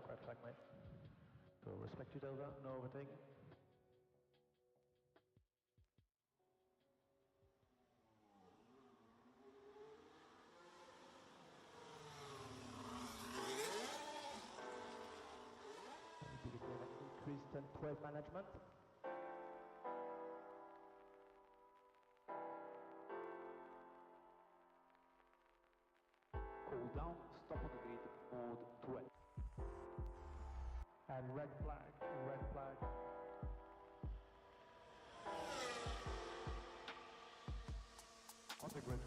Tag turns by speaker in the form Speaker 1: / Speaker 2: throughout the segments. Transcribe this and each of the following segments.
Speaker 1: red flag, mate. So respect you, Dover, no overtaking. Increased and 12 management. Cool down, stop on the grid, mode 12. And red flag, red flag. On the grid,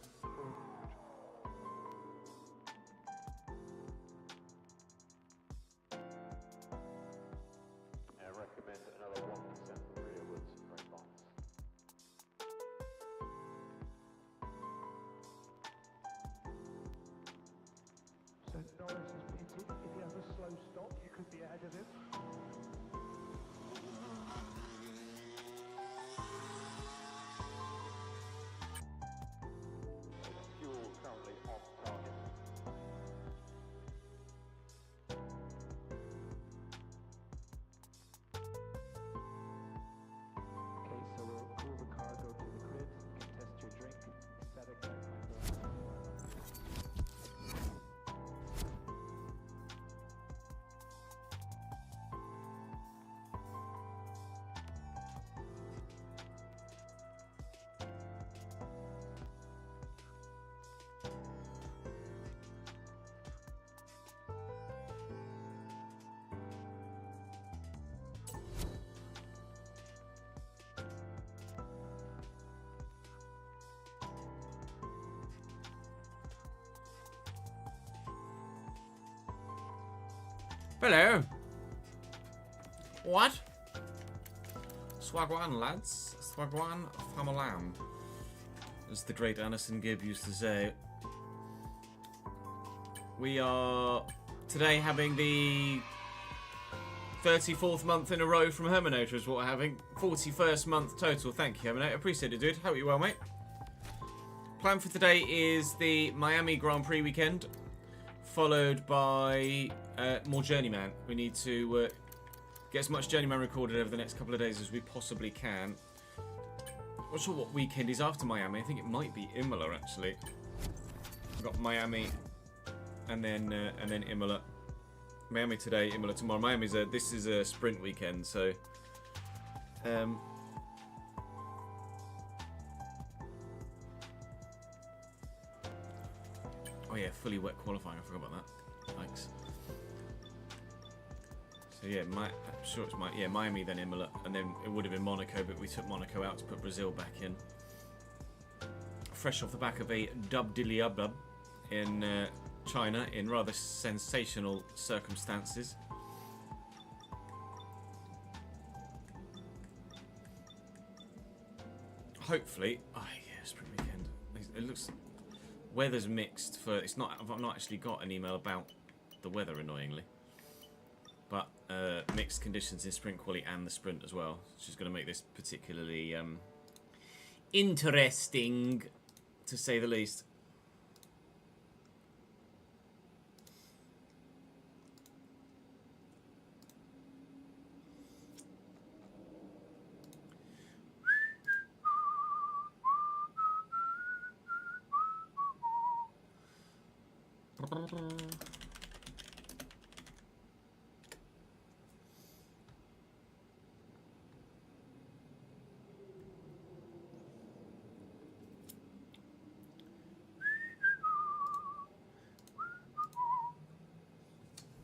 Speaker 2: I recommend another 1% rearwards brake box.
Speaker 1: So Norris is pitted. If he has a slow stop, you could be ahead of him.
Speaker 2: Fuel currently off target.
Speaker 1: Okay, so we'll cool the car, go to the grid, you can test your drink, set exact time.
Speaker 3: Hello. What? Swagwan, lads. Swagwan from a lamb. As the great Anderson Gibb used to say. We are today having the 34th month in a row from Herminator is what we're having. 41st month total. Thank you, Herminator. Appreciate it, dude. Hope you're well, mate. Plan for today is the Miami Grand Prix weekend, followed by more Journeyman. We need to get as much Journeyman recorded over the next couple of days as we possibly can. Not sure what weekend is after Miami. I think it might be Imola, actually. We've got Miami and then Imola. Miami today, Imola tomorrow. This is a sprint weekend, so oh yeah, fully wet qualifying. I forgot about that. Thanks. So yeah, I'm sure it's Miami, then Imola, and then it would have been Monaco, but we took Monaco out to put Brazil back in. Fresh off the back of a dub in China in rather sensational circumstances. Hopefully, oh yeah, spring weekend. It looks weather's mixed for. It's not. I've not actually got an email about the weather, annoyingly. But mixed conditions in sprint quali and the sprint as well, which is going to make this particularly interesting, to say the least.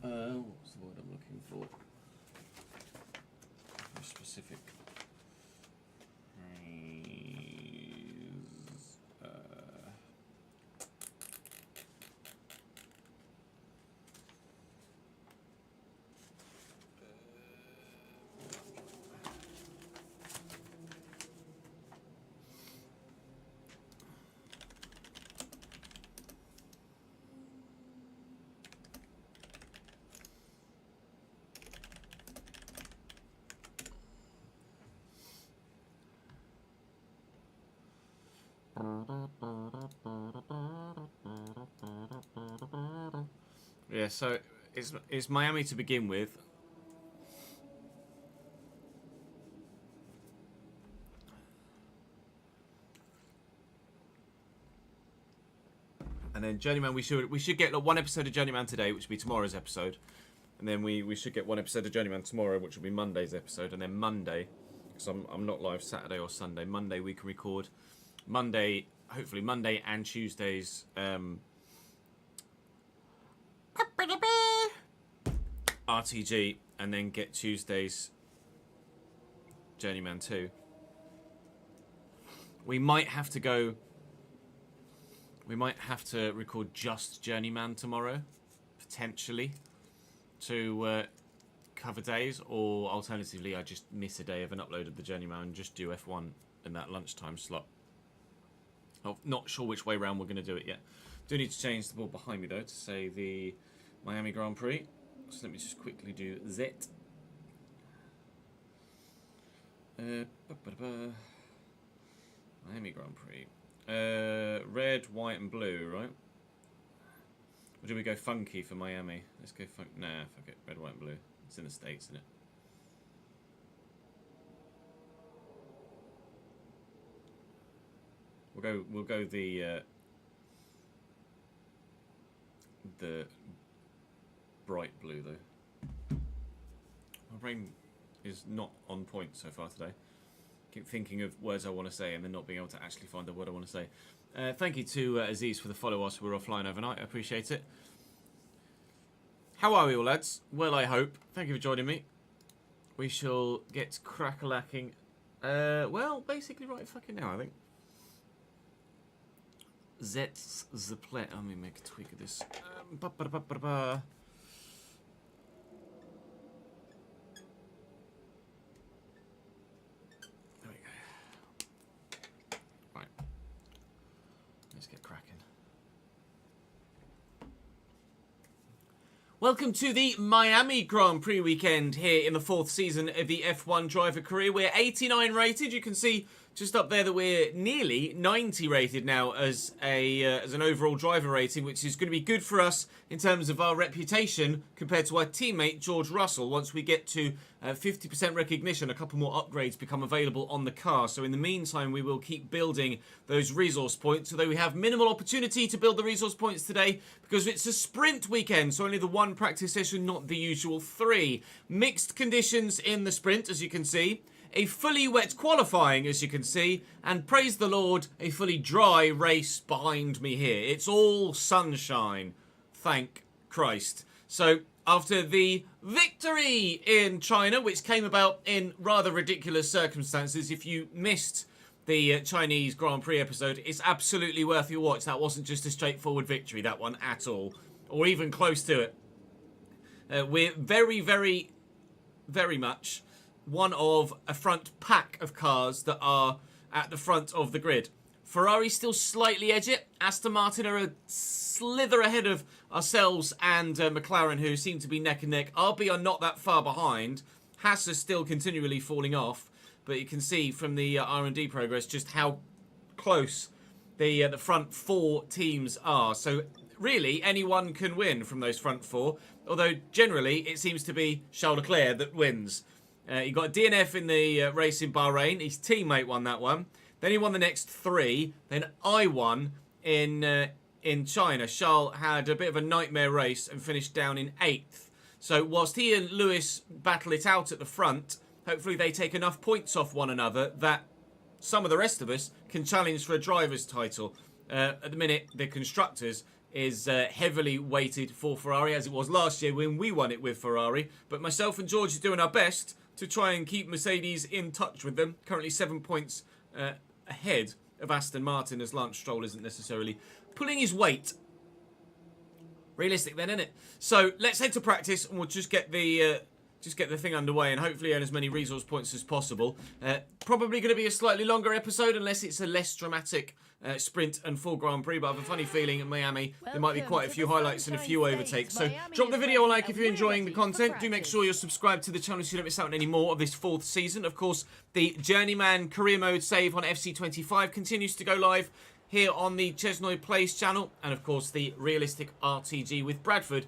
Speaker 3: What's the word I'm looking for? A specific phrase. Yeah, so it's Miami to begin with. And then Journeyman, we should get one episode of Journeyman today, which will be tomorrow's episode. And then we should get one episode of Journeyman tomorrow, which will be Monday's episode. And then Monday, because I'm not live Saturday or Sunday, Monday we can record. Monday, hopefully Monday and Tuesday's RTG, and then get Tuesday's Journeyman 2. We might have to record just Journeyman tomorrow, potentially, to cover days, or alternatively I just miss a day of an upload of the Journeyman and just do F1 in that lunchtime slot. I'm not sure which way round we're going to do it yet. Do need to change the board behind me though to say the Miami Grand Prix. So let me just quickly do Z. Miami Grand Prix. Red, white, and blue, right? Or do we go funky for Miami? Let's go funk. Nah, fuck it. Red, white, and blue. It's in the States, isn't it? We'll go the bright blue though. My brain is not on point so far today. Keep thinking of words I want to say and then not being able to actually find the word I want to say. Thank you to Aziz for the follow whilst we were offline overnight. I appreciate it. How are we all, lads? Well, I hope. Thank you for joining me. We shall get crack-a-lacking. Well, basically right fucking now, I think. Zets the play. Let me make a tweak of this. There we go. Right. Let's get cracking. Welcome to the Miami Grand Prix weekend here in the 4th season of the F1 driver career. We're 89 rated. You can see just up there that we're nearly 90 rated now as an overall driver rating, which is going to be good for us in terms of our reputation compared to our teammate George Russell. Once we get to 50% recognition, a couple more upgrades become available on the car. So in the meantime, we will keep building those resource points, although we have minimal opportunity to build the resource points today because it's a sprint weekend, so only the one practice session, not the usual 3. Mixed conditions in the sprint, as you can see. A fully wet qualifying, as you can see, and praise the Lord, a fully dry race behind me here. It's all sunshine, thank Christ. So, after the victory in China, which came about in rather ridiculous circumstances, if you missed the Chinese Grand Prix episode, it's absolutely worth your watch. That wasn't just a straightforward victory, that one, at all, or even close to it. We're very, very, very much one of a front pack of cars that are at the front of the grid. Ferrari still slightly edge it. Aston Martin are a slither ahead of ourselves and McLaren, who seem to be neck and neck. RB are not that far behind. Haas is still continually falling off, but you can see from the R&D progress just how close the front 4 teams are. So really, anyone can win from those front 4, although generally it seems to be Charles Leclerc that wins. He got a DNF in the race in Bahrain. His teammate won that one. Then he won the next 3. Then I won in China. Charles had a bit of a nightmare race and finished down in 8th. So whilst he and Lewis battle it out at the front, hopefully they take enough points off one another that some of the rest of us can challenge for a driver's title. At the minute, the constructors is heavily weighted for Ferrari, as it was last year when we won it with Ferrari. But myself and George are doing our best to try and keep Mercedes in touch with them. Currently 7 points ahead of Aston Martin, as Lance Stroll isn't necessarily pulling his weight. Realistic then, isn't it? So let's head to practice and we'll just get the thing underway and hopefully earn as many resource points as possible. Probably going to be a slightly longer episode unless it's a less dramatic sprint and full Grand Prix, but I have a funny feeling in Miami there might be quite a few highlights and a few overtakes. So drop the video a like if you're enjoying the content. Do make sure you're subscribed to the channel so you don't miss out on any more of this 4th season. Of course, the Journeyman career mode save on FC25 continues to go live here on the Chesnoy Plays channel, and of course the realistic RTG with Bradford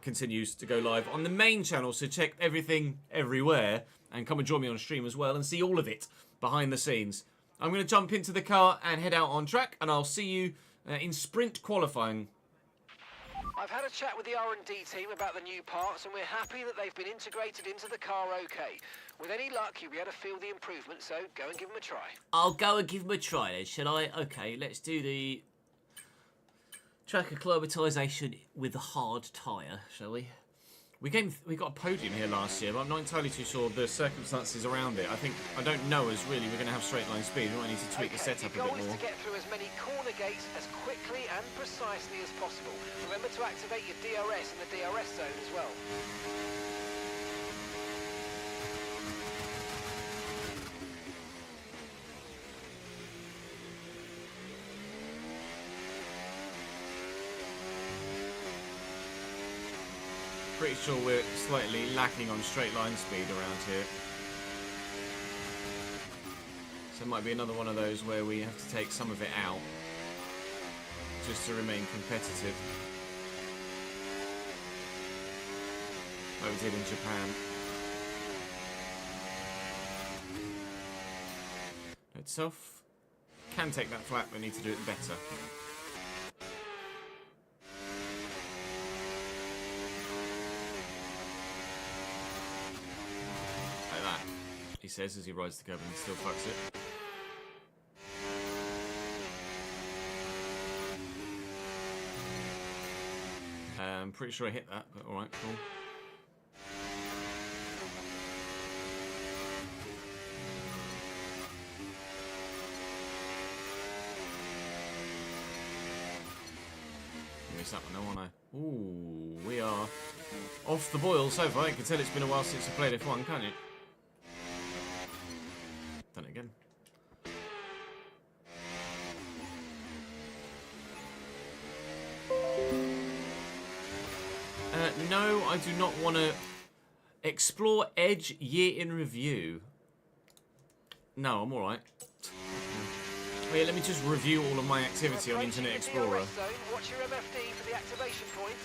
Speaker 3: continues to go live on the main channel, so check everything everywhere and come and join me on stream as well and see all of it behind the scenes. I'm going to jump into the car and head out on track, and I'll see you in sprint qualifying.
Speaker 4: I've had a chat with the R&D team about the new parts, and we're happy that they've been integrated into the car okay. With any luck, you'll be able to feel the improvement, so go and give them a try.
Speaker 5: I'll go and give them a try then, shall I? Okay, let's do the track acclimatisation with the hard tyre, shall we? We got a podium here last year, but I'm not entirely too sure the circumstances around it. I don't know as really we're going to have straight line speed. We might need to tweak the setup a bit more.
Speaker 4: The goal is to get through as many corner gates as quickly and precisely as possible. Remember to activate your DRS in the DRS zone as well.
Speaker 3: Pretty sure we're slightly lacking on straight line speed around here. So it might be another one of those where we have to take some of it out just to remain competitive. Like we did in Japan. Itself can take that flat, but need to do it better. He says as he rides the curb and still fucks it. I'm pretty sure I hit that, but alright, cool. Missed that one, no one. Ooh, we are off the boil so far. You can tell it's been a while since I played F1, can't you? Done it again. No, I do not want to explore Edge year in review. No, I'm alright. Oh, yeah, let me just review all of my activity on Internet Explorer.
Speaker 4: Watch your MFD for the activation point.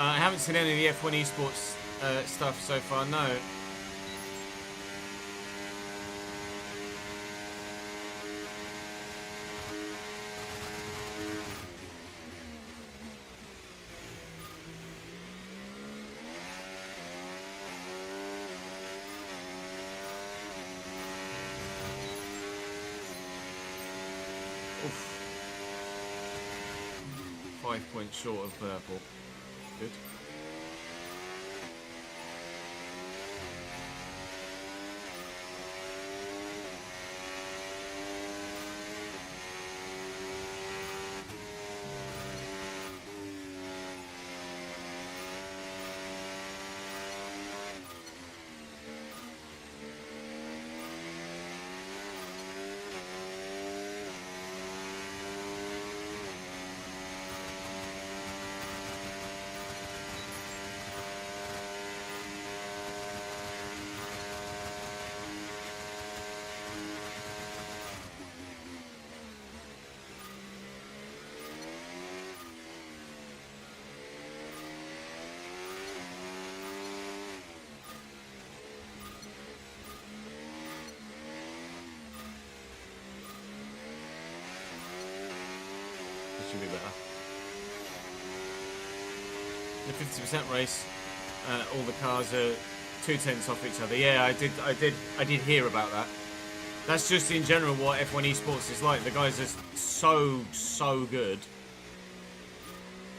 Speaker 3: I haven't seen any of the F1 esports stuff so far, no. Oof. 5 points short of purple. Good. Should be better. The 50% race, all the cars are 2/10 off each other. Yeah, I did hear about that. That's just in general what F1 esports is like. The guys are so good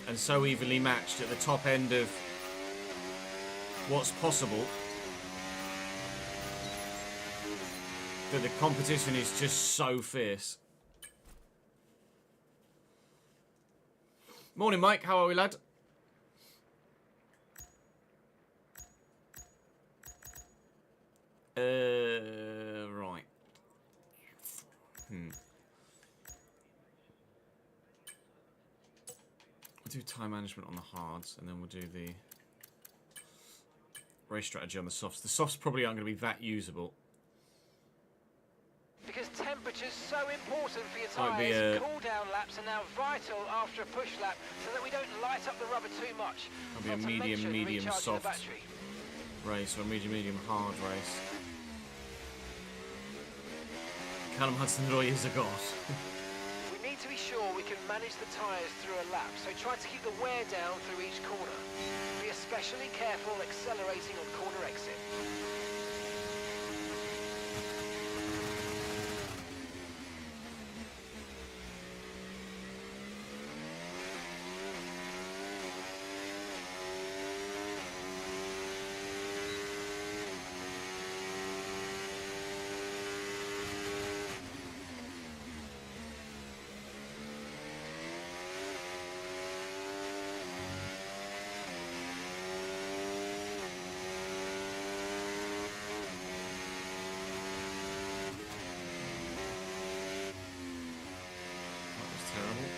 Speaker 3: and so evenly matched at the top end of what's possible that the competition is just so fierce. Morning, Mike. How are we, lad? Right. We'll do time management on the hards, and then we'll do the race strategy on the softs. The softs probably aren't going to be that usable.
Speaker 4: Because temperature's so important for your
Speaker 3: Might be
Speaker 4: tyres,
Speaker 3: a-
Speaker 4: cool down laps are now vital after a push lap so that we don't light up the rubber too much.
Speaker 3: Might be a
Speaker 4: Not to mention
Speaker 3: medium,
Speaker 4: recharging
Speaker 3: soft
Speaker 4: the battery.
Speaker 3: race, or a medium, hard race. Callum Hudson-Odoi is a god.
Speaker 4: We need to be sure we can manage the tyres through a lap, so try to keep the wear down through each corner. Be especially careful accelerating on corner exit.
Speaker 3: That was terrible.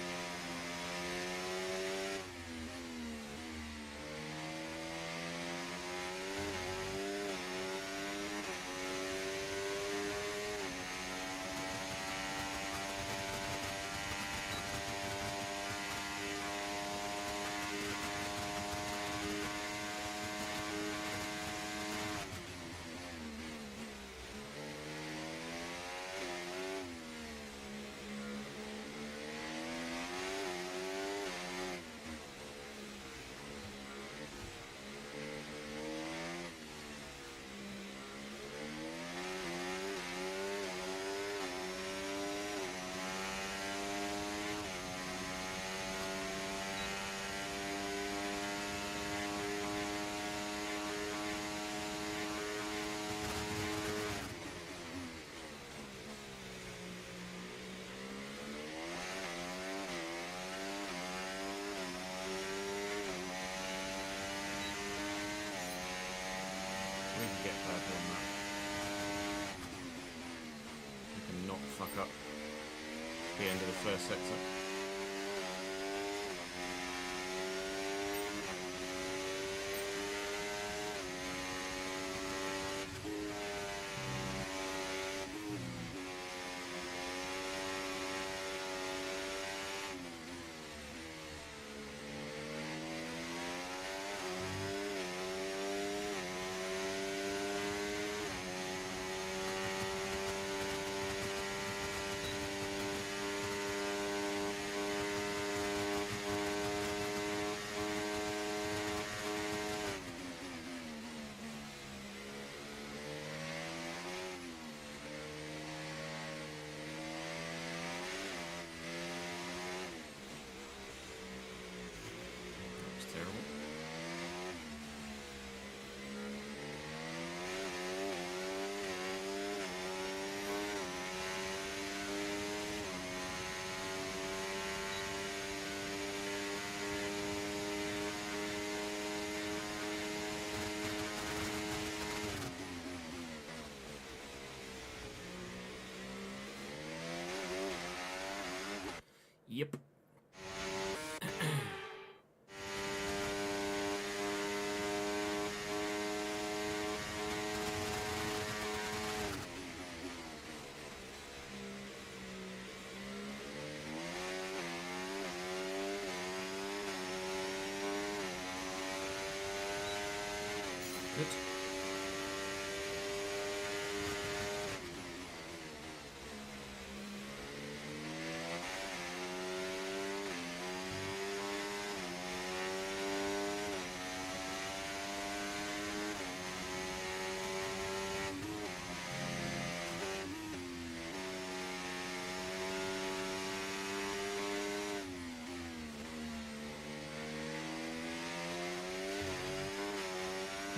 Speaker 3: We can get purple on that. We can not fuck up the end of the first sector. That was terrible. Yep. Good.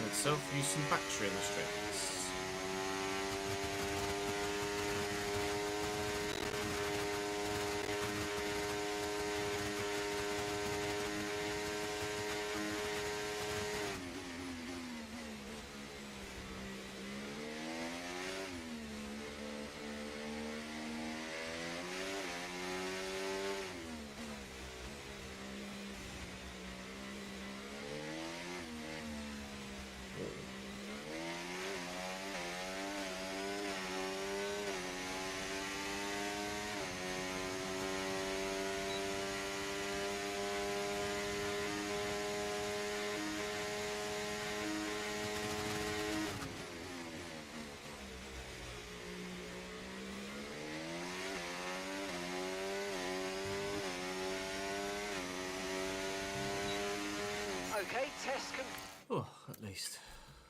Speaker 3: Itself use some battery in the strings.
Speaker 4: Okay, test
Speaker 5: Oh, at least.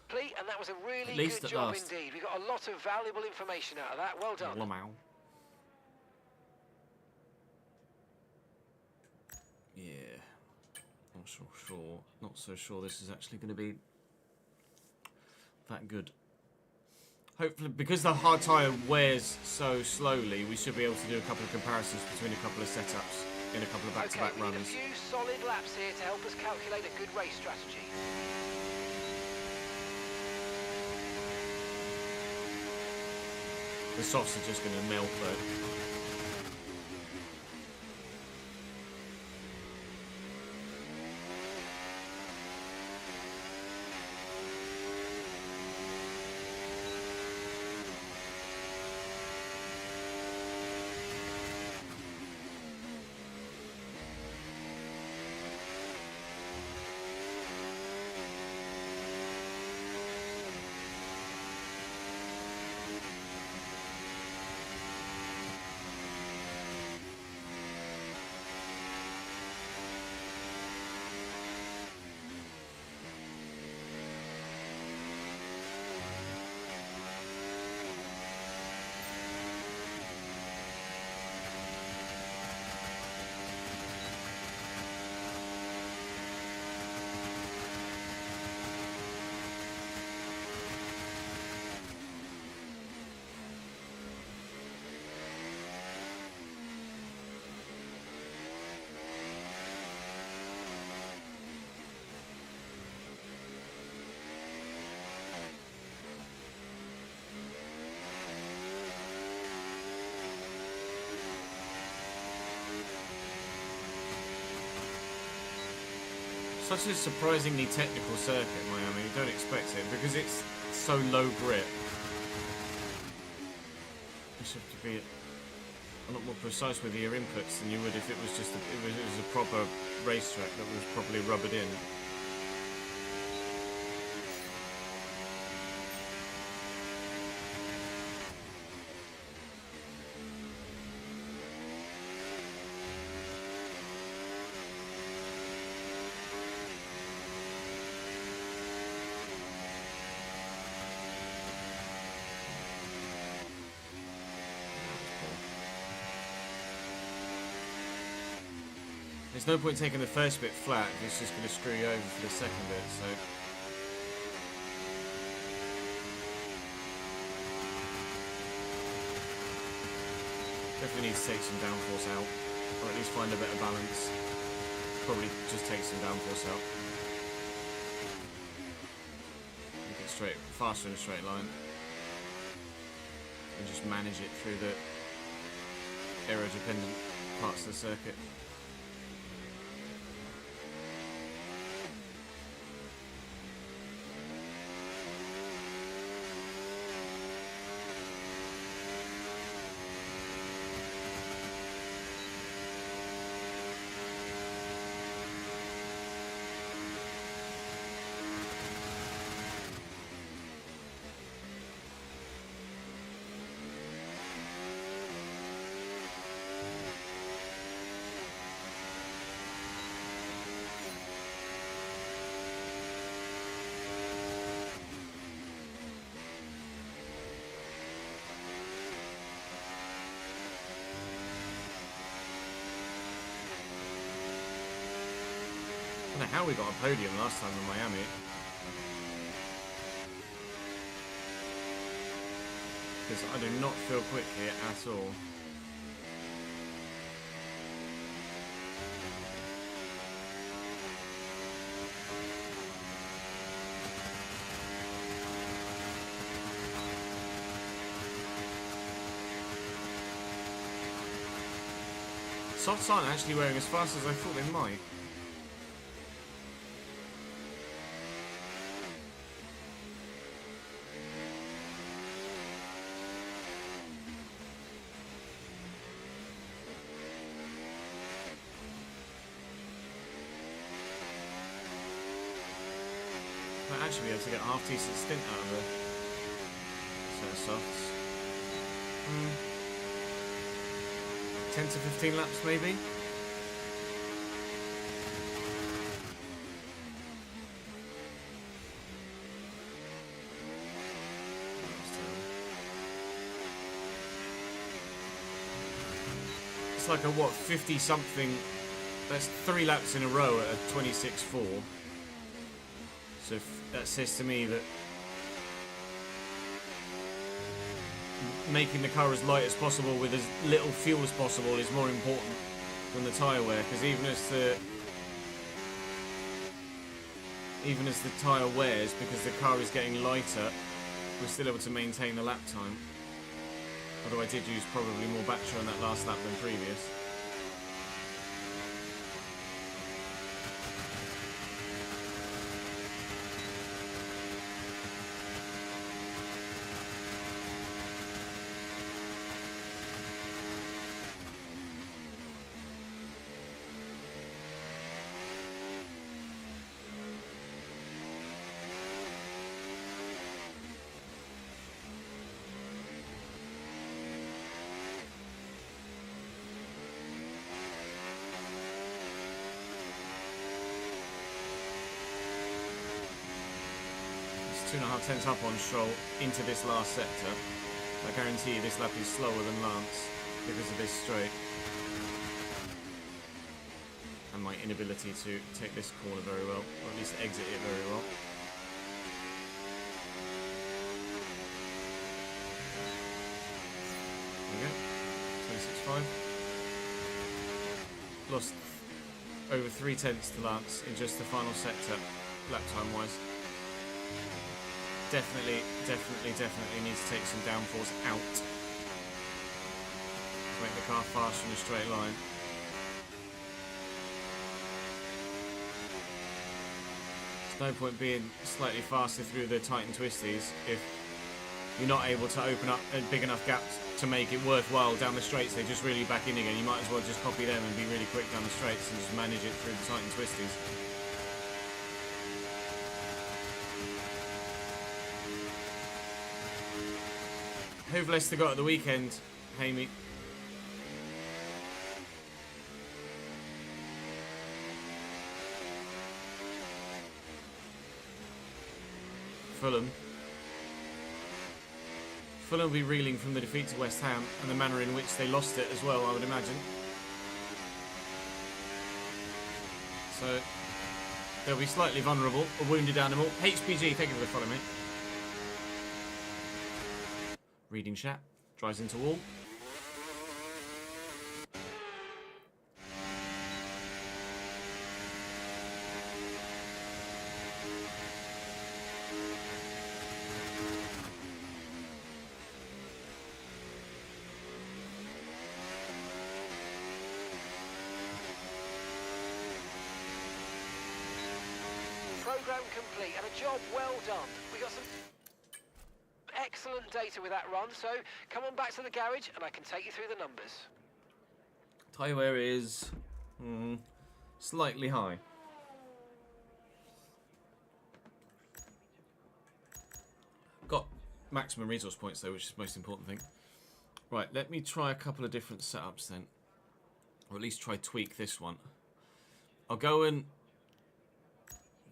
Speaker 4: complete, and that was a really
Speaker 5: At least
Speaker 4: good
Speaker 5: at
Speaker 4: job
Speaker 5: last.
Speaker 4: indeed. We got a lot of valuable information out of that. Well done.
Speaker 5: Lamau. Yeah. Not so sure this is actually going to be that good. Hopefully, because the hard tyre wears so slowly, we should be able to do a couple of comparisons between a couple of setups in a couple of back-to-back
Speaker 4: Okay, we need a
Speaker 5: runs.
Speaker 4: few solid laps here to help us calculate a good race strategy.
Speaker 3: The softs are just going to melt though. Such a surprisingly technical circuit, Miami. You don't expect it because it's so low grip. You should have to be a lot more precise with your inputs than you would if it was just it was a proper racetrack that was properly rubbered in. There's no point taking the first bit flat if it's just going to screw you over for the second bit, so... Definitely need to take some downforce out, or at least find a better balance. Probably just take some downforce out. Make it straight, faster in a straight line. And just manage it through the aero-dependent parts of the circuit. I don't know how we got a podium last time in Miami. Because I do not feel quick here at all. Softs aren't actually wearing as fast as I thought they might. Might actually be able to get a half decent stint out of a set of softs. 10 to 15 laps maybe? That's like a, what, 50-something... That's 3 laps in a row at a 26.4. So that says to me that making the car as light as possible with as little fuel as possible is more important than the tyre wear, because even as the tyre wears, because the car is getting lighter, we're still able to maintain the lap time. Although I did use probably more battery on that last lap than previous. It's 2.5 tenths up on Stroll into this last sector. I guarantee you this lap is slower than Lance because of this straight. And my inability to take this corner very well, or at least exit it very well. There we go, 26.5. Lost over 3 tenths to Lance in just the final sector, lap time wise. Definitely needs to take some downforce out to make the car faster in a straight line. There's no point being slightly faster through the tight and twisties if you're not able to open up a big enough gap to make it worthwhile down the straights. They just really back in again. You might as well just copy them and be really quick down the straights and just manage it through the tight and twisties. Who've Leicester got at the weekend, Hamey? Fulham. Fulham will be reeling from the defeat to West Ham and the manner in which they lost it as well, I would imagine. So they'll be slightly vulnerable. A wounded animal. HPG, thank you for the follow, mate. Reading chat. Drives into wall.
Speaker 4: Program complete and a job well done. We got some excellent data with that run, so come on back to the garage and I can take you through the numbers.
Speaker 3: Tyre wear is slightly high. Got maximum resource points though, which is the most important thing. Right, let me try a couple of different setups then. Or at least try tweak this one. I'll go and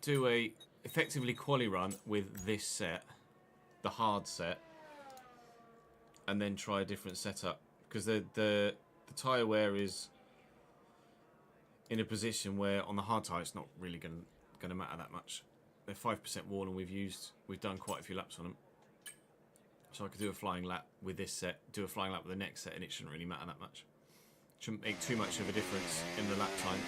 Speaker 3: do a effectively quali run with this set, the hard set, and then try a different setup, because the tyre wear is in a position where on the hard tyre it's not really going to matter that much. They're 5% worn and we've done quite a few laps on them, so I could do a flying lap with this set, do a flying lap with the next set, and it shouldn't really matter that much. Shouldn't make too much of a difference in the lap time.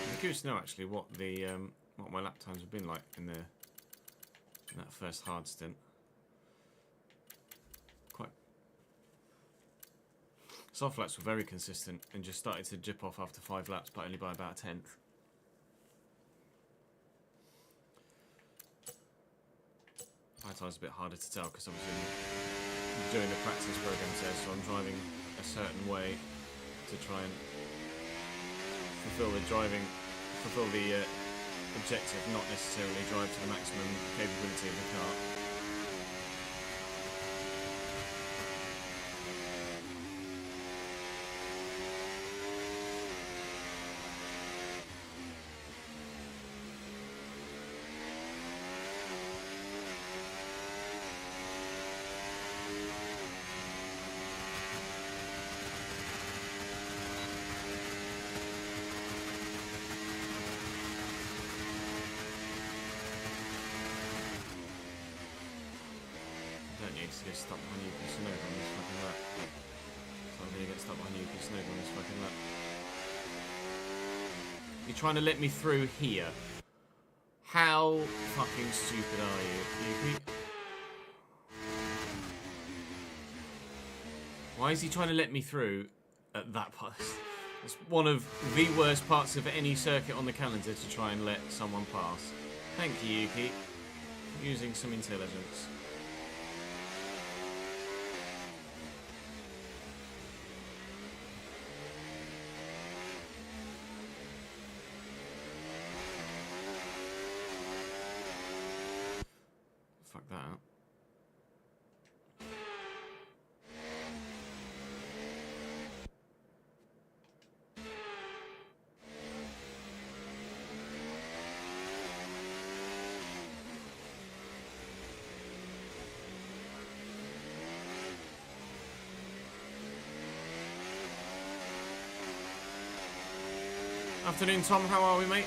Speaker 3: I'm curious to know actually what the what my lap times have been like in that first hard stint. Soft laps were very consistent and just started to dip off after 5 laps, but only by about a tenth. I had sometimes a bit harder to tell because obviously I'm doing the practice programs there, so I'm driving a certain way to try and fulfill the objective, not necessarily drive to the maximum capability of the car. To get stuck behind you, piece of snow on this fucking lap. So I'm gonna get stuck behind you, piece of snow on this fucking lap. You're trying to let me through here. How fucking stupid are you, Yuki? Why is he trying to let me through at that part? It's one of the worst parts of any circuit on the calendar to try and let someone pass. Thank you, Yuki. Using some intelligence. Fuck that. Afternoon, Tom. How are we, mate?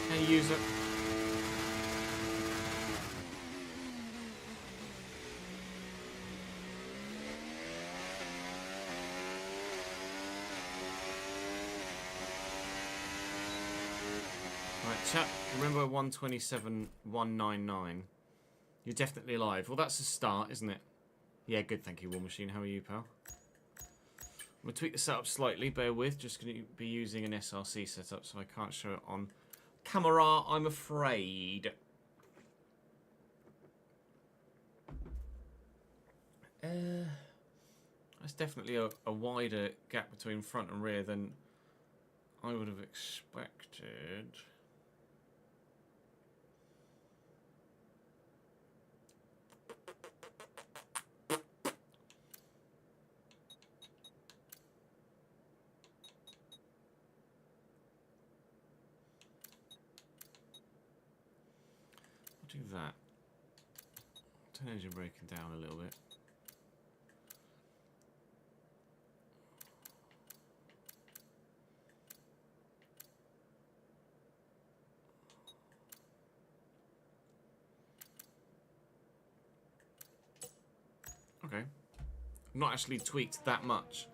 Speaker 3: Hey, user. Right, chat. Remember 127,199. You're definitely alive. Well, that's a start, isn't it? Yeah, good. Thank you, War Machine. How are you, pal? I'm going to tweak the setup slightly. Bear with. Just going to be using an SRC setup, so I can't show it on camera, I'm afraid. That's definitely a wider gap between front and rear than I would have expected. Do that. Turn engine braking down a little bit. Okay. Not actually tweaked that much.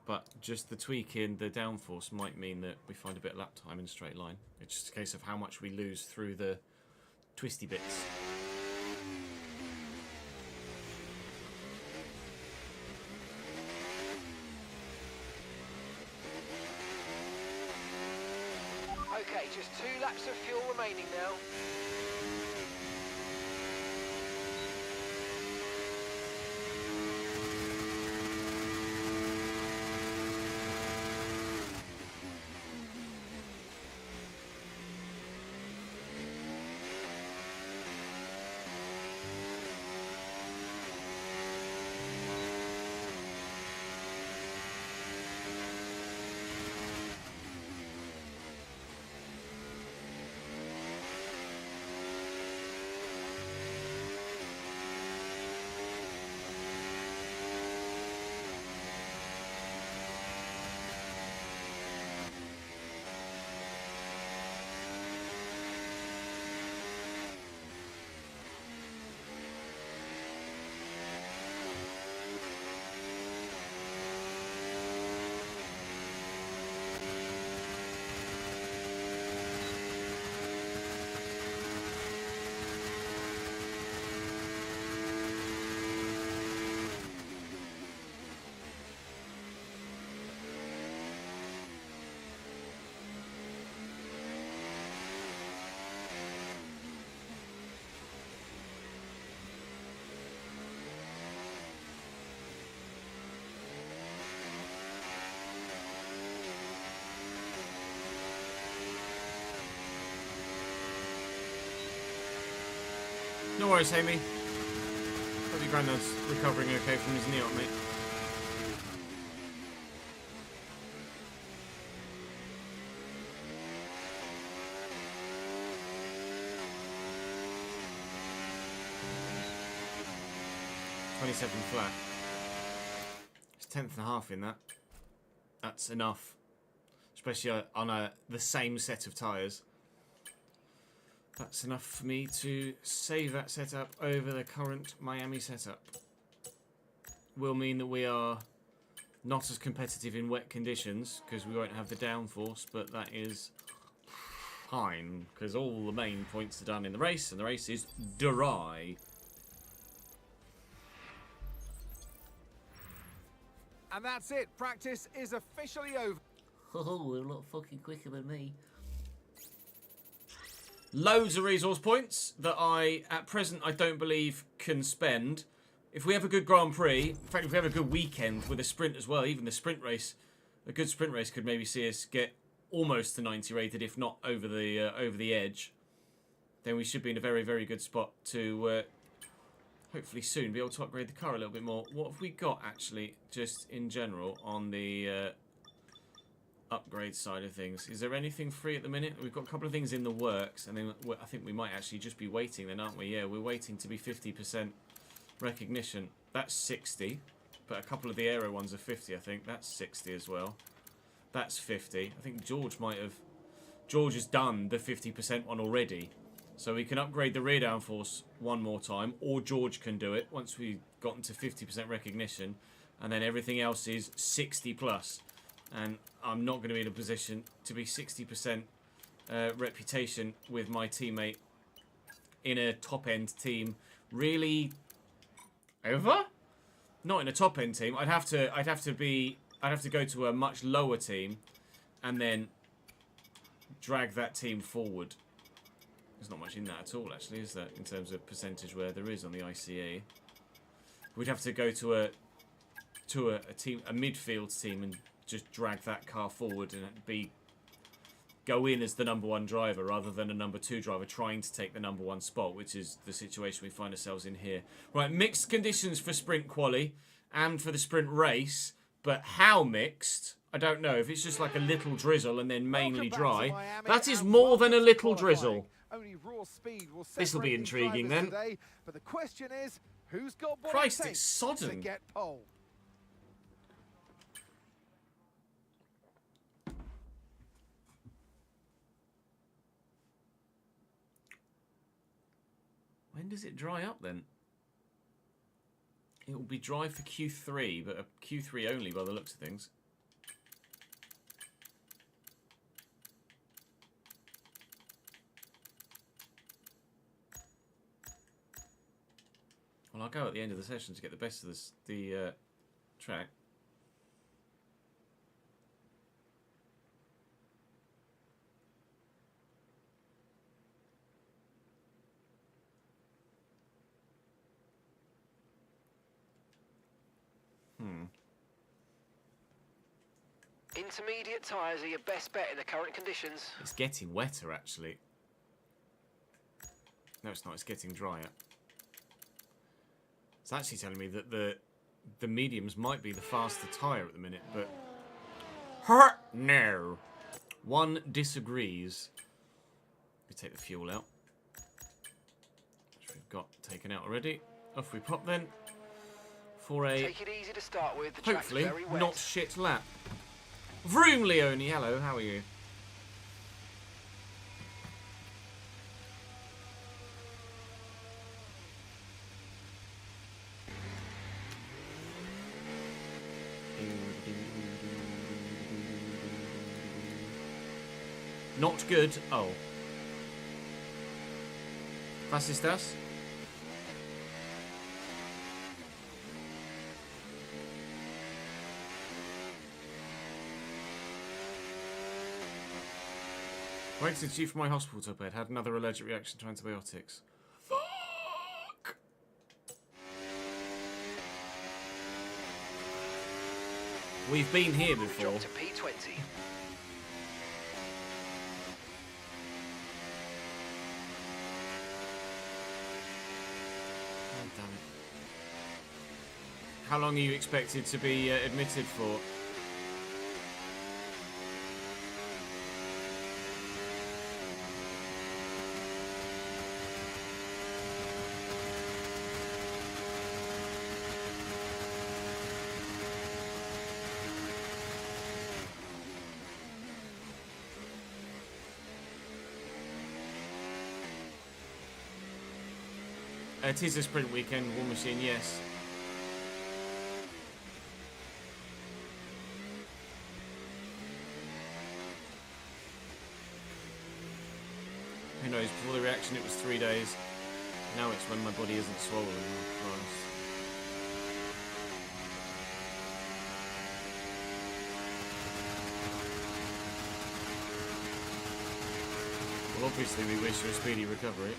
Speaker 3: But just the tweak in the downforce might mean that we find a bit of lap time in straight line. It's just a case of how much we lose through the twisty bits.
Speaker 4: Okay, just 2 laps of fuel remaining now.
Speaker 3: No worries, Amy. Hope your granddad's recovering okay from his knee op, mate. .27 flat. It's 10th and a half in that. That's enough, especially on the same set of tyres. That's enough for me to save that setup over the current Miami setup. Will mean that we are not as competitive in wet conditions because we won't have the downforce, but that is fine because all the main points are done in the race, and the race is dry.
Speaker 6: And that's it. Practice is officially over.
Speaker 5: Oh, we're a lot fucking quicker than me.
Speaker 3: Loads of resource points that at present, I don't believe can spend. If we have a good Grand Prix, in fact, if we have a good weekend with a sprint as well, even the sprint race, a good sprint race could maybe see us get almost to 90 rated, if not over the edge. Then we should be in a very, very good spot to hopefully soon be able to upgrade the car a little bit more. What have we got, actually, just in general, on the upgrade side of things? Is there anything free at the minute? We've got a couple of things in the works, and then I think we might actually just be waiting then, aren't we? Yeah, we're waiting to be 50% recognition. That's 60, but a couple of the aero ones are 50, I think. That's 60 as well. That's 50. I think George has done the 50% one already. So we can upgrade the rear downforce one more time, or George can do it once we've gotten to 50% recognition, and then everything else is 60 plus. And I'm not going to be in a position to be 60% reputation with my teammate in a top-end team. Really, ever? Not in a top-end team. I'd have to go to a much lower team, and then drag that team forward. There's not much in that at all, actually, is there? In terms of percentage, where there is on the ICE. We'd have to go to a midfield team, and just drag that car forward and go in as the #1 driver rather than a #2 driver trying to take the #1 spot, which is the situation we find ourselves in here. Right, mixed conditions for sprint quali and for the sprint race, but how mixed? I don't know. If it's just like a little drizzle and then mainly dry, that is more than a little drizzle. This will be intriguing then.
Speaker 6: Today, but the question is, who's got what
Speaker 3: Christ,
Speaker 6: it
Speaker 3: it's
Speaker 6: takes
Speaker 3: sodden.
Speaker 6: to get pole?
Speaker 3: When does it dry up then? It will be dry for Q3, but a Q3 only by the looks of things. Well, I'll go at the end of the session to get the best of the track.
Speaker 4: Intermediate tyres are your best bet in the current conditions.
Speaker 3: It's getting wetter, actually. No, it's not. It's getting drier. It's actually telling me that the mediums might be the faster tyre at the minute, but... No. One disagrees. We take the fuel out, which we've got taken out already. Off we pop then. For a...
Speaker 4: Take it easy to start with. The track's
Speaker 3: hopefully
Speaker 4: very wet.
Speaker 3: not shit lap. Vroom, Leone, hello, how are you? Not good. Oh. Was ist das? Wait since you from my hospital bed had another allergic reaction to antibiotics. Fuck! We've been here before.
Speaker 4: Drop to P20.
Speaker 3: How long are you expected to be admitted for? It is a sprint weekend, War Machine, yes. Who knows, before the reaction it was 3 days. Now it's when my body isn't swollen. Oh, Christ. Well, obviously we wish for a speedy recovery.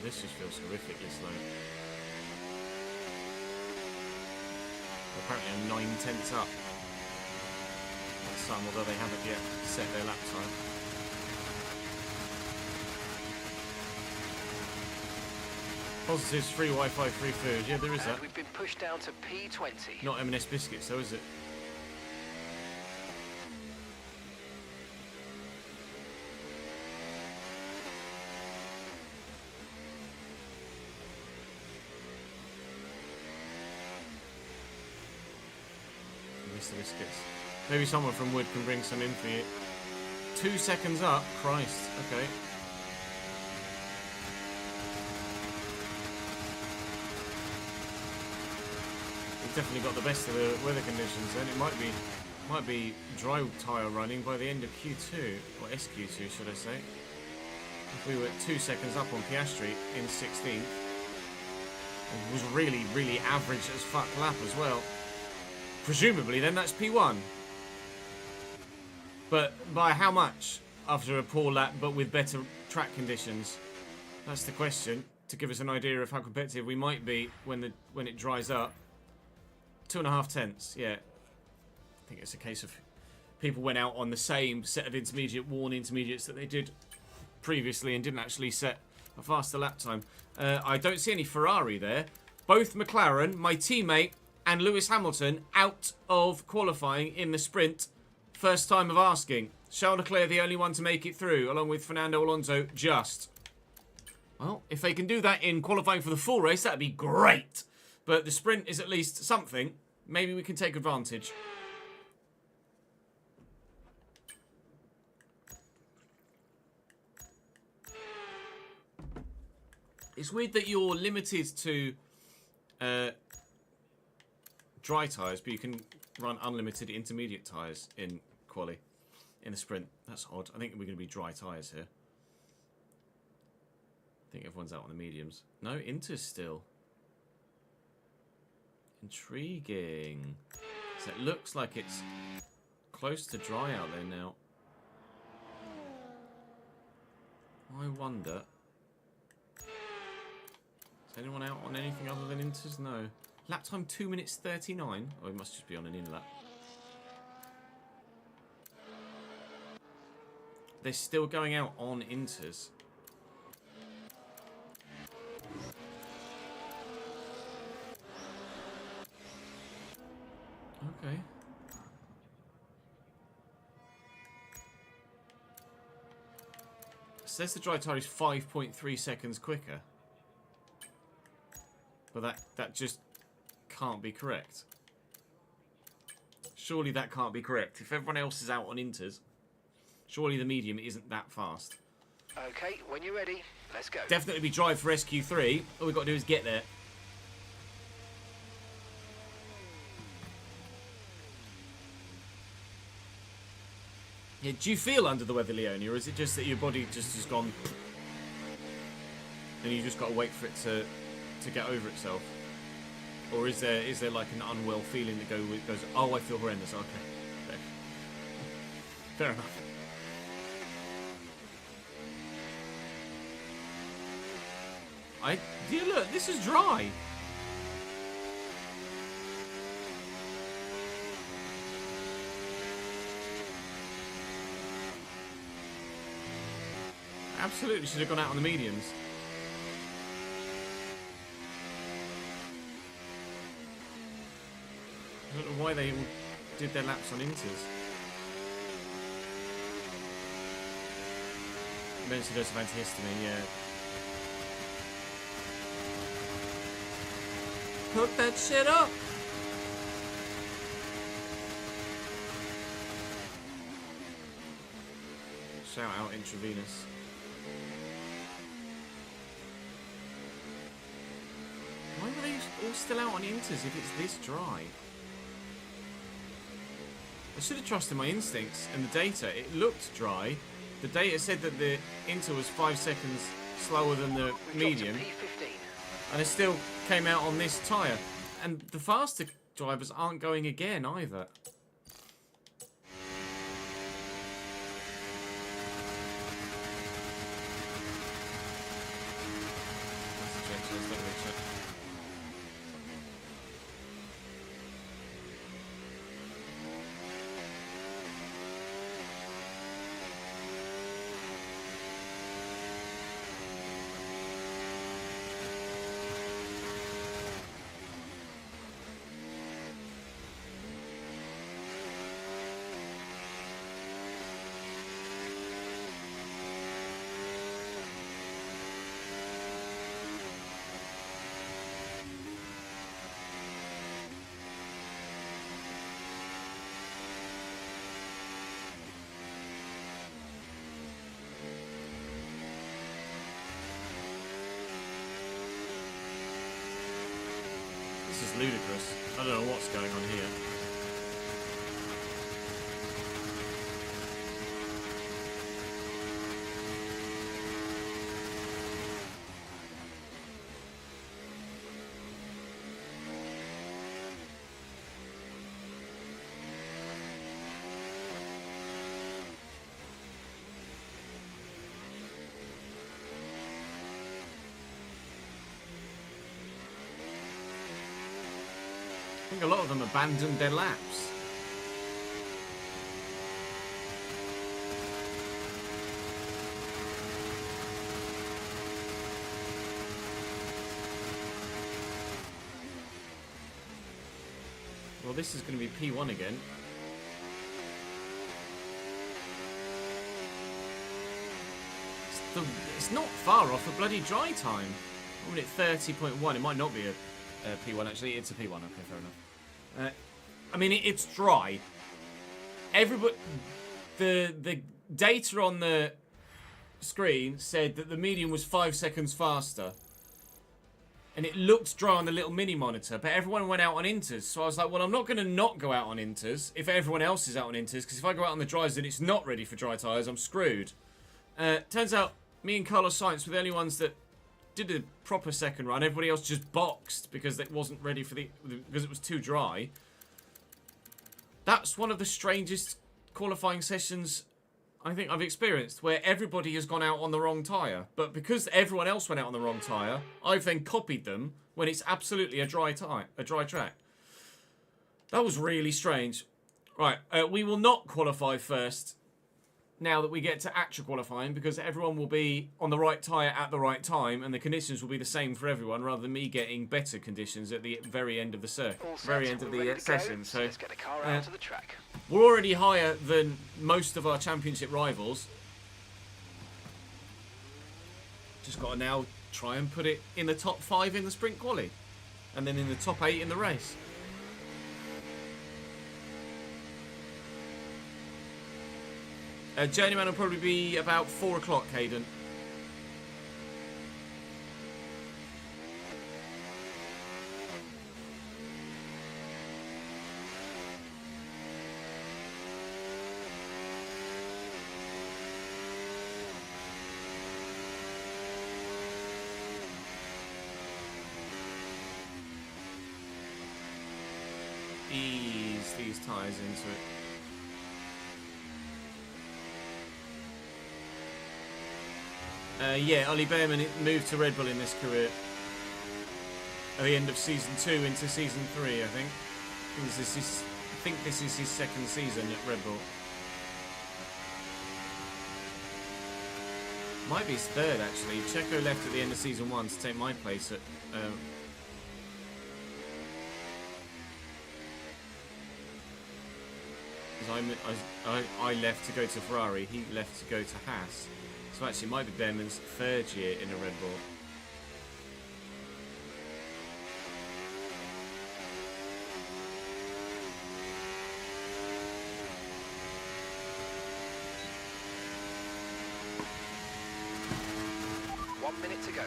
Speaker 3: This just feels horrifically slow. Apparently I'm 9/10 up. That's some, although they haven't yet set their lap time. Positives, free Wi-Fi, free food. Yeah, there is that.
Speaker 4: And we've been pushed down to P20.
Speaker 3: Not M&S biscuits though, is it? The biscuits. Maybe someone from Wood can bring some in for you. 2 seconds up. Christ. Okay. We've definitely got the best of the weather conditions then. It might be dry tyre running by the end of Q2, or SQ2 should I say. If we were 2 seconds up on Piastri in 16th, it was really average as fuck lap as well. Presumably then that's P1. But by how much after a poor lap but with better track conditions? That's the question, to give us an idea of how competitive we might be when it dries up. 2.5 tenths, yeah. I think it's a case of people went out on the same set of worn intermediates that they did previously and didn't actually set a faster lap time. I don't see any Ferrari there. Both McLaren, my teammate, and Lewis Hamilton out of qualifying in the sprint. First time of asking. Charles Leclerc the only one to make it through, along with Fernando Alonso just. Well, if they can do that in qualifying for the full race, that'd be great. But the sprint is at least something. Maybe we can take advantage. It's weird that you're limited to dry tyres, but you can run unlimited intermediate tyres in quali, in the sprint. That's odd. I think we're going to be dry tyres here. I think everyone's out on the mediums. No, Inter's still. Intriguing. So it looks like it's close to dry out there now. I wonder. Is anyone out on anything other than Inters? No. Lap time 2 minutes 39. Oh, it must just be on an in lap. They're still going out on Inters. Okay. Says the dry tyre is 5.3 seconds quicker. But that just can't be correct. Surely that can't be correct. If everyone else is out on Inters, surely the medium isn't that fast.
Speaker 4: Okay, when you're ready, let's go.
Speaker 3: Definitely be drive for SQ3. All we've got to do is get there. Yeah, do you feel under the weather, Leonie, or is it just that your body just has gone and you just got to wait for it to get over itself? Or is there like an unwell feeling that goes, oh, I feel horrendous, okay. Fair enough. Yeah, look, this is dry. Absolutely should have gone out on the mediums. I don't know why they all did their laps on inters. Emergency dose of antihistamine, yeah. Hook that shit up! Shout out intravenous. Why were they all still out on inters if it's this dry? I should have trusted my instincts and the data. It looked dry. The data said that the inter was 5 seconds slower than the medium. And it still came out on this tyre. And the faster drivers aren't going again either. This is ludicrous. I don't know what's going on here. I think a lot of them abandoned their laps. Well, this is going to be P1 again. It's not far off a bloody dry time. I'm at 30.1. It might not be a P1 actually. It's a P1. Okay, fair enough. I mean, it's dry. Everybody, the data on the screen said that the medium was 5 seconds faster, and it looked dry on the little mini monitor. But everyone went out on inters, so I was like, well, I'm not going to not go out on inters if everyone else is out on inters, because if I go out on the dries and it's not ready for dry tyres, I'm screwed. Turns out me and Carlos Sainz were the only ones that did a proper second run. Everybody else just boxed because it wasn't ready for because it was too dry. That's one of the strangest qualifying sessions I think I've experienced, where everybody has gone out on the wrong tyre. But because everyone else went out on the wrong tyre, I've then copied them when it's absolutely a dry track. That was really strange. Right, we will not qualify first now that we get to actual qualifying, because everyone will be on the right tyre at the right time, and the conditions will be the same for everyone, rather than me getting better conditions at the very end of the session. So
Speaker 4: let's get the car out to the track.
Speaker 3: We're already higher than most of our championship rivals. Just got to now try and put it in the top 5 in the sprint quali, and then in the top 8 in the race. Journeyman will probably be about 4 o'clock, Hayden. ease these tyres into it. Yeah, Ollie Behrman moved to Red Bull in this career at the end of season 2 into season 3, I think. I think this is his second season at Red Bull. Might be his third, actually. Checo left at the end of season 1 to take my place at... I left to go to Ferrari, he left to go to Haas. So actually it might be Behrman's third year in a Red Bull.
Speaker 4: One minute to go.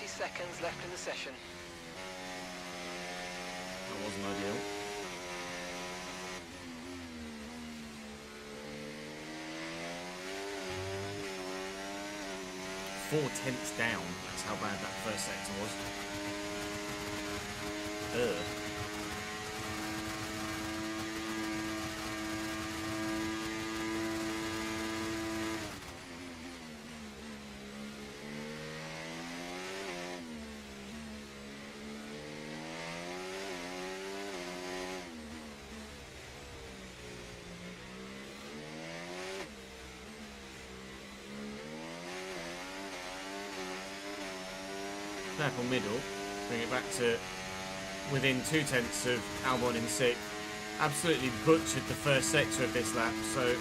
Speaker 4: Seconds left in the session.
Speaker 3: That wasn't ideal. Four-tenths down. That's how bad that first sector was. Ugh. Purple middle, bring it back to within 2/10 of Albon in 6th. Absolutely butchered the first sector of this lap, so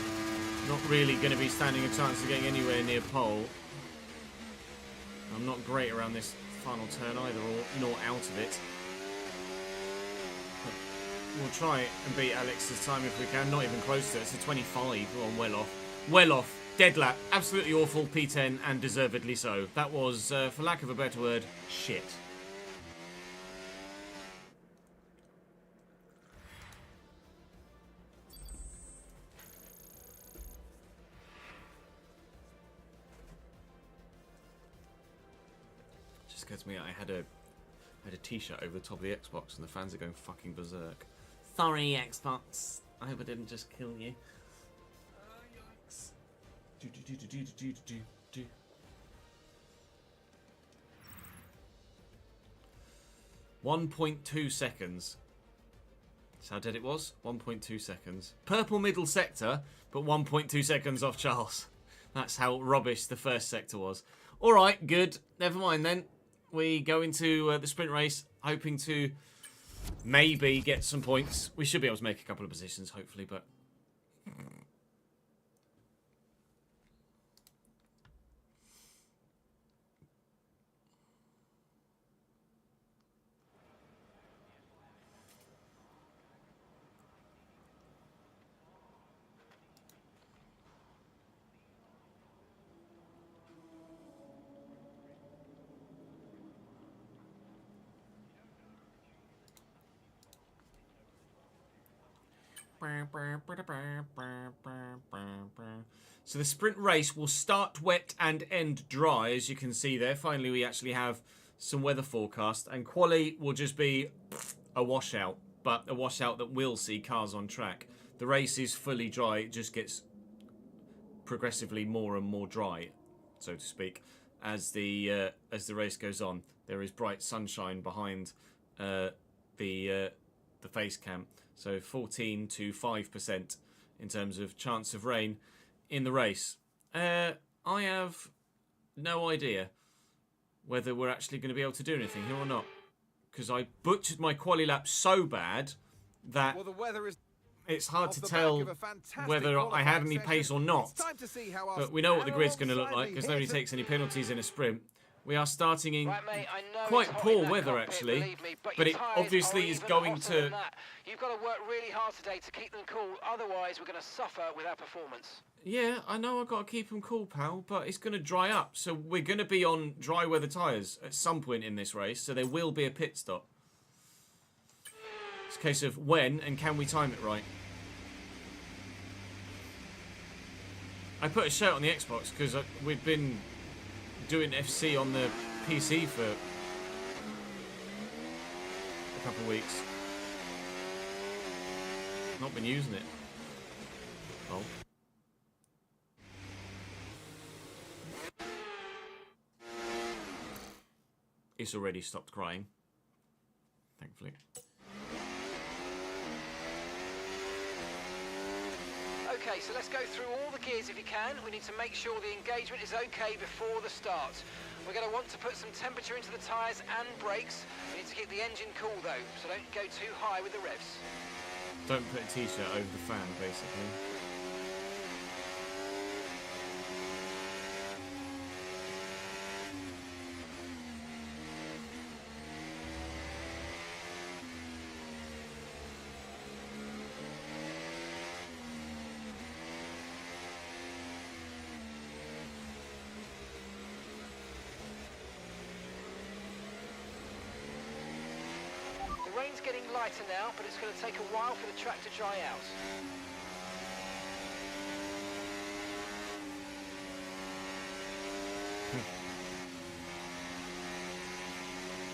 Speaker 3: not really going to be standing a chance of getting anywhere near pole. I'm not great around this final turn either, or nor out of it. But we'll try and beat Alex's time if we can. Not even close to it. It's a 25. Oh, I'm well off. Well off. Dead lap, absolutely awful, P10, and deservedly so. That was, for lack of a better word, shit. Just gets me, I had a t-shirt over the top of the Xbox, and the fans are going fucking berserk. Sorry, Xbox. I hope I didn't just kill you. 1.2 seconds. That's how dead it was. 1.2 seconds. Purple middle sector, but 1.2 seconds off Charles. That's how rubbish the first sector was. Alright, good. Never mind then. We go into the sprint race, hoping to maybe get some points. We should be able to make a couple of positions, hopefully, but... So the sprint race will start wet and end dry, as you can see there. Finally, we actually have some weather forecast, and quali will just be a washout, but a washout that will see cars on track. The race is fully dry. It just gets progressively more and more dry, so to speak, as the race goes on. There is bright sunshine behind the face cam. So 14 to 5% in terms of chance of rain in the race. I have no idea whether we're actually going to be able to do anything here or not, because I butchered my quali lap so bad that
Speaker 6: Well, the weather is
Speaker 3: it's hard
Speaker 6: off
Speaker 3: to
Speaker 6: the back
Speaker 3: tell
Speaker 6: of a fantastic
Speaker 3: whether I had any
Speaker 6: qualifying
Speaker 3: pace or
Speaker 6: session.
Speaker 3: not.
Speaker 6: It's time to see how our
Speaker 3: But we know what the grid's going to look
Speaker 6: alongside
Speaker 3: like,
Speaker 6: me
Speaker 3: because
Speaker 6: here
Speaker 3: nobody
Speaker 6: to-
Speaker 3: takes any penalties in a sprint. We are starting in
Speaker 4: Right, mate, I know
Speaker 3: quite
Speaker 4: it's hot
Speaker 3: poor
Speaker 4: in that
Speaker 3: weather,
Speaker 4: cockpit,
Speaker 3: actually,
Speaker 4: believe me, but
Speaker 3: but
Speaker 4: your
Speaker 3: it
Speaker 4: tyres
Speaker 3: obviously
Speaker 4: are
Speaker 3: is
Speaker 4: even
Speaker 3: going
Speaker 4: hotter
Speaker 3: to-
Speaker 4: than that. You've got to work really hard today to keep them cool, otherwise we're going to suffer with our performance.
Speaker 3: Yeah, I know I've got to keep them cool, pal, but it's going to dry up. So we're going to be on dry weather tyres at some point in this race, so there will be a pit stop. It's a case of when and can we time it right. I put a shirt on the Xbox because we've been doing FC on the PC for a couple of weeks. Not been using it. Oh. It's already stopped crying. Thankfully.
Speaker 4: Okay, so let's go through all the gears if you can. We need to make sure the engagement is okay before the start. We're going to want to put some temperature into the tyres and brakes. We need to keep the engine cool though, so don't go too high with the revs.
Speaker 3: Don't put a t-shirt over the fan, basically.
Speaker 4: The rain's getting lighter now, but it's going to take a while for the track to dry out.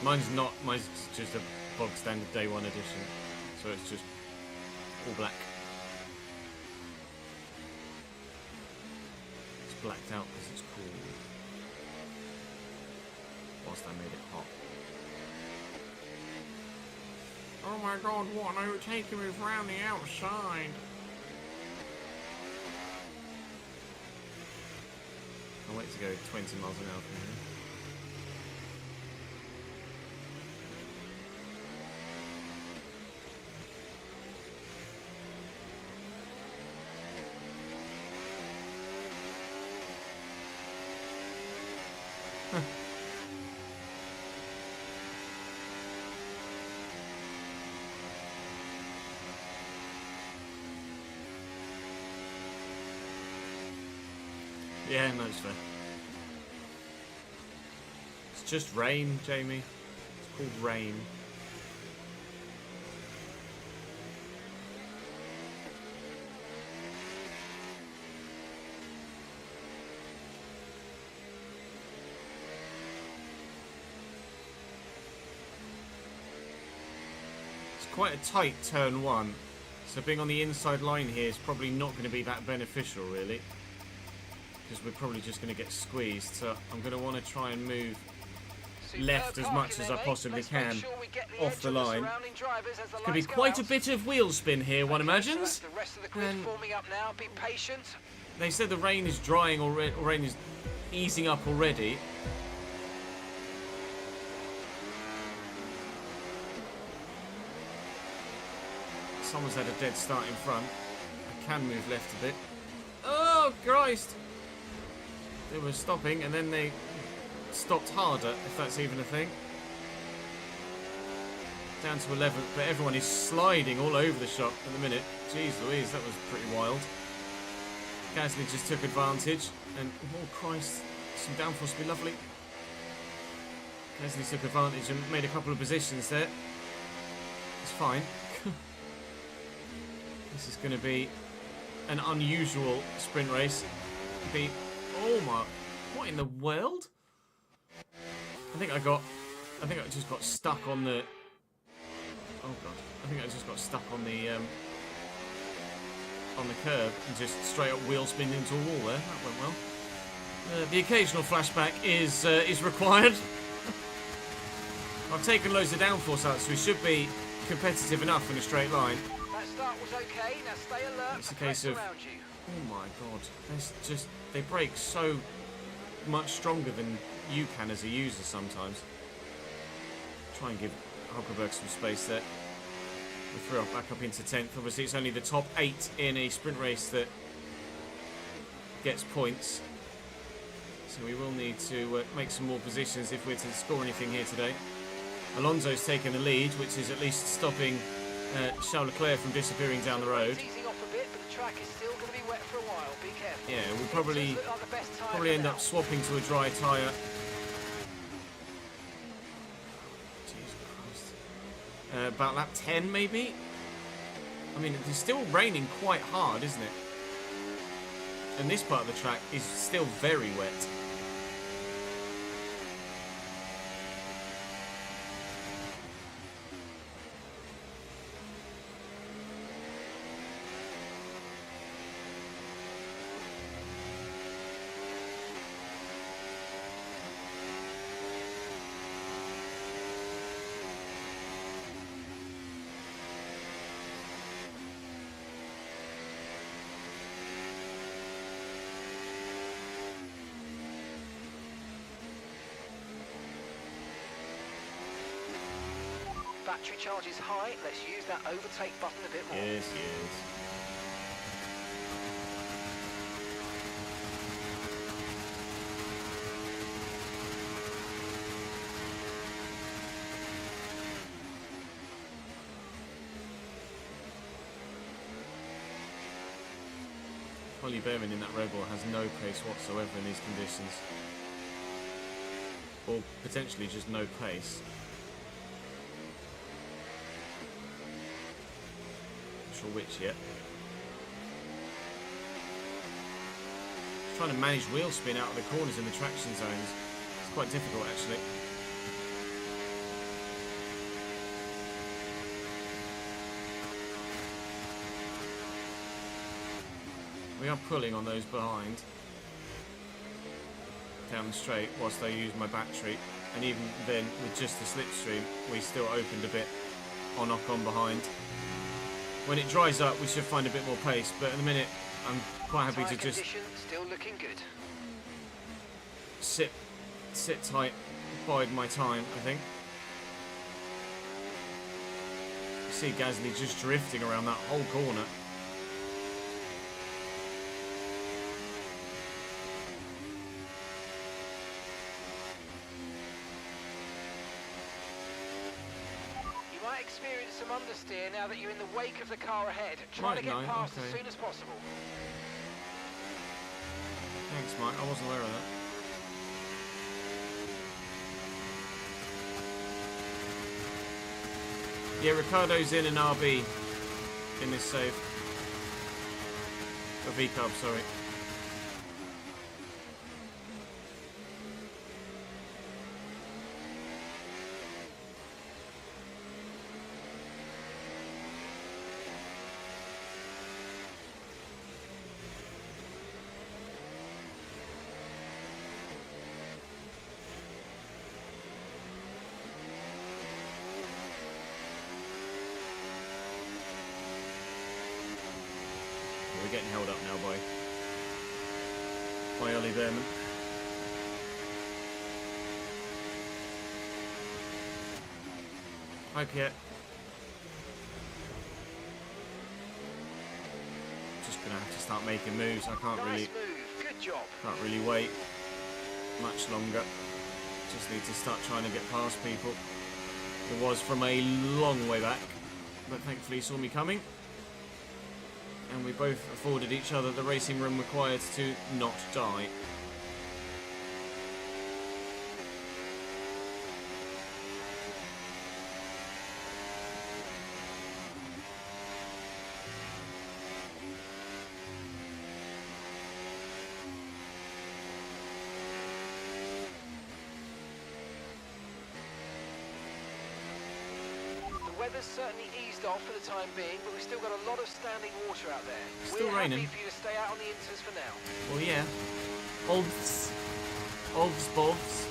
Speaker 3: Mine's just a bog standard day one edition, so it's just all black. It's blacked out because it's cool. Whilst I made it hot. Oh my god, what? They were taking me round the outside. I'll wait to go 20 miles an hour from here. Yeah, no, it's fair. It's just rain, Jamie. It's called rain. It's quite a tight turn one, so being on the inside line here is probably not going to be that beneficial, really. Because we're probably just going to get squeezed, so I'm going to want to try and move left as much as I possibly can off the line. It's going to be quite a bit of wheel spin here, one imagines.
Speaker 4: The rest of the grid
Speaker 3: And
Speaker 4: forming up now. Be patient.
Speaker 3: they said the rain is drying already, or rain is easing up already. Someone's had a dead start in front. I can move left a bit. Oh, Christ! They were stopping and then they stopped harder, if that's even a thing. Down to 11th, but everyone is sliding all over the shop at the minute. Jeez Louise, that was pretty wild. Gasly just took advantage and, oh Christ, some downforce would be lovely. Gasly took advantage and made a couple of positions there. It's fine. This is going to be an unusual sprint race. Oh my, what in the world? I think I just got stuck on the, oh god, I think I just got stuck on the curb and just straight up wheel spinned into a wall there. That went well. The occasional flashback is required. I've taken loads of downforce out, so we should be competitive enough in a straight line.
Speaker 4: That start was okay. Now stay alert.
Speaker 3: It's a case of,
Speaker 4: around you.
Speaker 3: oh my god, they break so much stronger than you can as a user sometimes. Try and give Huckelberg some space there. We threw up back up into 10th. Obviously, it's only the top 8 in a sprint race that gets points. So we will need to make some more positions if we're to score anything here today. Alonso's taken the lead, which is at least stopping Charles Leclerc from disappearing down the road.
Speaker 4: It's easing off a bit, but the track is still going to be wet for a while. Be careful.
Speaker 3: Yeah, we'll
Speaker 4: It
Speaker 3: probably
Speaker 4: does look like the best tyre
Speaker 3: probably
Speaker 4: for
Speaker 3: end
Speaker 4: now.
Speaker 3: up swapping to a dry tyre. Jesus Christ. About lap 10 maybe? I mean, it's still raining quite hard, isn't it? And this part of the track is still very wet.
Speaker 4: Battery charge is high. Let's use that overtake button a bit more.
Speaker 3: Yes, yes. Holly Behrman in that Red Bull has no pace whatsoever in these conditions. Or potentially just no pace. Not sure which yet. Just trying to manage wheel spin out of the corners in the traction zones. It's quite difficult actually. We are pulling on those behind down the straight whilst I use my battery, and even then with just the slipstream we still opened a bit on Ocon behind. When it dries up we should find a bit more pace, but in a minute I'm quite happy
Speaker 4: Tyre
Speaker 3: to just
Speaker 4: condition still looking good.
Speaker 3: sit tight, bide my time, I think. You see Gasly just drifting around that whole corner.
Speaker 4: You might experience some understeer now that you're in the wake of the car ahead. Try
Speaker 3: Might
Speaker 4: to get
Speaker 3: know,
Speaker 4: past
Speaker 3: okay.
Speaker 4: as soon as possible.
Speaker 3: Thanks, Mike. I wasn't aware of that. Yeah, Ricardo's in an RB in this save. A V-carb, sorry. We're getting held up now by Ollie Behrman. Okay. Just gonna have to start making moves. I can't
Speaker 4: Nice move. Good job.
Speaker 3: really wait much longer. Just need to start trying to get past people. It was from a long way back, but thankfully he saw me coming. And we both afforded each other the racing room required to not die.
Speaker 4: The weather's certainly eased off for the time being, but we've still got a lot of standing water out there.
Speaker 3: Still
Speaker 4: We're
Speaker 3: raining.
Speaker 4: happy for you to stay out on the inters for now.
Speaker 3: Well, yeah. Ovs. Ovs, bovs.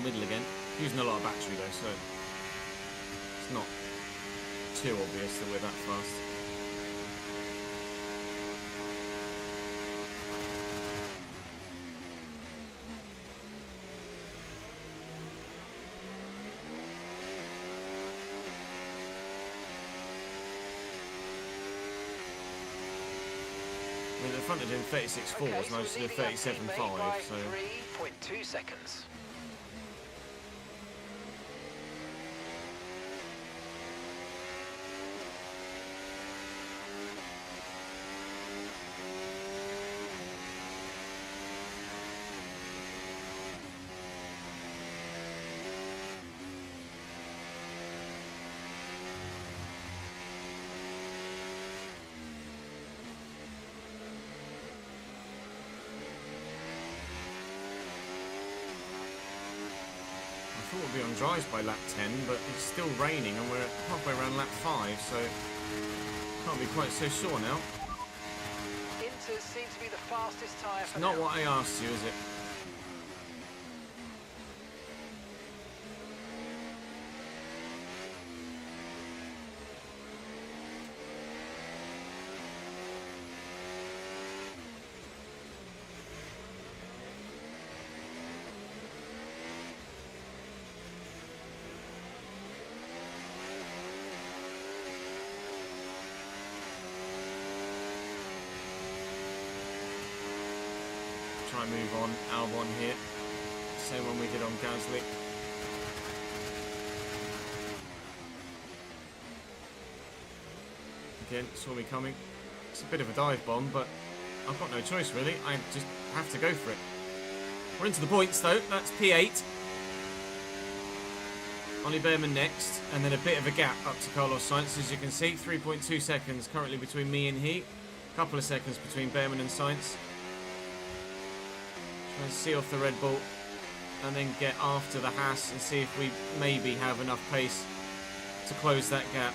Speaker 3: middle again. Using a lot of battery though, so it's not too obvious that we're that fast. I mean, at the front are doing 36.4s, and I was doing 37.5, so
Speaker 4: 3.2 seconds.
Speaker 3: I thought we'd be on dries by lap 10, but it's still raining and we're halfway around lap 5, so can't be quite so sure now.
Speaker 4: Inters seem to be the fastest tyre for
Speaker 3: Not
Speaker 4: now.
Speaker 3: what I asked you, is it? Try and move on Albon here. Same one we did on Gasly. Again, saw me coming. It's a bit of a dive bomb, but I've got no choice really. I just have to go for it. We're into the points though. That's P8. Ollie Behrman next, and then a bit of a gap up to Carlos Sainz, as you can see. 3.2 seconds currently between me and he. A couple of seconds between Behrman and Sainz. Try and see off the Red Bull and then get after the Haas and see if we maybe have enough pace to close that gap.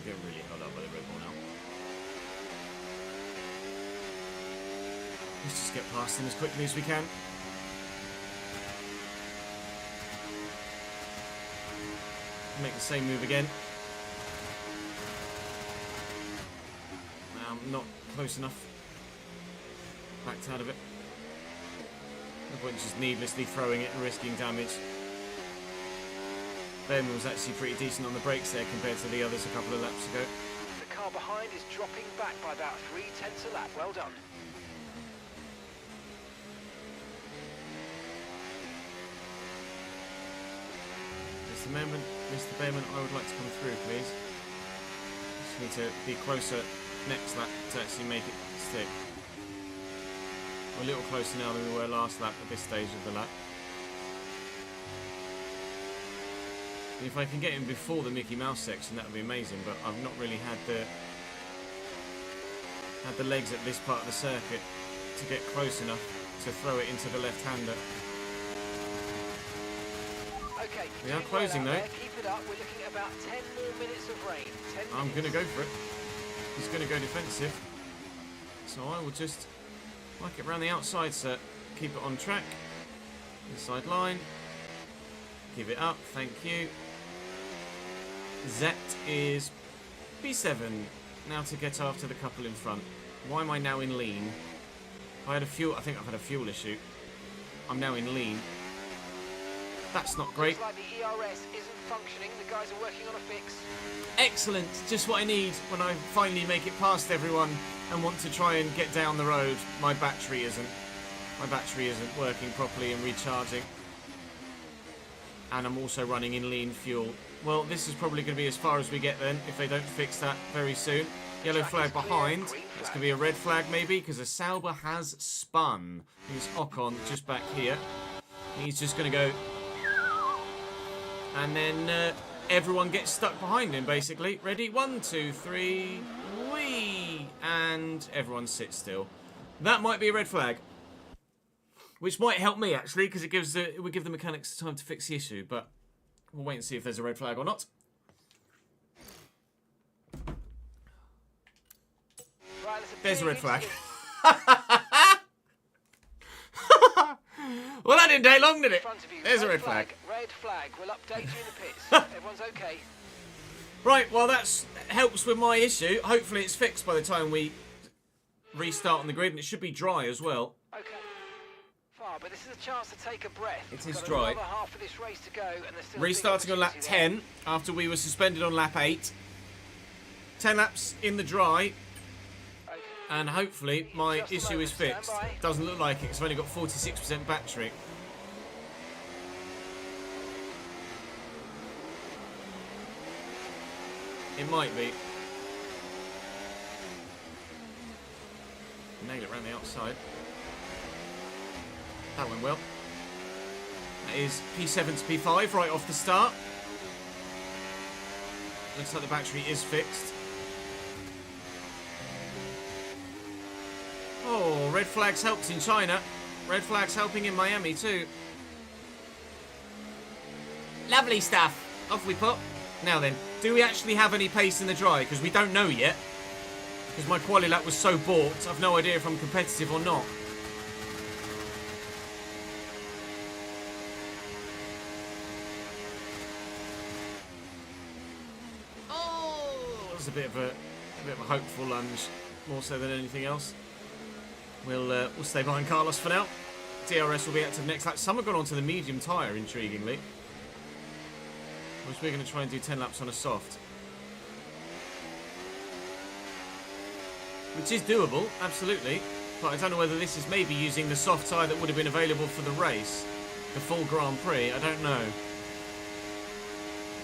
Speaker 3: Getting really held up by the Red Bull now. Let's just get past them as quickly as we can. Make the same move again. Not close enough. Backed out of it. No point just needlessly throwing it and risking damage. Behrman was actually pretty decent on the brakes there compared to the others a couple of laps ago.
Speaker 4: The car behind is dropping back by about 0.3 a lap. Well done.
Speaker 3: Mr. Behrman, I would like to come through, please. Just need to be closer next lap to actually make it stick. We're a little closer now than we were last lap at this stage of the lap. And if I can get in before the Mickey Mouse section, that would be amazing, but I've not really had the legs at this part of the circuit to get close enough to throw it into the left-hander.
Speaker 4: Okay,
Speaker 3: We are
Speaker 4: doing
Speaker 3: closing
Speaker 4: well out
Speaker 3: though.
Speaker 4: there. Keep it up. We're looking at about 10 more minutes of rain. 10
Speaker 3: I'm
Speaker 4: minutes.
Speaker 3: going to go for it. He's going to go defensive. So I will just work it around the outside, sir. Keep it on track. Inside line. Give it up. Thank you. Zet is P7. Now to get after the couple in front. Why am I now in lean? I think I've had a fuel issue. I'm now in lean. That's not great.
Speaker 4: Looks like the ERS isn't functioning. The guys are working on a fix.
Speaker 3: Excellent. Just what I need when I finally make it past everyone and want to try and get down the road. My battery isn't. My battery isn't working properly and recharging. And I'm also running in lean fuel. Well, this is probably going to be as far as we get then, if they don't fix that very soon. Yellow flag behind. It's going to be a red flag maybe, because a Sauber has spun. Here's Ocon just back here. He's just going to go... And then everyone gets stuck behind him, basically. Ready? 1, 2, 3... Whee! And everyone sits still. That might be a red flag. Which might help me, actually, because it would give the mechanics time to fix the issue. But we'll wait and see if there's a red flag or not.
Speaker 4: Right,
Speaker 3: There's a red flag. Well, that didn't take long, did it? There's a red flag.
Speaker 4: Red flag. We'll update you in the pits. Everyone's okay.
Speaker 3: Right, well, that helps with my issue. Hopefully it's fixed by the time we restart on the grid, and it should be dry as well.
Speaker 4: Okay. Far, but this is a chance to take a breath.
Speaker 3: It is
Speaker 4: Got
Speaker 3: dry.
Speaker 4: another half of this race to go, and there's still
Speaker 3: Restarting on lap
Speaker 4: big opportunity
Speaker 3: 10 after we were suspended on lap 8. 10 laps in the dry,
Speaker 4: there. Okay.
Speaker 3: and hopefully my
Speaker 4: Just a
Speaker 3: issue
Speaker 4: moment,
Speaker 3: is fixed.
Speaker 4: stand by.
Speaker 3: Doesn't look like it, because I've only got 46% battery. It might be. Nail it around the outside. That went well. That is P7 to P5 right off the start. Looks like the battery is fixed. Oh, red flags helped in China. Red flags helping in Miami too. Lovely stuff. Off we pop. Now then, do we actually have any pace in the dry? Because we don't know yet. Because my quali lap was so balked, I've no idea if I'm competitive or not. Oh, that was a bit of a hopeful lunge, more so than anything else. We'll stay behind Carlos for now. DRS will be active next lap. Some have gone onto the medium tyre, intriguingly. Which we're going to try and do 10 laps on a soft. Which is doable, absolutely. But I don't know whether this is maybe using the soft tyre that would have been available for the race. The full Grand Prix, I don't know.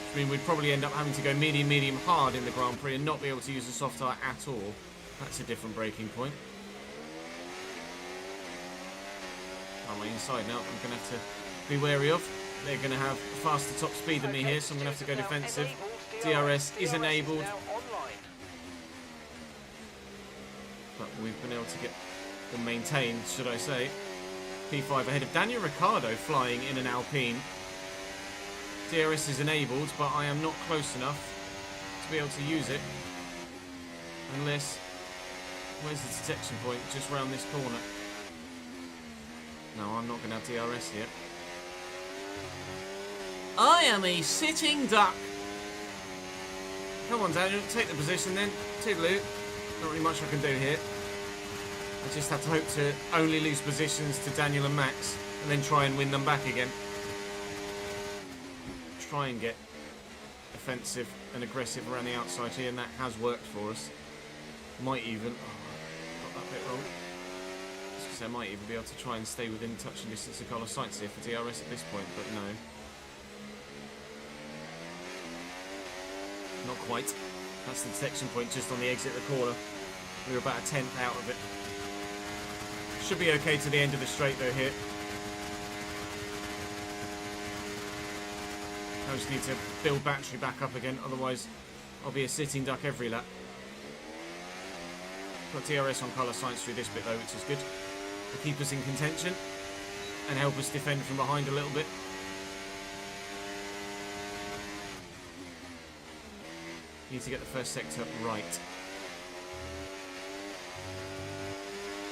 Speaker 3: Which means we'd probably end up having to go medium, medium, hard in the Grand Prix and not be able to use the soft tyre at all. That's a different braking point. On my inside now, I'm going to have to be wary of. They're going to have a faster top speed than me here, so I'm going to have to go defensive. DRS is enabled. But we've been able to get, or maintain, should I say, P5 ahead of Daniel Ricciardo flying in an Alpine. DRS is enabled, but I am not close enough to be able to use it. Unless, where's the detection point? Just round this corner. No, I'm not going to have DRS yet. I am a sitting duck. Come on, Daniel, take the position then. Toodaloo. Not really much I can do here. I just have to hope to only lose positions to Daniel and Max, and then try and win them back again. Try and get offensive and aggressive around the outside here, and that has worked for us. Might even... Oh, got that bit wrong. I was gonna say I might even be able to try and stay within touching distance of Carlos Sainz here for DRS at this point, but no. Not quite. That's the detection point just on the exit of the corner. We were about a tenth out of it. Should be okay to the end of the straight though here. I just need to build battery back up again, otherwise I'll be a sitting duck every lap. Got DRS on Carlos Sainz through this bit though, which is good. To keep us in contention and help us defend from behind a little bit. Need to get the first sector right.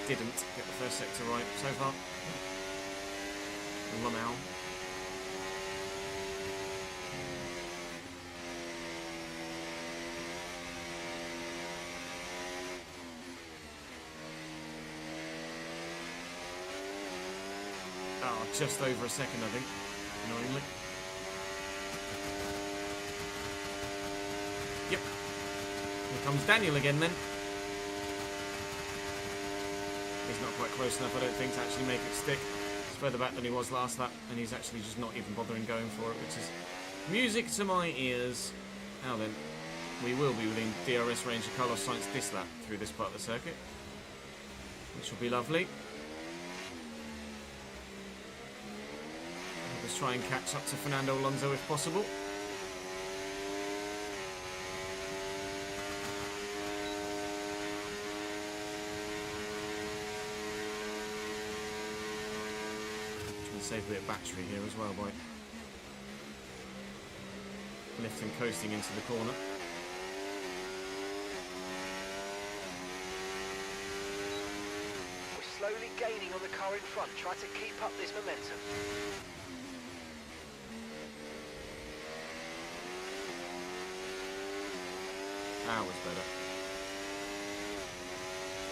Speaker 3: Didn't get the first sector right so far. Lamau. Oh, just over a second, I think. Annoyingly. Yep. Here comes Daniel again then. He's not quite close enough, I don't think, to actually make it stick. He's further back than he was last lap, and he's actually just not even bothering going for it, which is music to my ears. Now then, we will be within DRS range of Carlos Sainz this lap through this part of the circuit, which will be lovely. Let's try and catch up to Fernando Alonso if possible. Trying to save a bit of battery here as well by lifting, coasting into the corner.
Speaker 4: We're slowly gaining on the car in front. Try to keep up this momentum.
Speaker 3: That was better.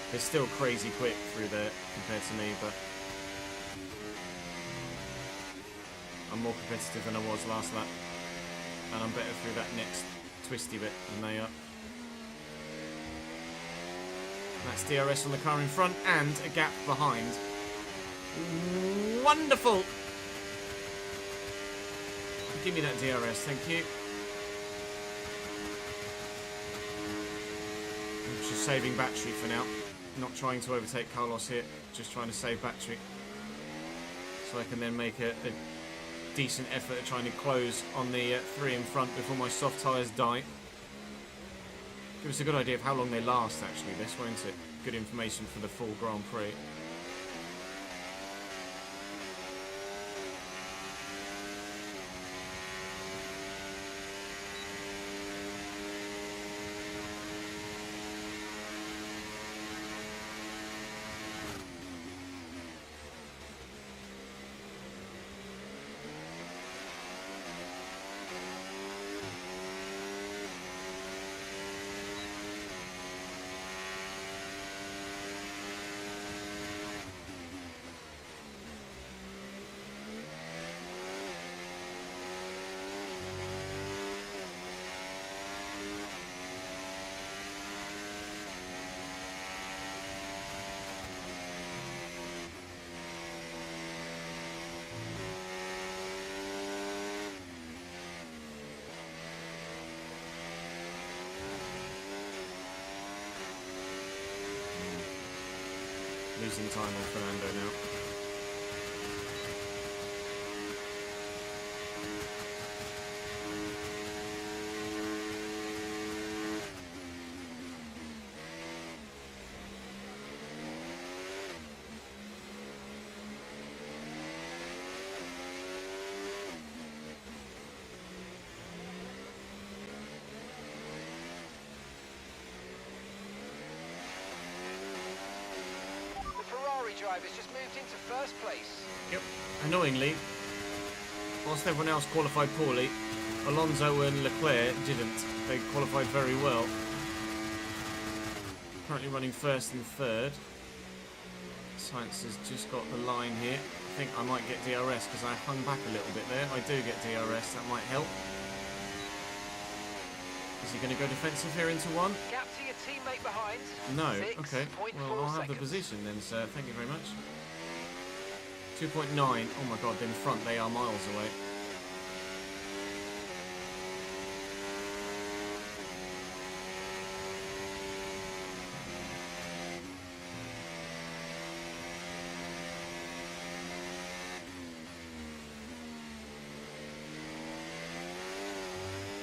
Speaker 3: They're still crazy quick through there compared to me, but I'm more competitive than I was last lap, and I'm better through that next twisty bit than they are. That's DRS on the car in front and a gap behind. Wonderful! Give me that DRS, thank you. I'm just saving battery for now. Not trying to overtake Carlos here, just trying to save battery. So I can then make a decent effort at trying to close on the 3 in front before my soft tyres die. Give us a good idea of how long they last, actually, this, won't it? Good information for the full Grand Prix. Losing time on Fernando now.
Speaker 4: Drivers just moved into first place.
Speaker 3: Yep. Annoyingly, whilst everyone else qualified poorly, Alonso and Leclerc didn't. They qualified very well. Currently running first and third. Sainz has just got the line here. I think I might get DRS because I hung back a little bit there. I do get DRS, that might help. Is he going to go defensive here into one?
Speaker 4: Gap to your teammate behind.
Speaker 3: No. Okay. Well, I'll have the position then, sir. Thank you very much. 2.9. Oh my god, in front they are miles away.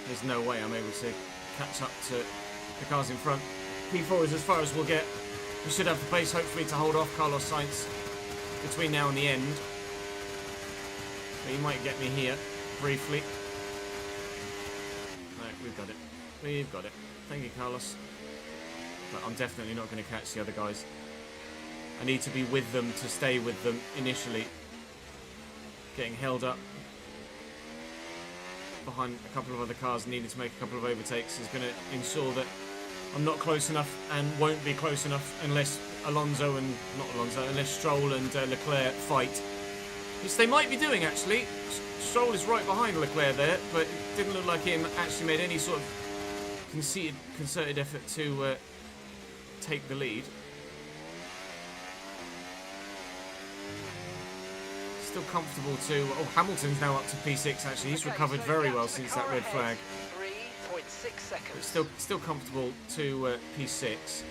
Speaker 3: There's no way I'm able to catch up to the cars in front. P4 is as far as we'll get. We should have the pace, hopefully, to hold off Carlos Sainz between now and the end. But he might get me here, briefly. No, we've got it. We've got it. Thank you, Carlos. But I'm definitely not going to catch the other guys. I need to be with them to stay with them initially. Getting held up behind a couple of other cars, needed to make a couple of overtakes, is going to ensure that I'm not close enough and won't be close enough unless unless Stroll and Leclerc fight. Which they might be doing, actually. Stroll is right behind Leclerc there, but it didn't look like him actually made any sort of concerted effort to take the lead. Still comfortable to... Oh, Hamilton's now up to P6, actually. He's
Speaker 4: Okay,
Speaker 3: recovered
Speaker 4: so
Speaker 3: very
Speaker 4: gap
Speaker 3: well
Speaker 4: to the
Speaker 3: since
Speaker 4: car
Speaker 3: that red
Speaker 4: ahead,
Speaker 3: flag.
Speaker 4: 3.6 seconds.
Speaker 3: But still comfortable to P6.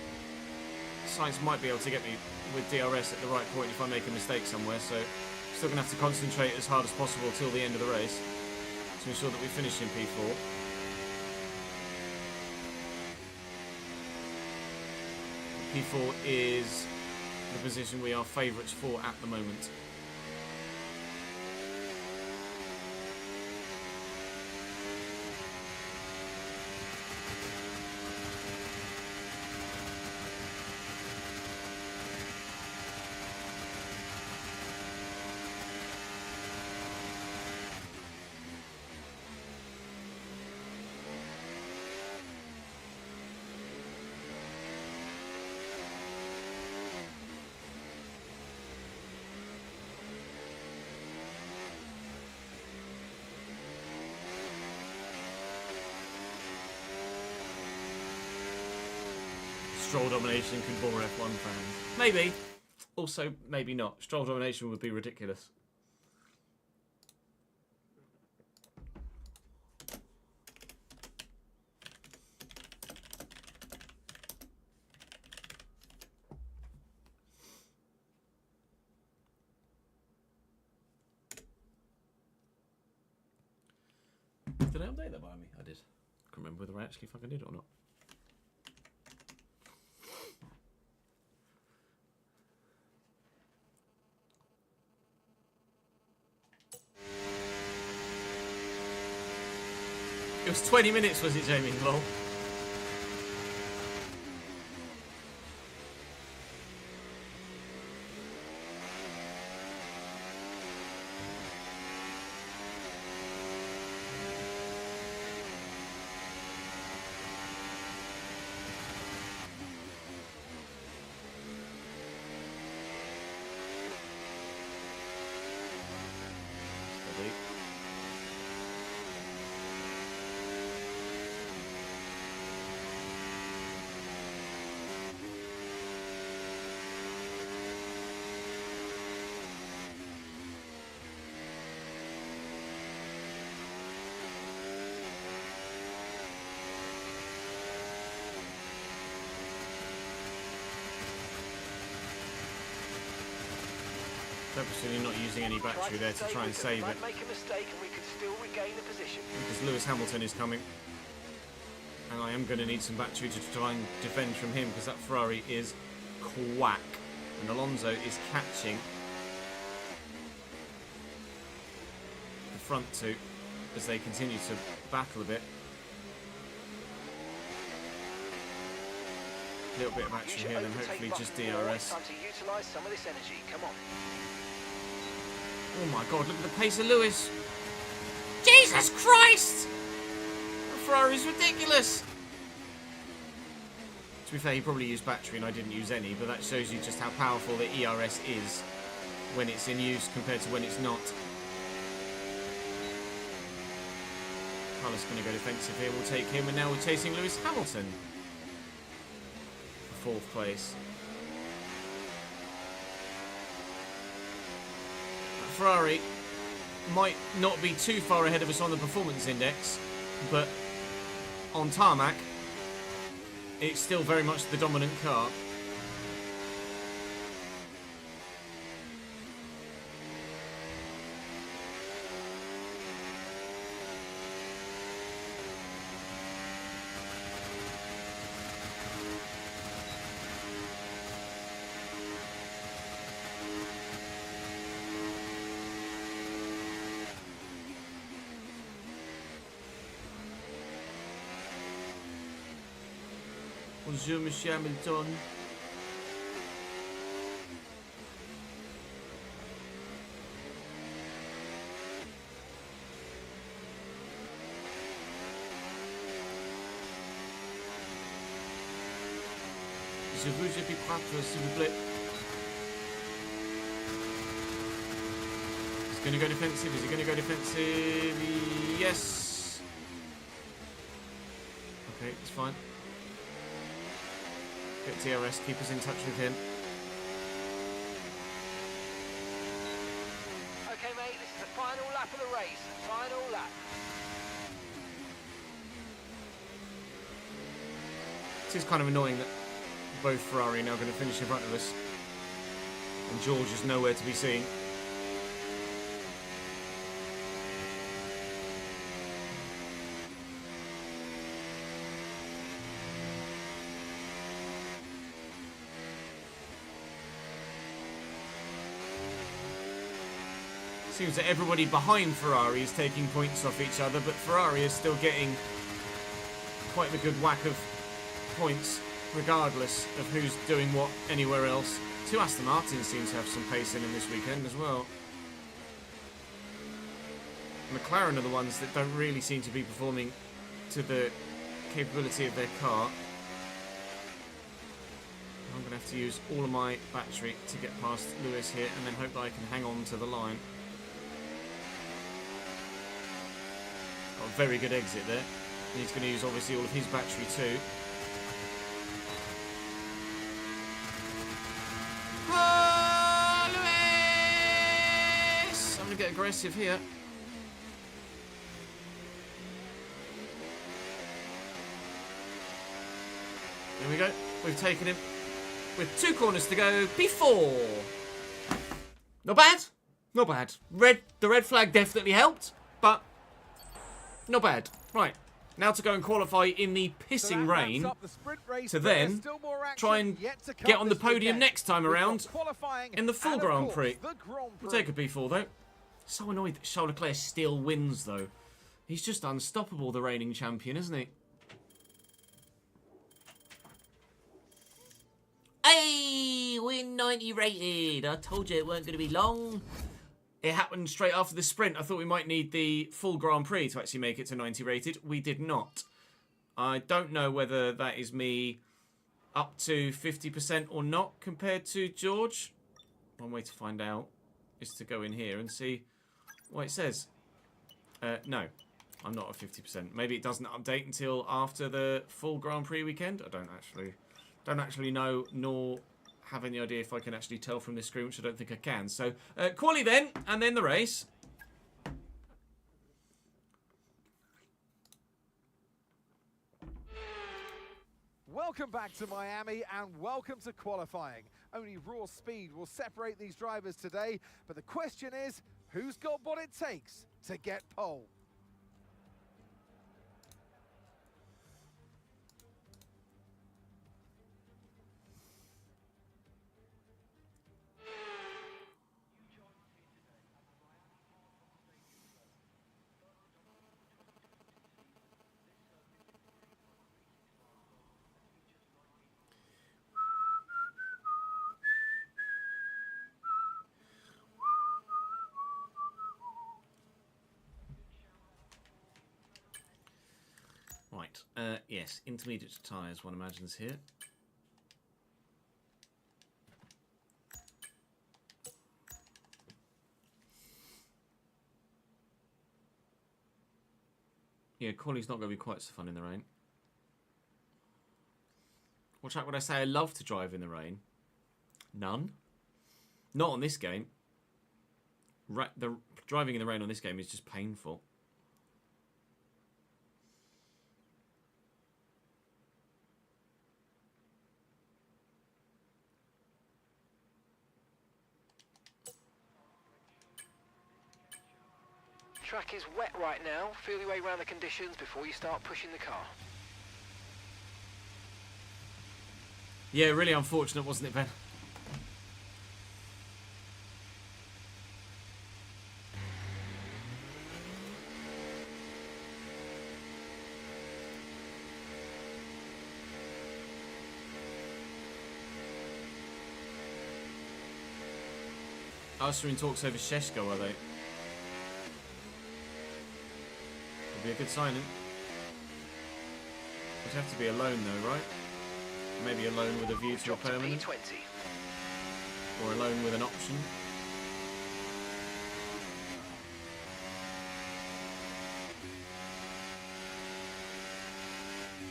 Speaker 3: Sainz might be able to get me with DRS at the right point if I make a mistake somewhere, so still going to have to concentrate as hard as possible till the end of the race to ensure that we finish in P4. P4 is the position we are favourites for at the moment. Stroll domination could bore F1 fans. Maybe. Also, maybe not. Stroll domination would be ridiculous. Did I update that by me? I did. I can't remember whether I actually fucking did it or not. It was 20 minutes, was it, Jamie? Lol. Steady. Purposely not using any battery there to try and save it,
Speaker 4: Might make a mistake and we could still regain the position.
Speaker 3: because Lewis Hamilton is coming, and I am going to need some battery to try and defend from him, because that Ferrari is quack, and Alonso is catching the front two as they continue to battle a bit. A little bit of action here, then hopefully just DRS.
Speaker 4: Time to utilise some of this energy. Come on.
Speaker 3: Oh my god, look at the pace of Lewis. Jesus Christ! The Ferrari's ridiculous. To be fair, he probably used battery and I didn't use any, but that shows you just how powerful the ERS is when it's in use compared to when it's not. Carlos going to go defensive here, we'll take him, and now we're chasing Lewis Hamilton for 4th place. Ferrari might not be too far ahead of us on the performance index, but on tarmac, it's still very much the dominant car. Bonjour, Monsieur Hamilton. Je veux J.P. s'il vous plaît. He's going to go defensive. Is he going to go defensive? Yes. Okay, it's fine. Get DRS, keep us in touch with him.
Speaker 4: lap of the race. Final lap.
Speaker 3: It is kind of annoying that both Ferrari are now going to finish in front of us. And George is nowhere to be seen. Seems that everybody behind Ferrari is taking points off each other, but Ferrari is still getting quite a good whack of points, regardless of who's doing what anywhere else. Two Aston Martins seem to have some pace in them this weekend as well. McLaren are the ones that don't really seem to be performing to the capability of their car. I'm going to have to use all of my battery to get past Lewis here and then hope that I can hang on to the line. Got a very good exit there. And he's going to use obviously all of his battery too. Oh, Lewis! I'm going to get aggressive here. There we go. We've taken him with 2 corners to go. P4. Not bad. Not bad. The red flag definitely helped, but not bad. Right. Now to go and qualify in the pissing rain to then try and get on the podium next time around in the full Grand Prix. We'll take a P4 though. So annoyed that Charles Leclerc still wins though. He's just unstoppable, the reigning champion, isn't he?
Speaker 5: Hey, we're 90 rated. I told you it weren't going to be long.
Speaker 3: It happened straight after the sprint. I thought we might need the full Grand Prix to actually make it to 90 rated. We did not. I don't know whether that is me up to 50% or not compared to George. One way to find out is to go in here and see what it says. No, I'm not at 50%. Maybe it doesn't update until after the full Grand Prix weekend. I don't actually know, nor have any idea if I can actually tell from this screen, which I don't think I can. So, quali then, and then the race.
Speaker 6: Welcome back to Miami and welcome to qualifying. Only raw speed will separate these drivers today, but the question is, who's got what it takes to get pole?
Speaker 3: Right, yes, intermediate tyres, one imagines here. Yeah, quali's not going to be quite so fun in the rain. What track would I say I love to drive in the rain? None. Not on this game. The driving in the rain on this game is just painful.
Speaker 4: Track is wet right now. Feel your way around the conditions before you start pushing the car.
Speaker 3: Yeah, really unfortunate, wasn't it, Ben? Arthur in talks over Sheshko, are they? Be a good signing. Would have to be a loan though, right? Maybe a loan with a view to a permanent. Or a loan with an option.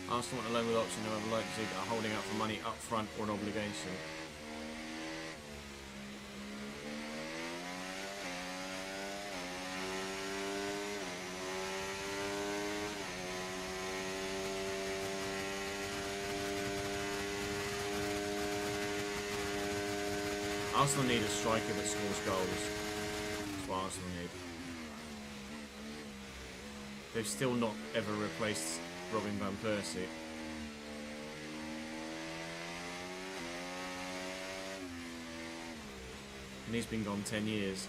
Speaker 3: Arsenal want a loan with option, however Leipzig are holding out for money up front or an obligation. Arsenal need a striker that scores goals. That's what Arsenal need. They've still not ever replaced Robin van Persie. And he's been gone 10 years.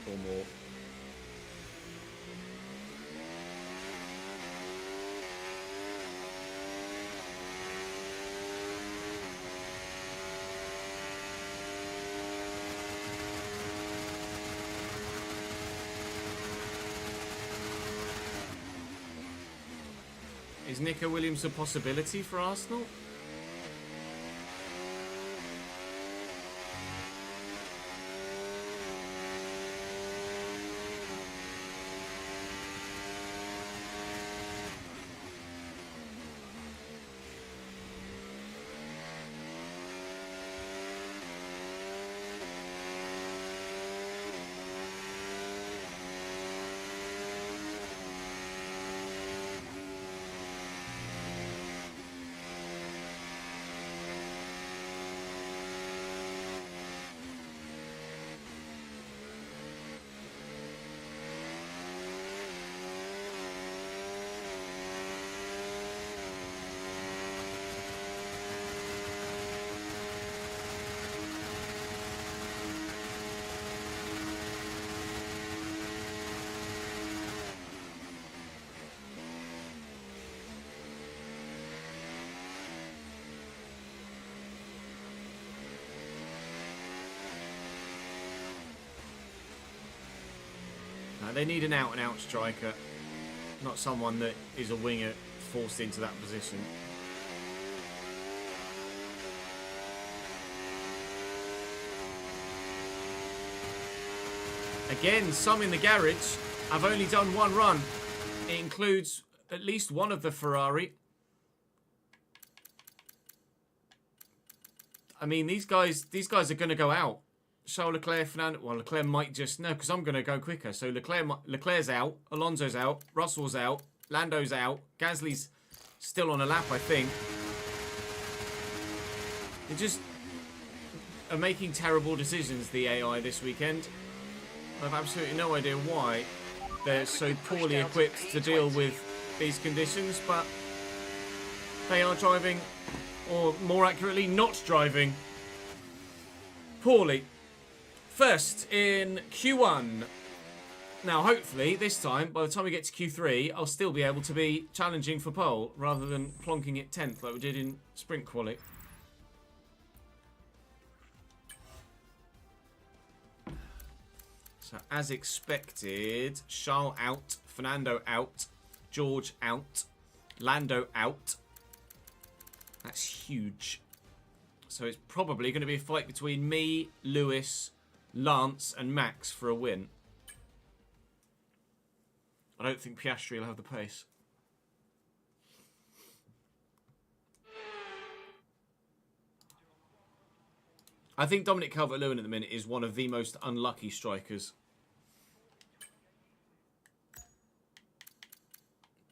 Speaker 3: Or more. Is Nico Williams a possibility for Arsenal? They need an out-and-out striker, not someone that is a winger forced into that position. Again, some in the garage. I've only done one run. It includes at least one of the Ferrari. I mean, these guys are going to go out. Charles Leclerc, Fernando. Well, Leclerc might just no, because I'm going to go quicker. So Leclerc's out, Alonso's out, Russell's out, Lando's out, Gasly's still on a lap, I think. They just are making terrible decisions, the AI, this weekend. I have absolutely no idea why they're so poorly equipped to deal with these conditions, but they are driving, or more accurately, not driving poorly. First in Q1. Now, hopefully, this time, by the time we get to Q3, I'll still be able to be challenging for pole rather than plonking it 10th like we did in sprint quali. So, as expected, Charles out, Fernando out, George out, Lando out. That's huge. So it's probably going to be a fight between me, Lewis, Lance and Max for a win. I don't think Piastri will have the pace. I think Dominic Calvert-Lewin at the minute is one of the most unlucky strikers.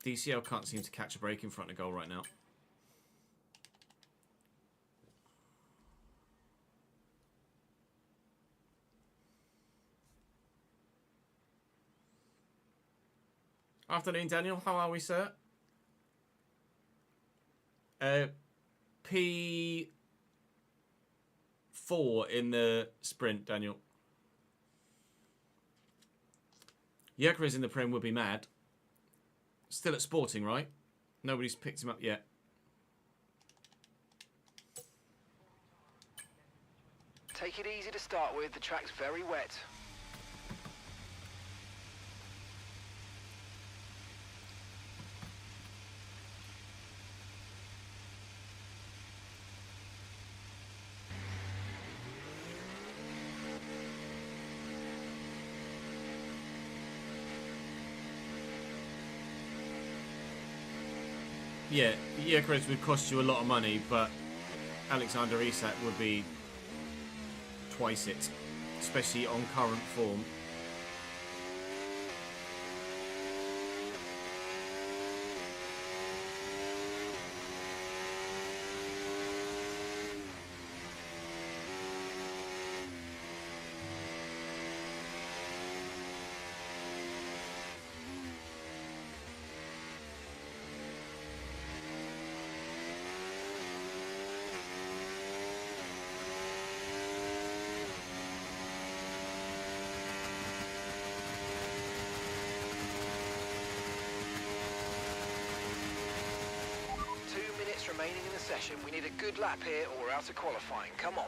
Speaker 3: DCL can't seem to catch a break in front of goal right now. Afternoon, Daniel. How are we, sir? P4 in the sprint, Daniel. Yerkeres in the Prem would be mad. Still at Sporting, right? Nobody's picked him up yet.
Speaker 4: Take it easy to start with. The track's very wet.
Speaker 3: Yeah, Yerkeres would cost you a lot of money, but Alexander Isak would be twice it, especially on current form.
Speaker 4: remaining in the session. We need a good lap here or we're out of qualifying. Come on.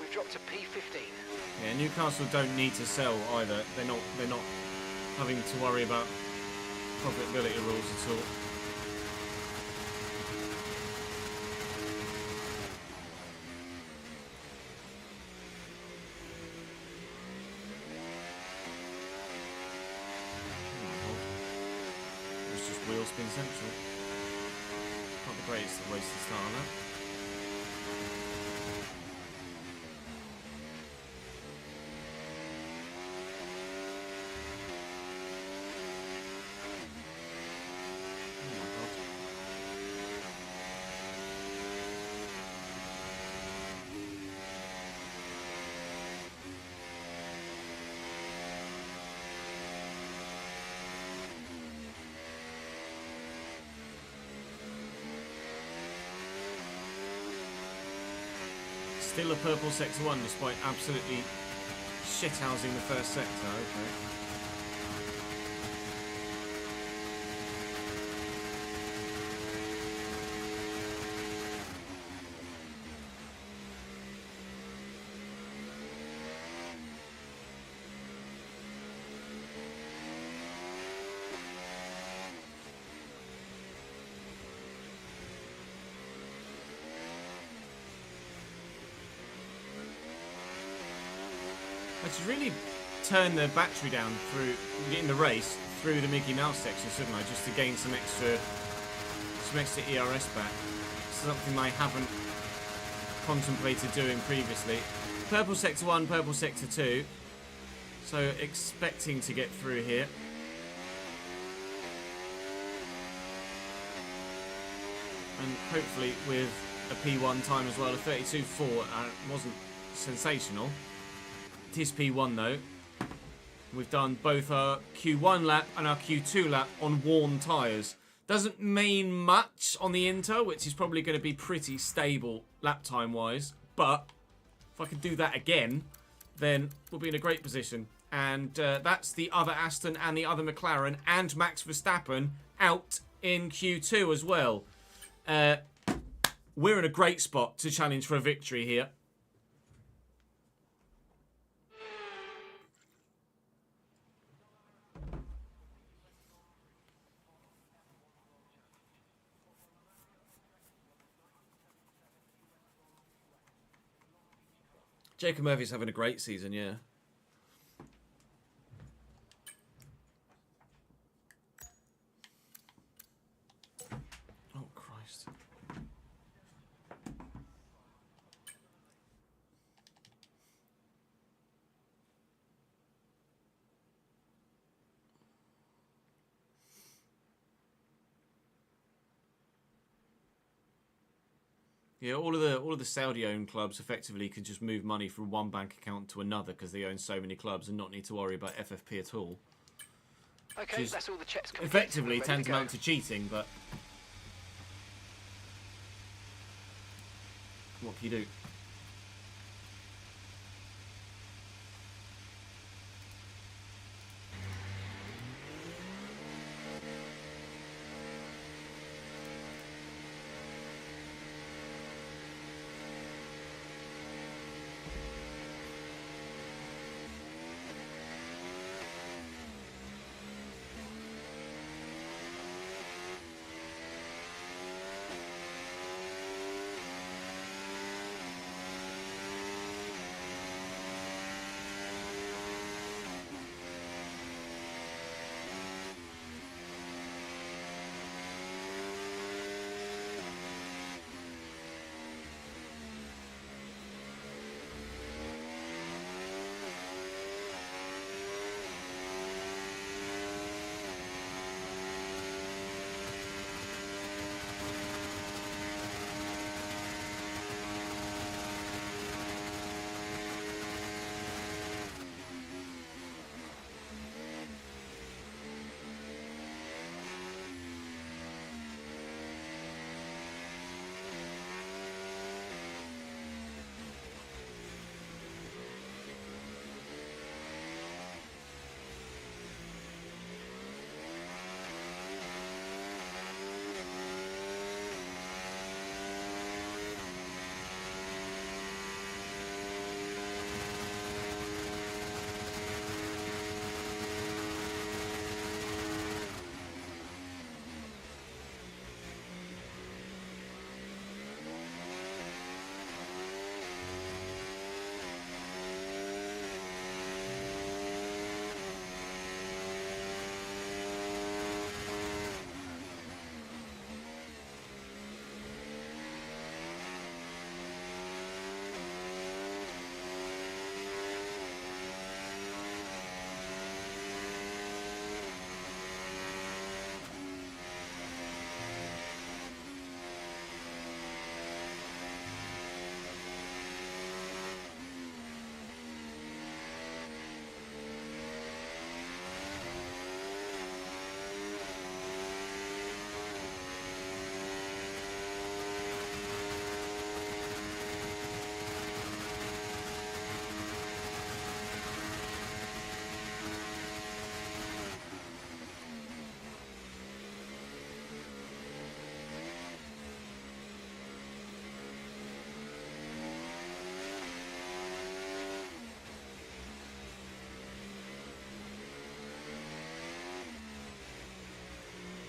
Speaker 4: We've dropped to P15.
Speaker 3: Yeah, Newcastle don't need to sell either. They're not having to worry about profitability rules at all. It's just wheel spin central. Not the greatest of ways to start on that. Still a purple sector 1 despite absolutely shithousing the first sector. Okay. I should really turn the battery down through in the race through the Mickey Mouse section, shouldn't I? Just to gain some extra ERS back. Something I haven't contemplated doing previously. Purple sector 1, purple sector 2. So expecting to get through here. And hopefully with a P1 time as well, a 32.4. Wasn't sensational. It is P1 though. We've done both our Q1 lap and our Q2 lap on worn tyres. Doesn't mean much on the Inter, which is probably going to be pretty stable lap time wise. But if I can do that again, then we'll be in a great position. And that's the other Aston and the other McLaren and Max Verstappen out in Q2 as well. We're in a great spot to challenge for a victory here. Jacob Murphy's having a great season, yeah. Oh, Christ. Yeah, all of the Saudi-owned clubs effectively could just move money from one bank account to another because they own so many clubs and not need to worry about FFP at all.
Speaker 4: Okay, that's all the checks complete.
Speaker 3: Effectively tantamount to cheating, but what can you do?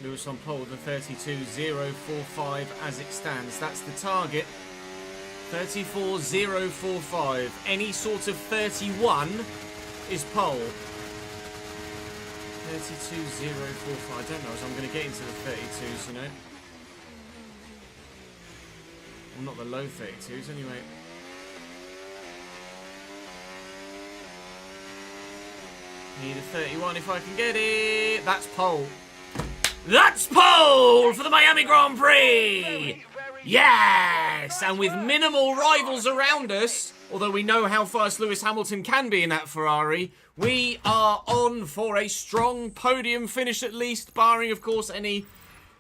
Speaker 3: Lewis on pole with a 32.045 as it stands. That's the target. 34.045. Any sort of 31 is pole. 32.045. I don't know as I'm going to get into the 32s, you know. Well, not the low 32s anyway. Need a 31 if I can get it. That's pole. That's pole for the Miami Grand Prix. Yes, and with minimal rivals around us, although we know how fast Lewis Hamilton can be in that Ferrari, we are on for a strong podium finish at least, barring, of course, any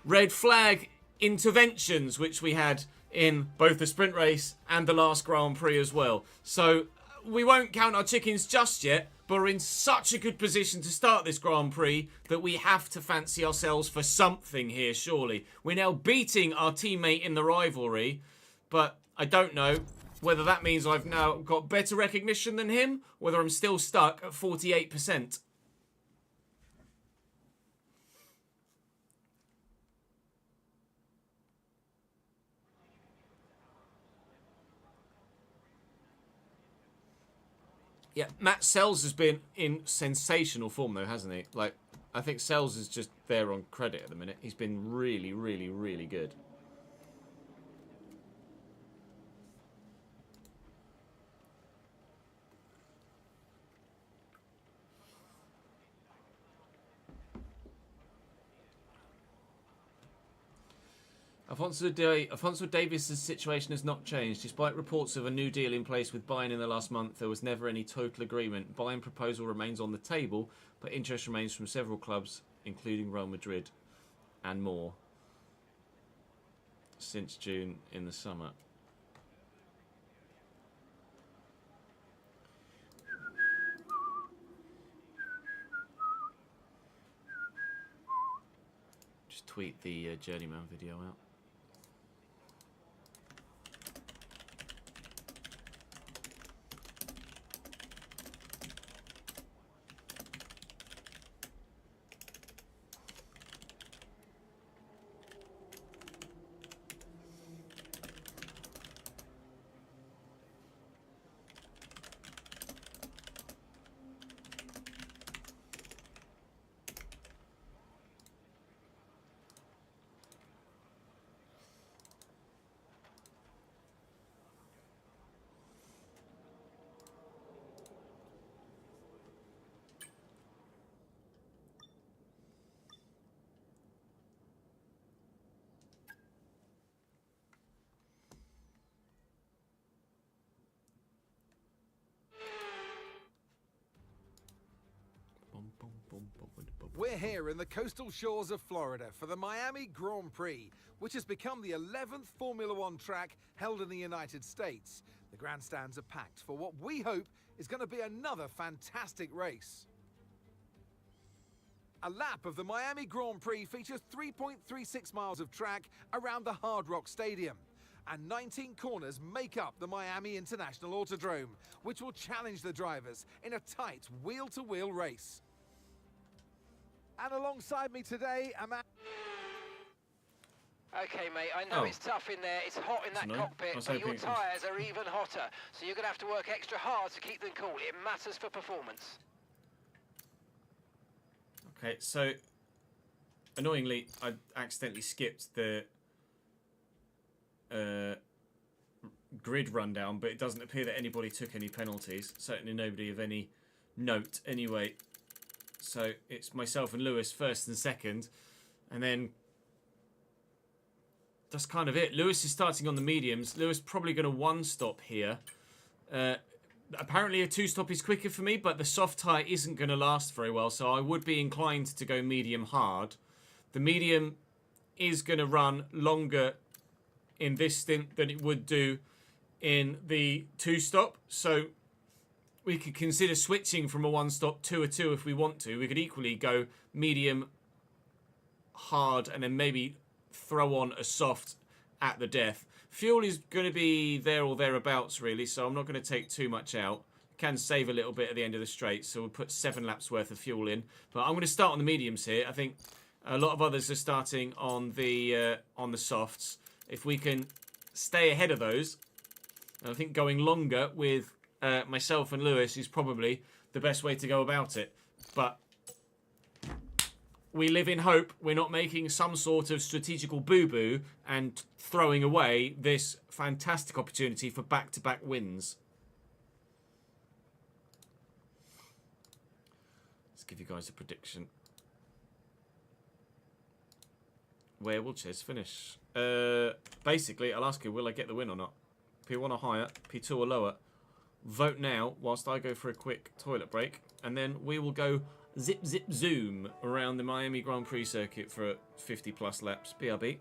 Speaker 3: red flag interventions, which we had in both the sprint race and the last Grand Prix as well. So we won't count our chickens just yet, but we're in such a good position to start this Grand Prix that we have to fancy ourselves for something here, surely. We're now beating our teammate in the rivalry, but I don't know whether that means I've now got better recognition than him, whether I'm still stuck at 48%. Yeah, Matt Sells has been in sensational form, though, hasn't he? Like, I think Sells is just there on credit at the minute. He's been really, really, really good. Alfonso Davies' situation has not changed. Despite reports of a new deal in place with Bayern in the last month, there was never any total agreement. Bayern proposal remains on the table, but interest remains from several clubs, including Real Madrid and more, since June in the summer. Just tweet the Journeyman video out.
Speaker 6: We're here in the coastal shores of Florida for the Miami Grand Prix, which has become the 11th Formula One track held in the United States. The grandstands are packed for what we hope is going to be another fantastic race. A lap of the Miami Grand Prix features 3.36 miles of track around the Hard Rock Stadium, and 19 corners make up the Miami International Autodrome, which will challenge the drivers in a tight wheel-to-wheel race. And alongside me today,
Speaker 4: Okay, mate, I know it's tough in there. It's hot in that cockpit, but your tyres are even hotter. So you're going to have to work extra hard to keep them cool. It matters for performance.
Speaker 3: Okay, so annoyingly, I accidentally skipped the grid rundown, but it doesn't appear that anybody took any penalties. Certainly nobody of any note anyway. So it's myself and Lewis first and second, and then that's kind of it. Lewis is starting on the mediums. Lewis probably going to one-stop here. Apparently a two-stop is quicker for me, but the soft tyre isn't going to last very well, so I would be inclined to go medium hard. The medium is going to run longer in this stint than it would do in the two-stop, so we could consider switching from a one-stop to a two if we want to. We could equally go medium, hard, and then maybe throw on a soft at the death. Fuel is going to be there or thereabouts, really, so I'm not going to take too much out. Can save a little bit at the end of the straight, so we'll put 7 laps worth of fuel in. But I'm going to start on the mediums here. I think A lot of others are starting on the softs. If we can stay ahead of those, and I think going longer with myself and Lewis is probably the best way to go about it. But we live in hope. We're not making some sort of strategical boo-boo and throwing away this fantastic opportunity for back-to-back wins. Let's give you guys a prediction. Where will Ches finish? Basically, I'll ask you, will I get the win or not? P1 or higher, P2 or lower. Vote now whilst I go for a quick toilet break. And then we will go zip, zip, zoom around the Miami Grand Prix circuit for 50 plus laps. BRB.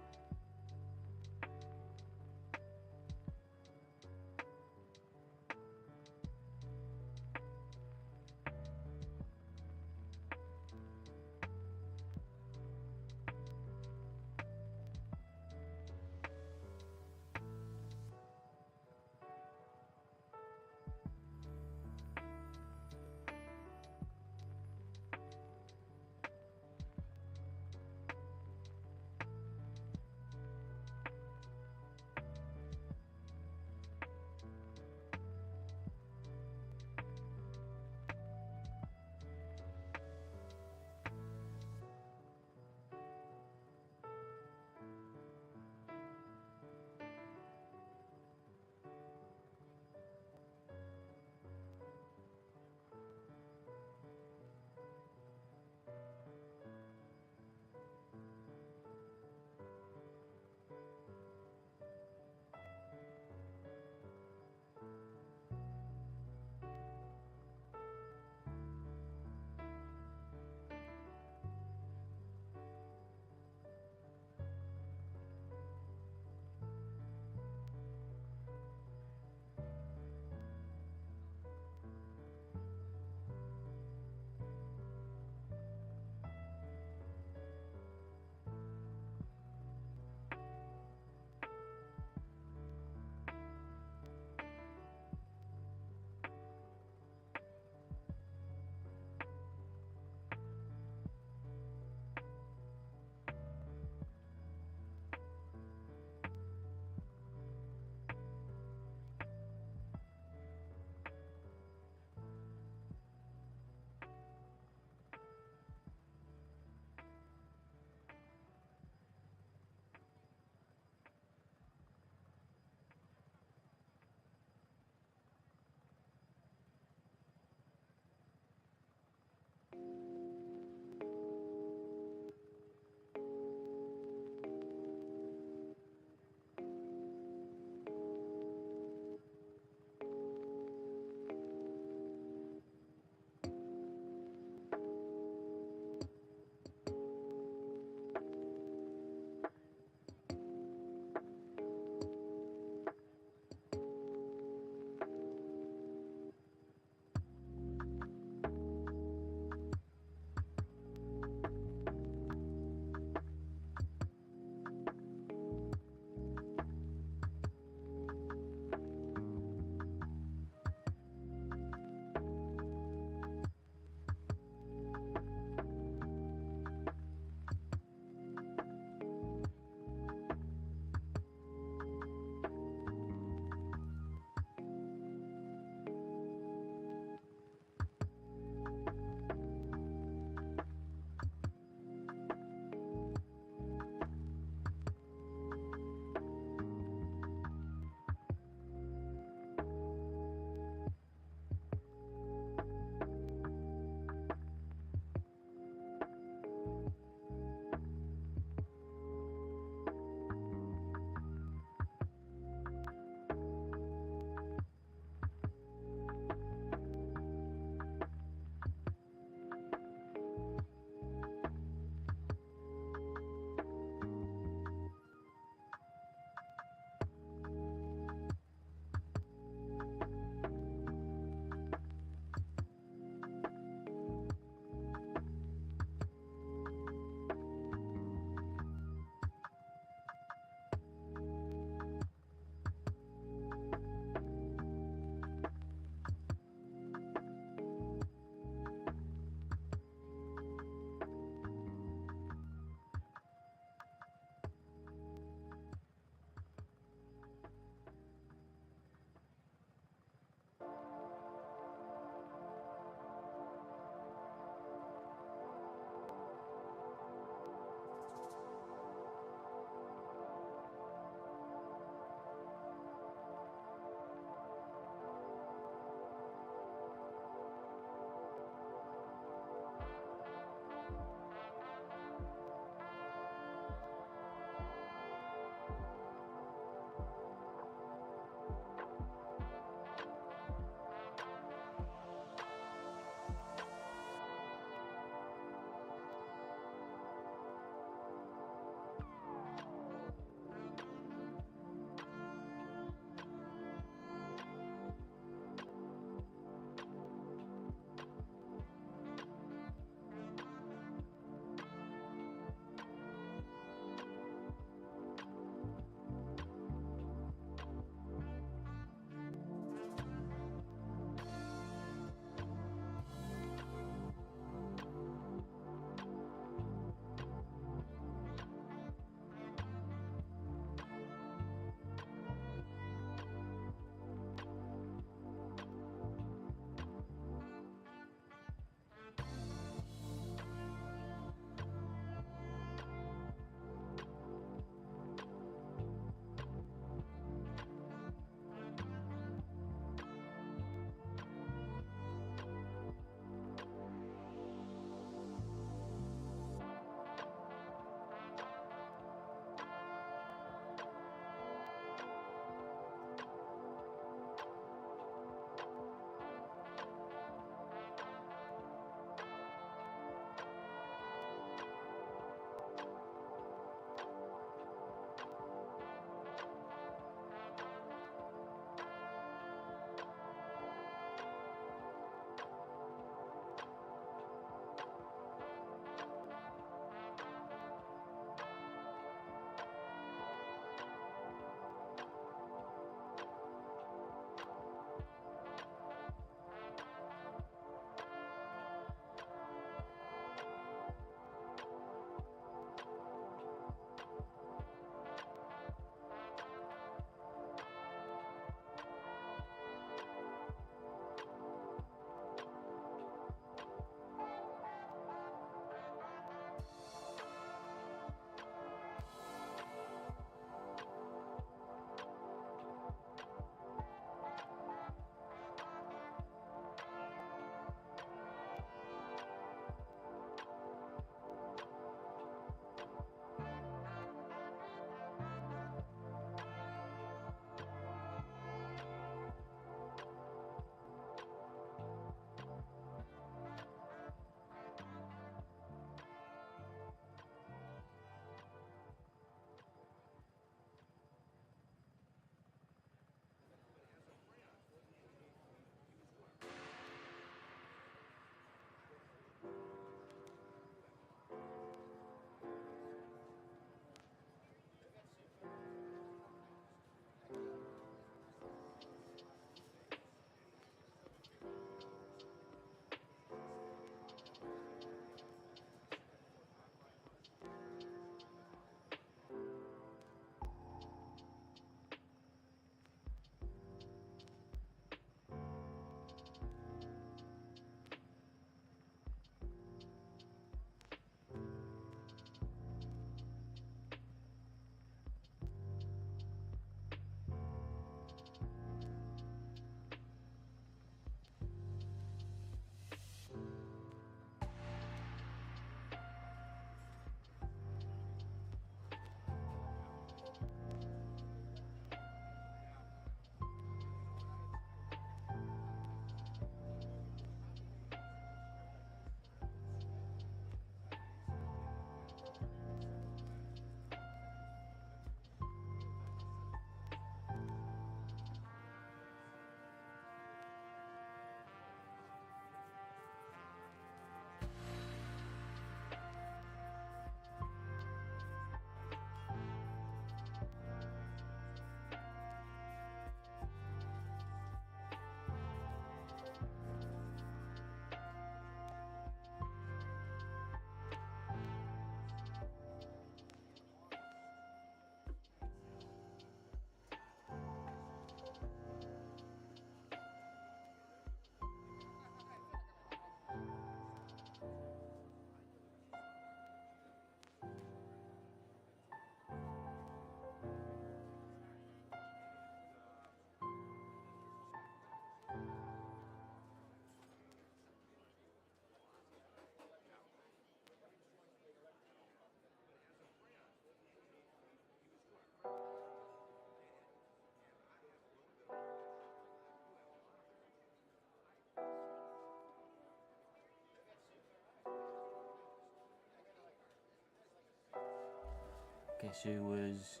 Speaker 5: Guess who was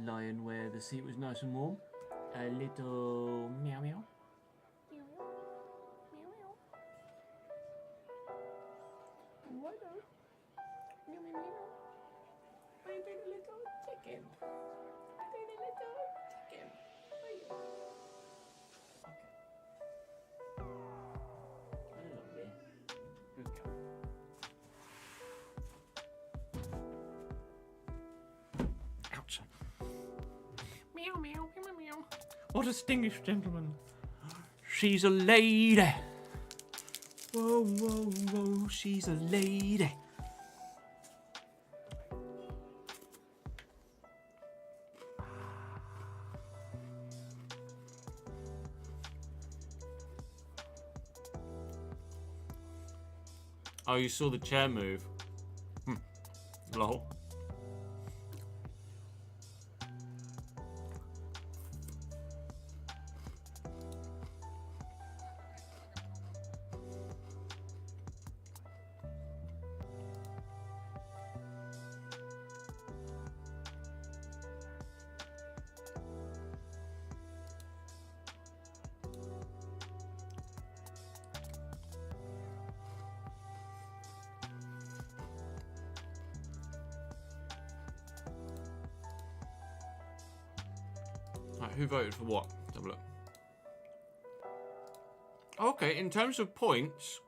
Speaker 5: lying where the seat was nice and warm? A little meow meow. Ouch. Meow, meow, meow, meow. What a distinguished gentleman. She's a lady. Whoa, whoa, whoa, she's a lady. Oh, you saw the chair move. Lol. Right, who voted for what? Let's have a look. Okay, in terms of points,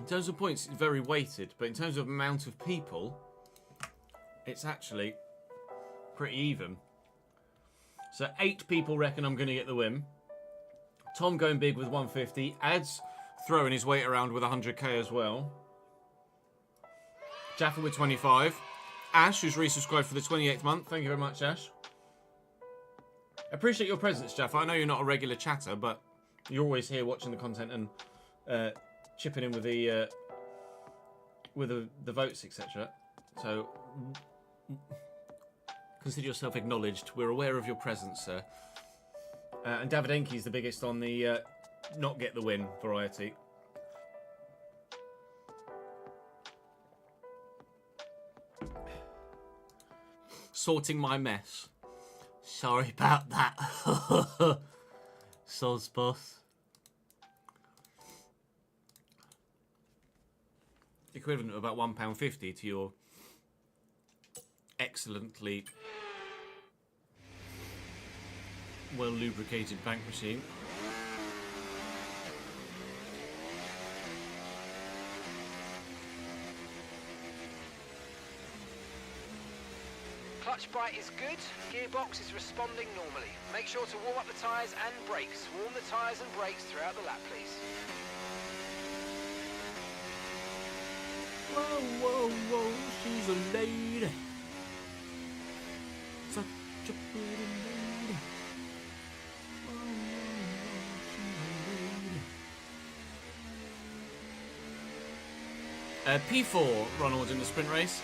Speaker 5: it's very weighted, but in terms of amount of people, it's actually pretty even. So 8 people reckon I'm going to get the win. Tom going big with 150. Ad's throwing his weight around with 100k as well. Jaffa with 25. Ash, who's resubscribed for the 28th month. Thank you very much, Ash. Appreciate your presence, Jaffa. I know you're not a regular chatter, but you're always here watching the content and chipping in with the votes, etc. So consider yourself acknowledged. We're aware of your presence, sir. And David Enke's the biggest on the not get the win variety. Sorting my mess. Sorry about that. Soz boss. Equivalent of about £1.50 to your excellently well lubricated bank machine.
Speaker 4: Clutch bite is good, gearbox is responding normally. Make sure to warm up the tyres and brakes. Warm the tyres and brakes throughout the lap, please.
Speaker 5: Whoa, whoa, whoa, she's a lady. Such a pretty lady. Whoa, whoa, whoa, she's a lady. P4, Ronald, in the sprint race.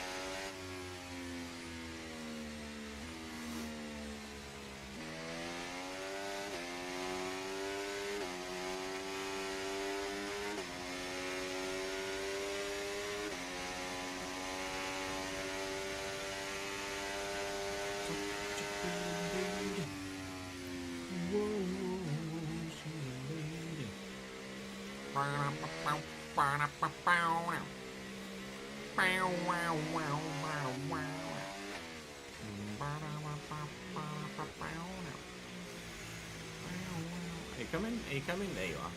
Speaker 5: Are you coming? Are you coming? There you are.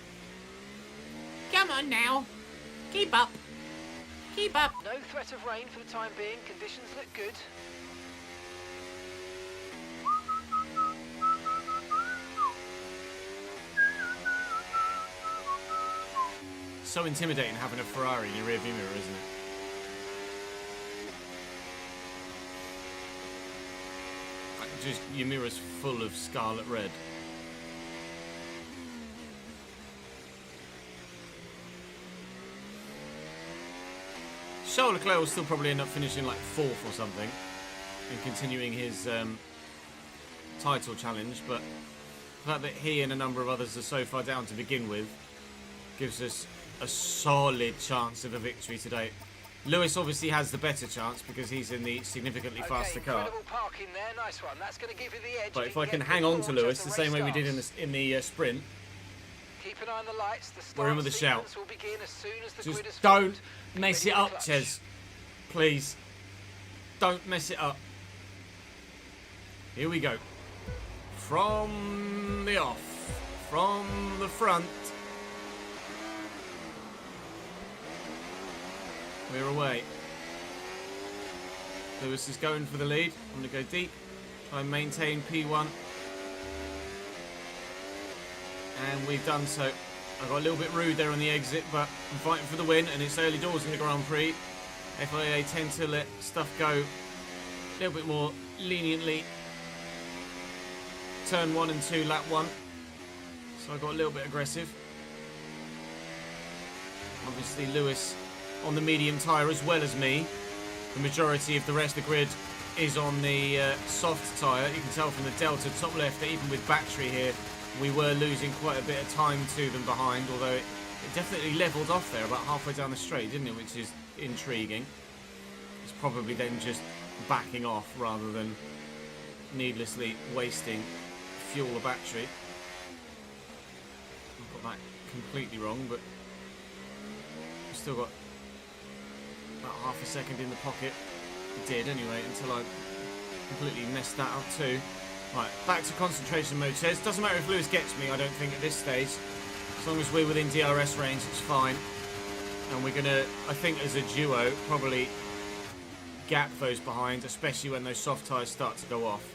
Speaker 5: Come on now. Keep up. Keep up.
Speaker 4: No threat of rain for the time being. Conditions look good.
Speaker 3: So intimidating having a Ferrari in your rearview mirror, isn't it? Like just your mirror's full of scarlet red. Charles Leclerc will still probably end up finishing like 4th or something and continuing his title challenge, but the fact that he and a number of others are so far down to begin with gives us a solid chance of a victory today. Lewis obviously has the better chance because he's in the significantly faster car.
Speaker 4: Incredible parking there, nice one. That's going to give you the edge.
Speaker 3: But if I can hang on to Lewis the same way we did in the sprint,
Speaker 4: keep an eye on the lights. The
Speaker 3: we're in with a shout.
Speaker 4: will begin as soon as the
Speaker 3: Just
Speaker 4: grid is
Speaker 3: don't
Speaker 4: formed.
Speaker 3: mess it up, Ches. Please. Don't mess it up. Here we go. From the off. From the front. We're away. Lewis is going for the lead. I'm going to go deep. Try and maintain P1. And we've done so. I got a little bit rude there on the exit, but I'm fighting for the win, and it's early doors in the Grand Prix. FIA tend to let stuff go a little bit more leniently. Turn 1 and 2, lap 1. So I got a little bit aggressive. Obviously Lewis on the medium tyre as well as me. The majority of the rest of the grid is on the soft tyre. You can tell from the delta top left that even with battery here, we were losing quite a bit of time to them behind, although it definitely levelled off there about halfway down the straight, didn't it, which is intriguing. It's probably then just backing off rather than needlessly wasting fuel or battery. I've got that completely wrong, but I've still got about half a second in the pocket. It did anyway, until I completely messed that up too. Right, back to concentration mode, Ches. Doesn't matter if Lewis gets me, I don't think, at this stage. As long as we're within DRS range, it's fine. And we're going to, I think as a duo, probably gap those behind, especially when those soft tyres start to go off.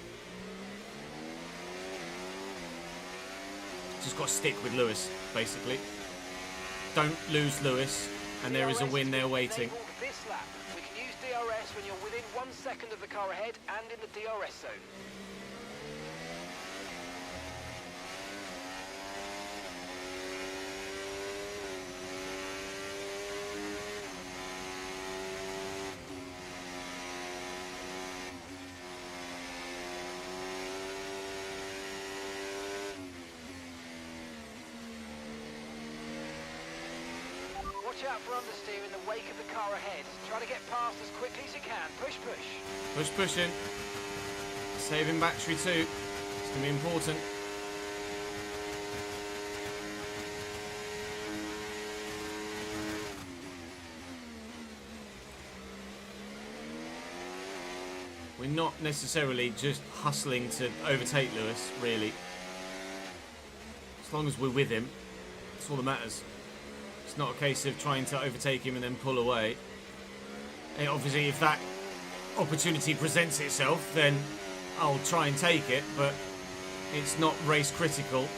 Speaker 3: Just got to stick with Lewis, basically. Don't lose Lewis, and there is a win there waiting.
Speaker 4: This lap, we can use DRS when you're within 1 second of the car ahead and in the DRS zone. Watch out for understeer in the wake of the car ahead. Try to get past as quickly as you can. Push, push.
Speaker 3: Push, pushing. Saving battery too. It's going to be important. We're not necessarily just hustling to overtake Lewis, really. As long as we're with him, that's all that matters. It's not a case of trying to overtake him and then pull away. And obviously, if that opportunity presents itself, then I'll try and take it, but it's not race critical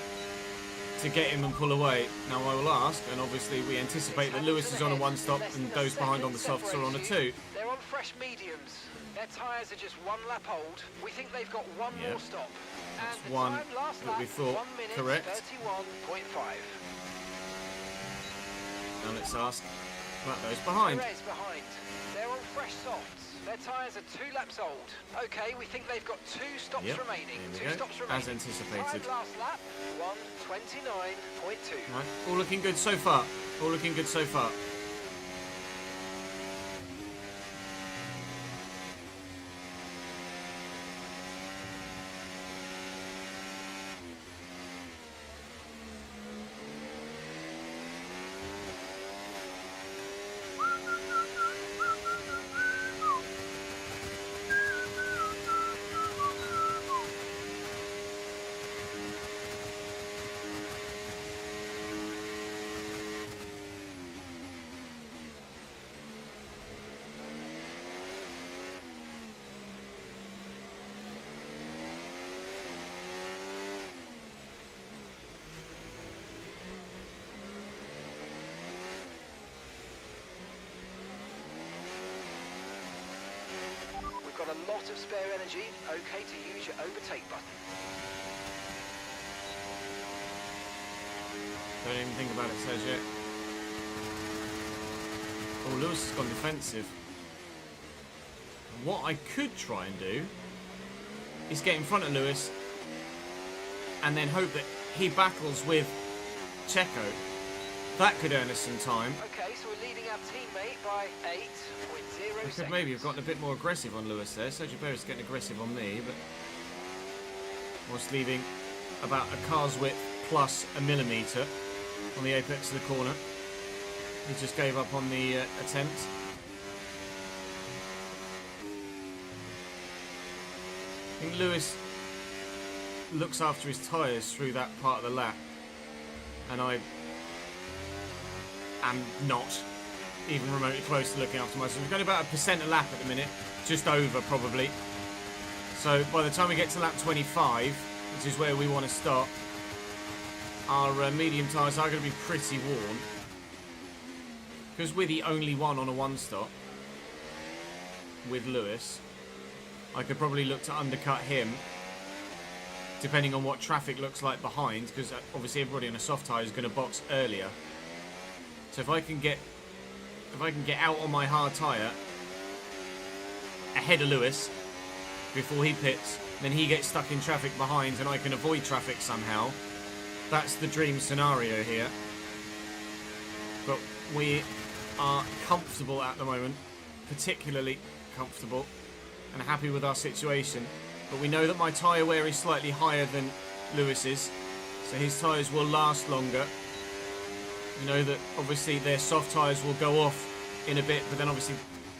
Speaker 3: to get him and pull away. Now, I will ask, and obviously we anticipate that Lewis is on a 1-stop and those behind on the softs are on a 2.
Speaker 4: They're on fresh mediums. Their tyres are just 1 lap old. We think they've got one more stop.
Speaker 3: That's
Speaker 4: and the
Speaker 3: one
Speaker 4: time last
Speaker 3: that
Speaker 4: lap
Speaker 3: we thought
Speaker 4: 1 minute
Speaker 3: correct.
Speaker 4: 31.5.
Speaker 3: Now let's ask about those behind.
Speaker 4: Perez behind. They're on fresh softs. Their tyres are 2 laps old. Okay, we think they've got 2 stops remaining.
Speaker 3: Here we
Speaker 4: 2
Speaker 3: go.
Speaker 4: stops remaining.
Speaker 3: As anticipated.
Speaker 4: Time last lap 1:29.2.
Speaker 3: Right. All looking good so far. All looking good so far.
Speaker 4: We've got a lot of spare energy. Okay to use your overtake button.
Speaker 3: Don't even think about it, says yet. Oh, Lewis has gone defensive. What I could try and do is get in front of Lewis and then hope that he battles with Checo That could earn us some time.
Speaker 4: Okay, so we're leading our teammate by 8.0
Speaker 3: I could
Speaker 4: seconds.
Speaker 3: maybe have gotten a bit more aggressive on Lewis there. Sergio Perez getting aggressive on me, but whilst leaving about a car's width plus a millimetre on the apex of the corner. He just gave up on the attempt. I think Lewis looks after his tyres through that part of the lap, and I am not even remotely close to looking after myself. We've got about 1% a lap at the minute, just over probably. So by the time we get to lap 25, which is where we want to stop, our medium tyres are going to be pretty worn. Because we're the only one on a one stop with Lewis, I could probably look to undercut him, depending on what traffic looks like behind, because obviously everybody on a soft tyre is going to box earlier. So if I can get out on my hard tyre ahead of Lewis before he pits, then he gets stuck in traffic behind and I can avoid traffic somehow. That's the dream scenario here. But we are comfortable at the moment, particularly comfortable and happy with our situation. But we know that my tyre wear is slightly higher than Lewis's, so his tyres will last longer. We know that obviously their soft tyres will go off in a bit, but then obviously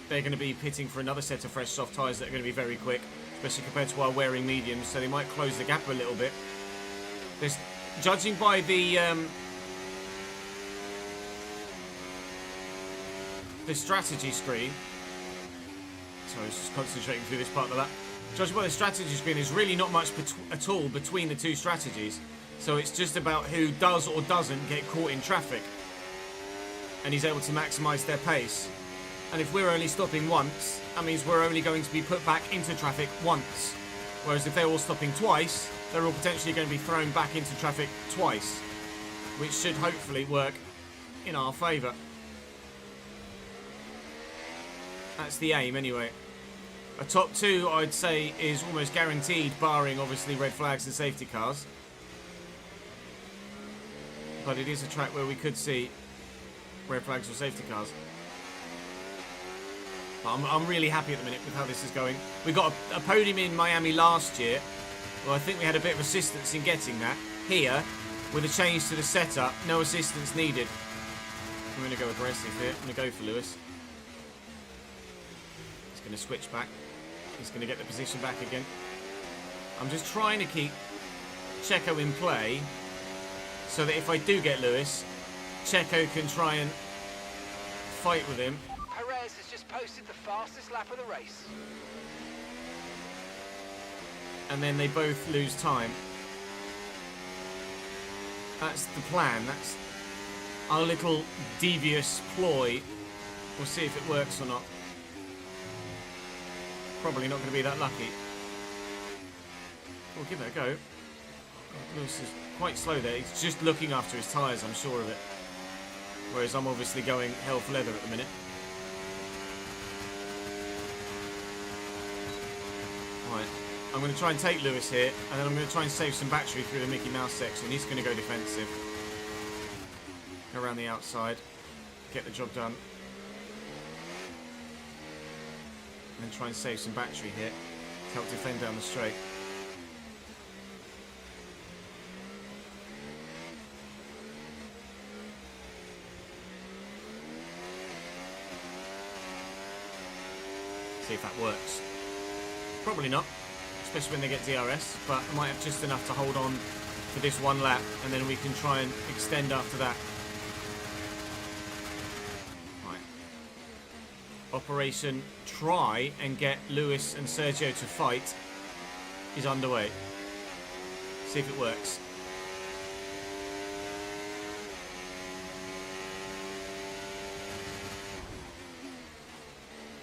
Speaker 3: they're going to be pitting for another set of fresh soft tyres that are going to be very quick, especially compared to our wearing mediums, so they might close the gap a little bit. There's, judging by the strategy screen, sorry, I was just concentrating through this part of the lap. Judging by the strategy screen, there's really not much at all between the two strategies. So it's just about who does or doesn't get caught in traffic, and he's able to maximise their pace. And if we're only stopping once, that means we're only going to be put back into traffic once. Whereas if they're all stopping twice, they're all potentially going to be thrown back into traffic twice, which should hopefully work in our favour. That's the aim anyway. A top two, I'd say, is almost guaranteed, barring obviously red flags and safety cars. But it is a track where we could see red flags or safety cars. But I'm really happy at the minute with how this is going. We got a podium in Miami last year. Well, I think we had a bit of assistance in getting that. Here, with a change to the setup, no assistance needed. I'm going to go aggressive here. I'm going to go for Lewis. He's going to switch back. He's going to get the position back again. I'm just trying to keep Checo in play, so that if I do get Lewis, Checo can try and fight with him.
Speaker 4: Perez has just posted the fastest lap of the race.
Speaker 3: And then they both lose time. That's the plan. That's our little devious ploy. We'll see if it works or not. Probably not going to be that lucky. We'll give it a go. Lewis is quite slow there. He's just looking after his tyres, I'm sure of it. Whereas I'm obviously going hell for leather at the minute. Right. I'm going to try and take Lewis here, and then I'm going to try and save some battery through the Mickey Mouse section. He's going to go defensive. Go around the outside. Get the job done. And then try and save some battery here to help defend down the straight. See if that works. Probably not, especially when they get DRS, but I might have just enough to hold on for this one lap, and then we can try and extend after that. Right. Operation try and get Lewis and Sergio to fight is underway. See if it works.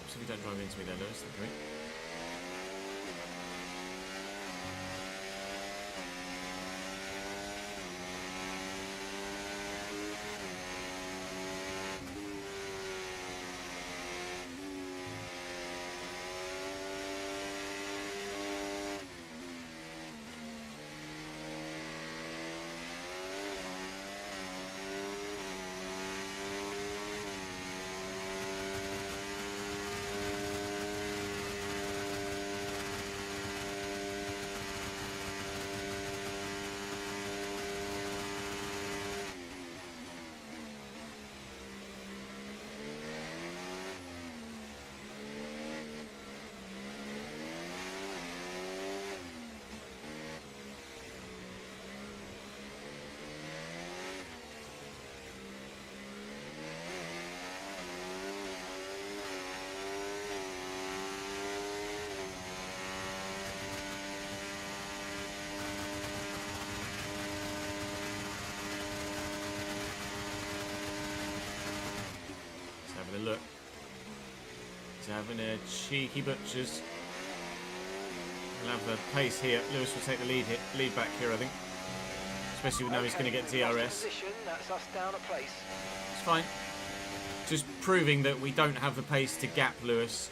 Speaker 3: So if you don't drive into me there, Lewis, that'd be great. a look. He's having a cheeky butchers. We'll have the pace here. Lewis will take the lead back here, I think. Especially now he's going to get DRS.
Speaker 4: That's us down a place.
Speaker 3: It's fine. Just proving that we don't have the pace to gap Lewis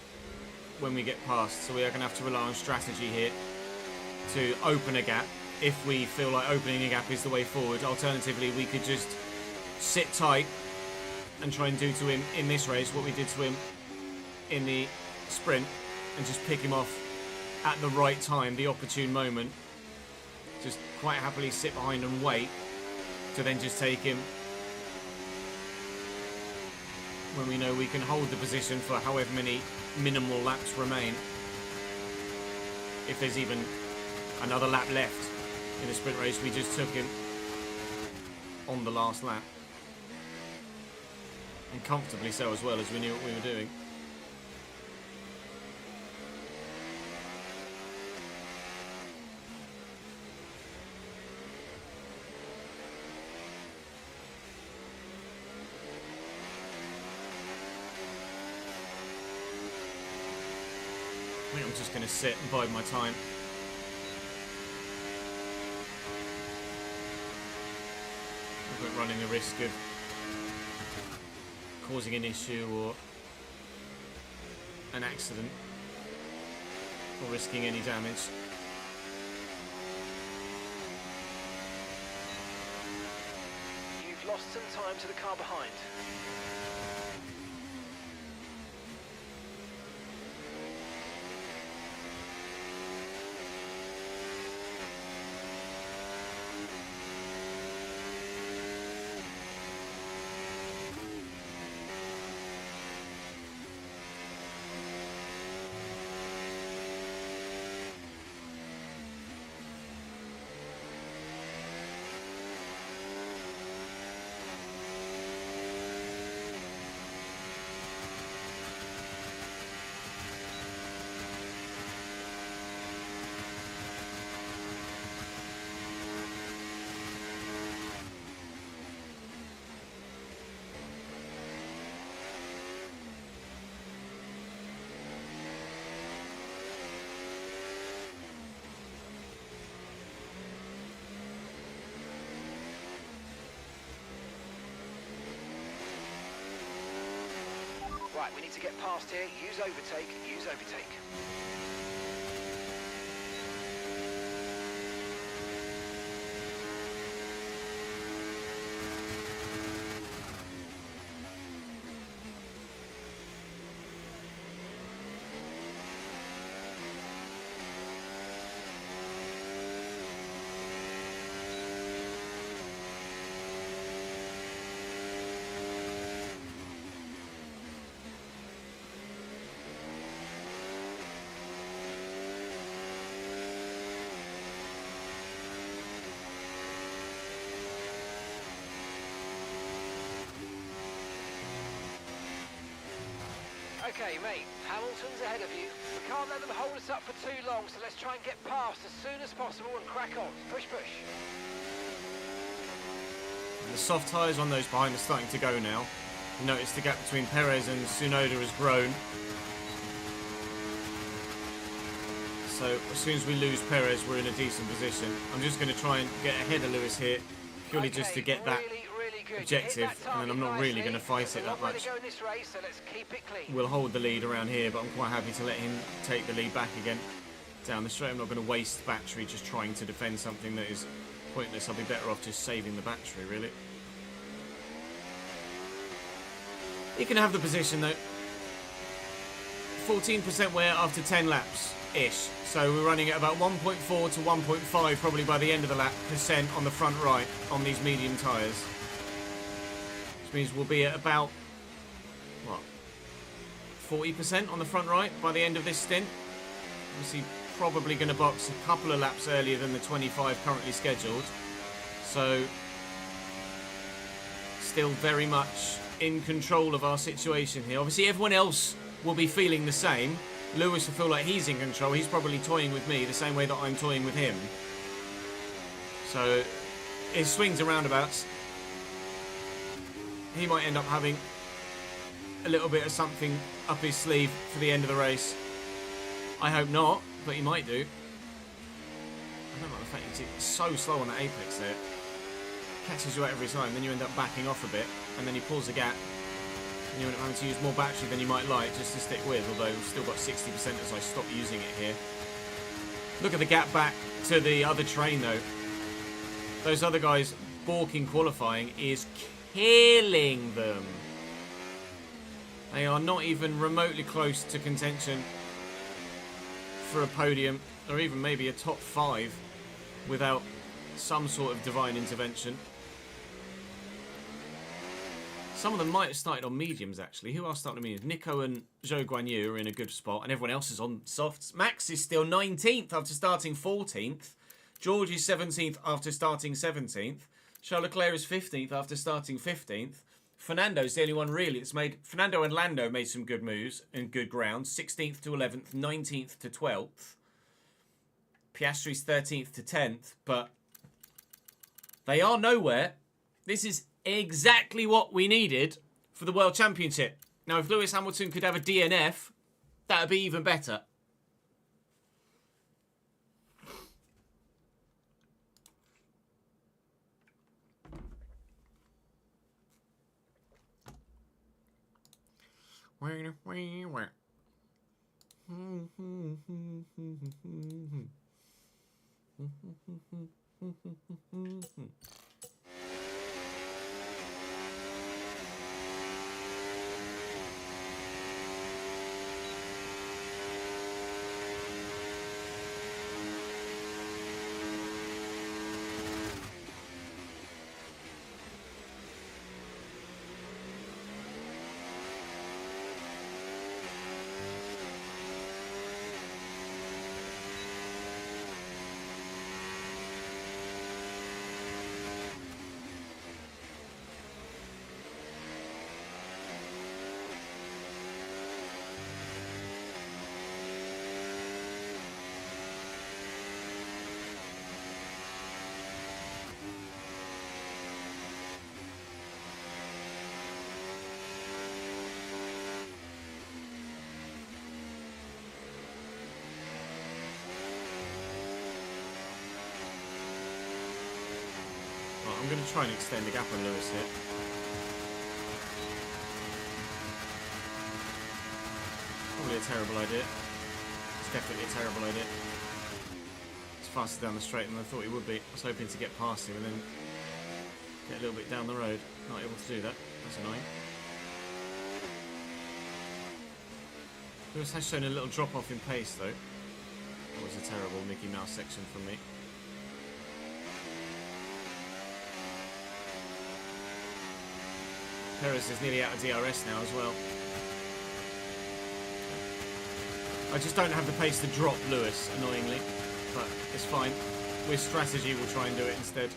Speaker 3: when we get past. So we are going to have to rely on strategy here to open a gap if we feel like opening a gap is the way forward. Alternatively, we could just sit tight and try and do to him in this race what we did to him in the sprint and just pick him off at the right time, the opportune moment. Just quite happily sit behind and wait to then just take him when we know we can hold the position for however many minimal laps remain. If there's even another lap left in the sprint race, we just took him on the last lap. And comfortably so as well, as we knew what we were doing. I think I'm just going to sit and bide my time. Without running the risk of causing an issue or an accident or risking any damage.
Speaker 4: You've lost some time to the car behind. Right, we need to get past here. Use overtake, use overtake. Okay, mate, Hamilton's ahead of you. We can't let them hold us up for too long, so let's try and get past as soon as possible and crack on. Push, push.
Speaker 3: The soft tyres on those behind are starting to go now. You notice the gap between Perez and Tsunoda has grown. So as soon as we lose Perez, we're in a decent position. I'm just going to try and get ahead of Lewis here, purely just to get that objective, and then I'm not really going to fight it that much. We'll hold the lead around here, but I'm quite happy to let him take the lead back again down the straight. I'm not going to waste battery just trying to defend something that is pointless. I'll be better off just saving the battery, really. He can have the position though. 14% wear after 10 laps-ish. So we're running at about 1.4 to 1.5 probably by the end of the lap percent on the front right on these medium tyres. Which means we'll be at about, what, 40% on the front right by the end of this stint. Obviously probably going to box a couple of laps earlier than the 25 currently scheduled. So still very much in control of our situation here. Obviously everyone else will be feeling the same. Lewis will feel like he's in control. He's probably toying with me the same way that I'm toying with him. So it swings and roundabouts. He might end up having a little bit of something up his sleeve for the end of the race. I hope not, but he might do. I don't like the fact it's so slow on the apex there. Catches you out every time, then you end up backing off a bit, and then he pulls the gap, and you end up having to use more battery than you might like just to stick with, although we've still got 60% as I stop using it here. Look at the gap back to the other train though. Those other guys balking qualifying is killing them. They are not even remotely close to contention for a podium, or even maybe a top 5 without some sort of divine intervention. Some of them might have started on mediums, actually. Who else started on mediums? Nico and Zhou Guanyu are in a good spot, and everyone else is on softs. Max is still 19th after starting 14th. George is 17th after starting 17th. Charles Leclerc is 15th after starting 15th. Fernando's the only one really that's made... Fernando and Lando made some good moves and good ground. 16th to 11th, 19th to 12th. Piastri's 13th to 10th, but they are nowhere. This is exactly what we needed for the World Championship. Now, if Lewis Hamilton could have a DNF, that would be even better. I'm going to try and extend the gap on Lewis here. Probably a terrible idea. It's definitely a terrible idea. It's faster down the straight than I thought he would be. I was hoping to get past him and then get a little bit down the road. Not able to do that. That's annoying. Lewis has shown a little drop off in pace though. That was a terrible Mickey Mouse section from me. Perez is nearly out of DRS now as well. I just don't have the pace to drop Lewis, annoyingly. But it's fine. With strategy, we'll try and do it instead.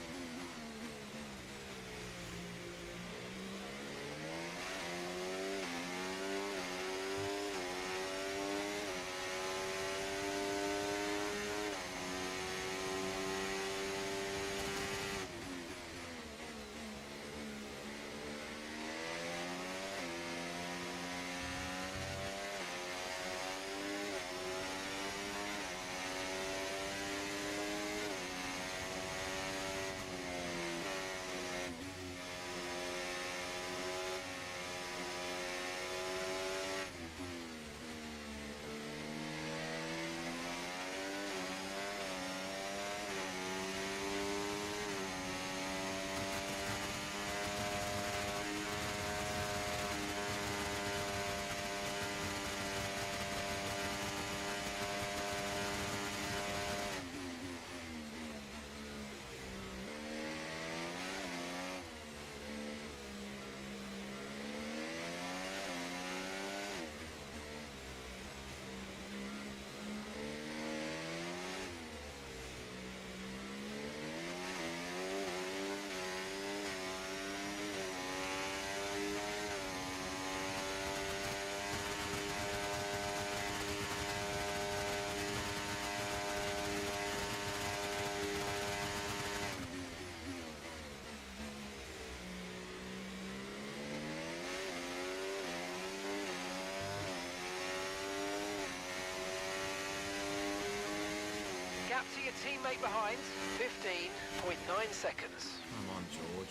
Speaker 4: gap to your teammate behind, 15.9 seconds.
Speaker 3: Come on, George.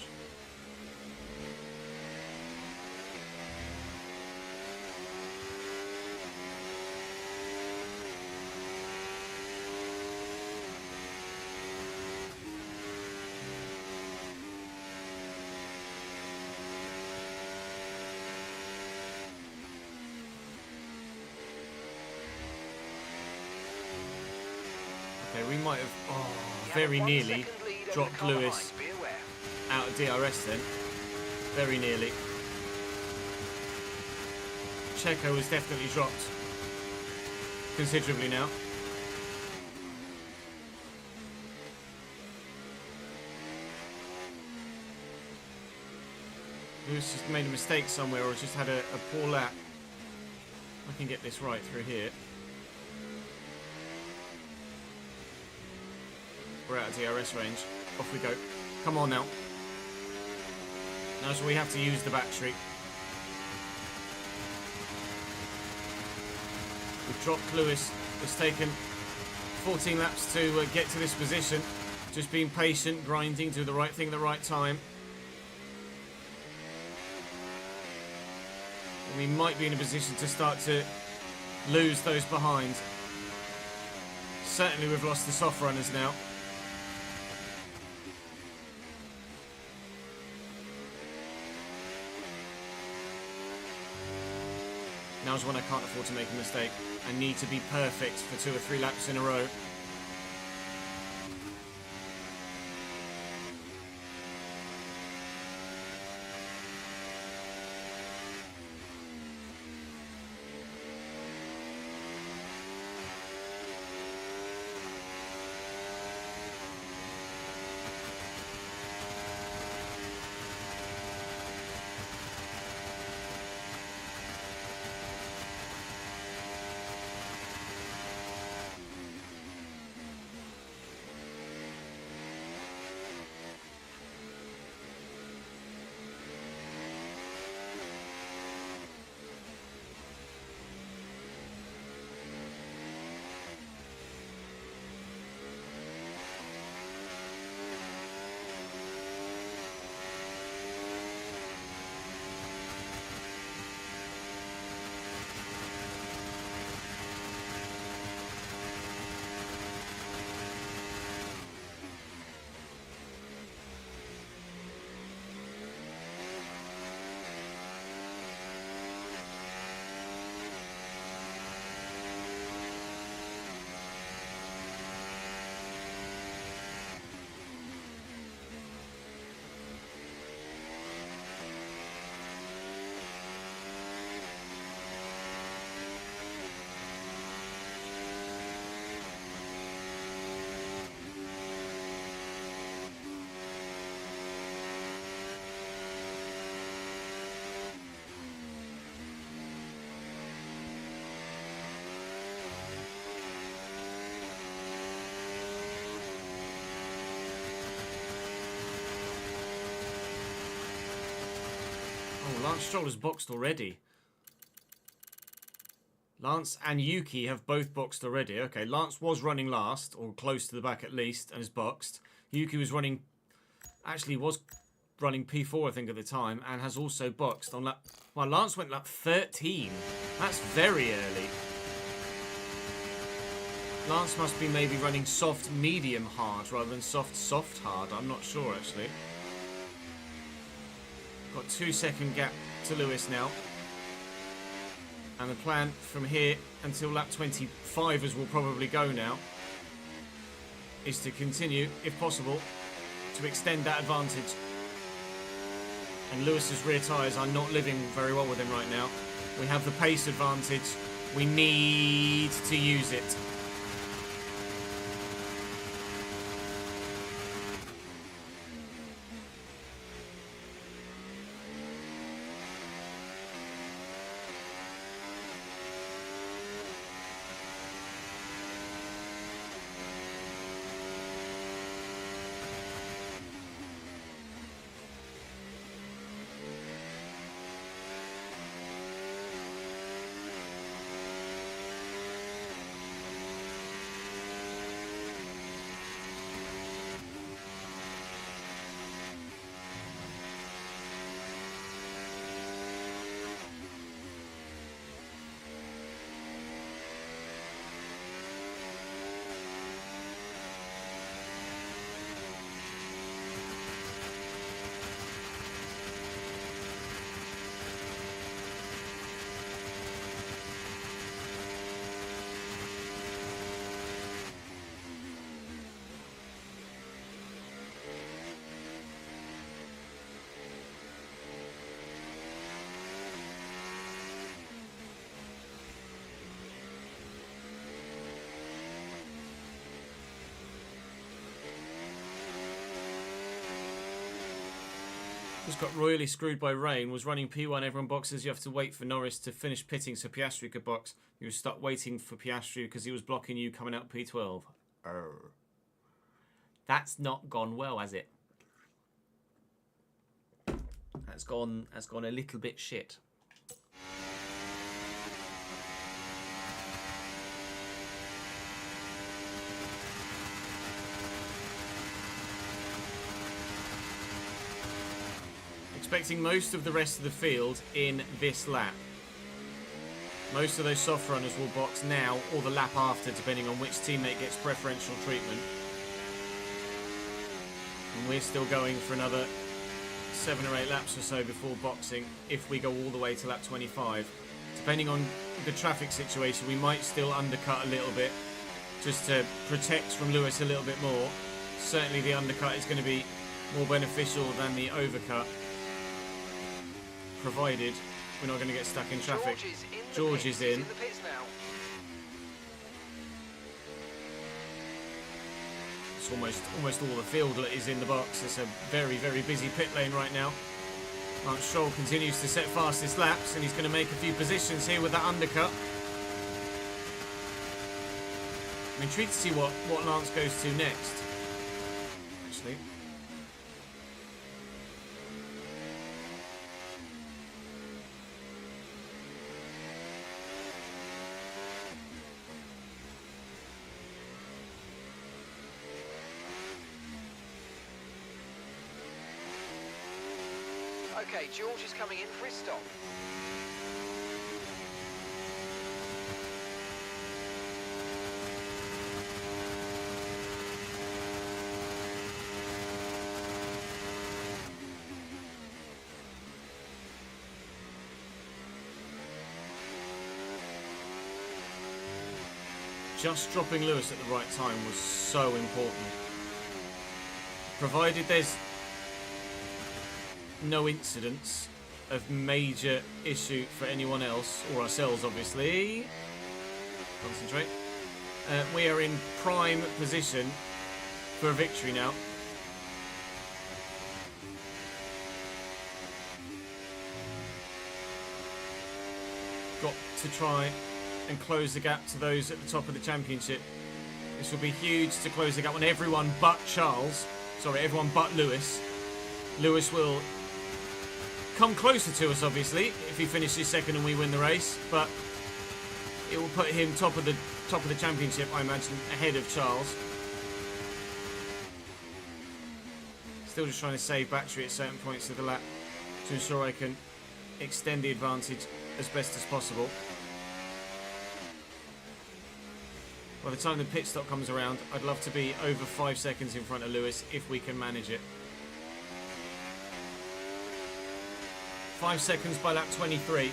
Speaker 3: Okay, we might have very nearly dropped Lewis out of DRS then. Very nearly. Checo has definitely dropped considerably now. Lewis just made a mistake somewhere or just had a poor lap. I can get this right through here. We're out of DRS range. Off we go. Come on now. Now so we have to use the battery. We've dropped Lewis. It's taken 14 laps to get to this position. Just being patient, grinding, do the right thing at the right time. And we might be in a position to start to lose those behind. Certainly we've lost the soft runners now. Now's when I can't afford to make a mistake. I need to be perfect for 2 or 3 laps in a row. Oh, Lance Stroll has boxed already. Lance and Yuki have both boxed already. Okay, Lance was running last, or close to the back at least, and has boxed. Yuki was running... Actually, was running P4, I think, at the time, and has also boxed on lap... Well, Lance went lap 13. That's very early. Lance must be maybe running soft, medium, hard, rather than soft, soft, hard. I'm not sure, actually. Got 2-second gap to Lewis now. And the plan from here until lap 25, as we'll probably go now, is to continue, if possible, to extend that advantage. And Lewis's rear tyres are not living very well with him right now. We have the pace advantage. We need to use it. Just got royally screwed by rain. Was running P1. Everyone boxes. You have to wait for Norris to finish pitting so Piastri could box. You were stuck waiting for Piastri because he was blocking you coming out P12. That's not gone well, has it? That's gone a little bit shit. Expecting most of the rest of the field in this lap. Most of those soft runners will box now or the lap after, depending on which teammate gets preferential treatment. And we're still going for another 7 or 8 laps or so before boxing, if we go all the way to lap 25. Depending on the traffic situation, we might still undercut a little bit, just to protect from Lewis a little bit more. Certainly the undercut is going to be more beneficial than the overcut, provided we're not going to get stuck in traffic. George is in.
Speaker 4: The pits now.
Speaker 3: It's almost all the field is in the box. It's a very, very busy pit lane right now. Lance Stroll continues to set fastest laps, and he's going to make a few positions here with that undercut. I'm intrigued to see what Lance goes to next, actually.
Speaker 4: Okay, George is coming in for his stop.
Speaker 3: Just dropping Lewis at the right time was so important. Provided there's no incidents of major issue for anyone else, or ourselves obviously. Concentrate. We are in prime position for a victory now. Got to try and close the gap to those at the top of the championship. This will be huge to close the gap on everyone but everyone but Lewis. Lewis will come closer to us, obviously, if he finishes second and we win the race, but it will put him top of the championship, I imagine, ahead of Charles. Still just trying to save battery at certain points of the lap to ensure I can extend the advantage as best as possible. By the time the pit stop comes around, I'd love to be over 5 seconds in front of Lewis if we can manage it. 5 seconds by lap 23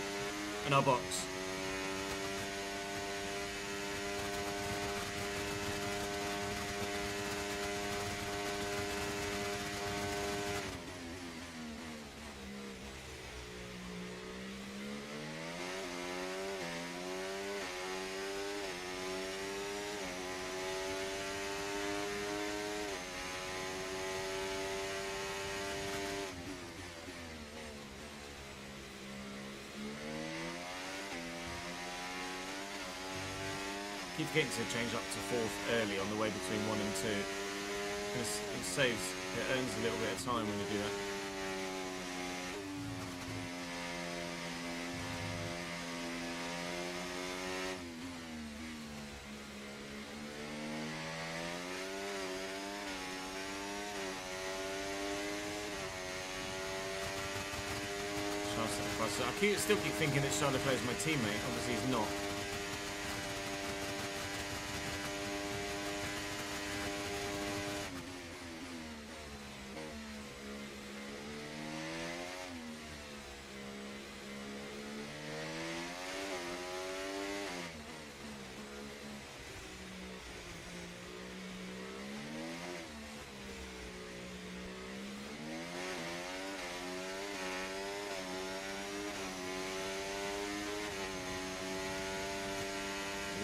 Speaker 3: and our box. Keep getting to change up to fourth early on the way between 1 and 2. It earns a little bit of time when you do that. I still keep thinking that Charles Leclerc is my teammate. Obviously he's not.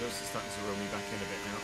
Speaker 3: Lewis is starting to reel me back in a bit now.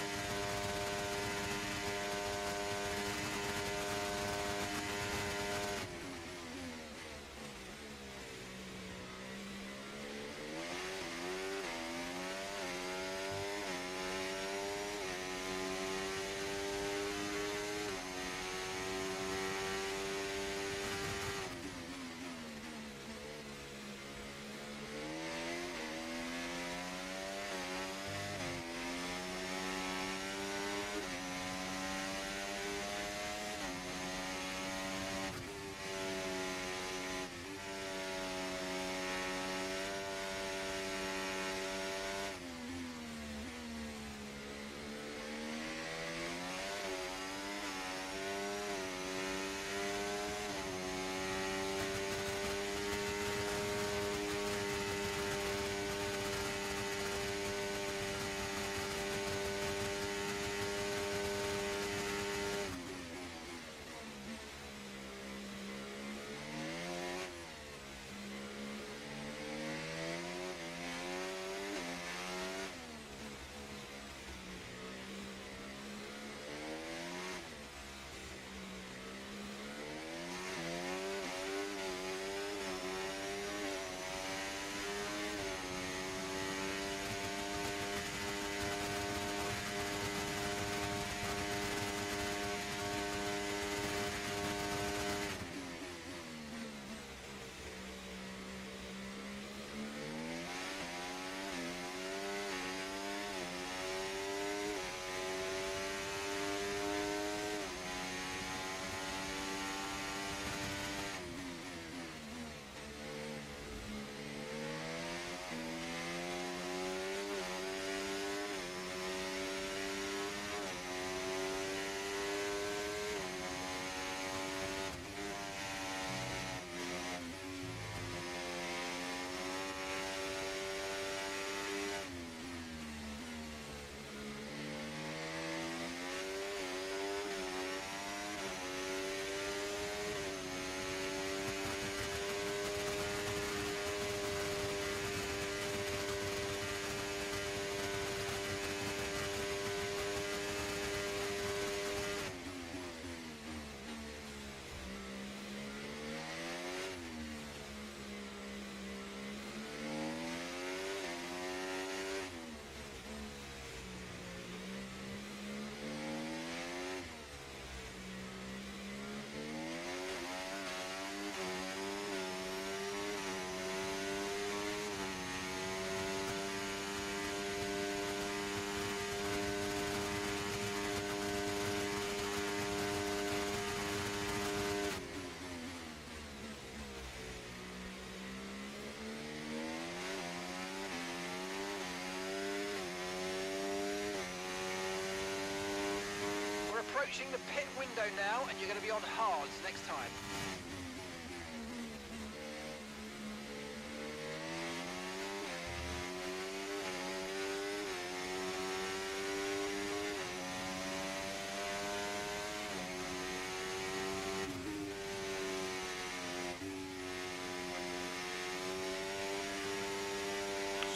Speaker 4: approaching the pit window now, and you're going to be on hards next time.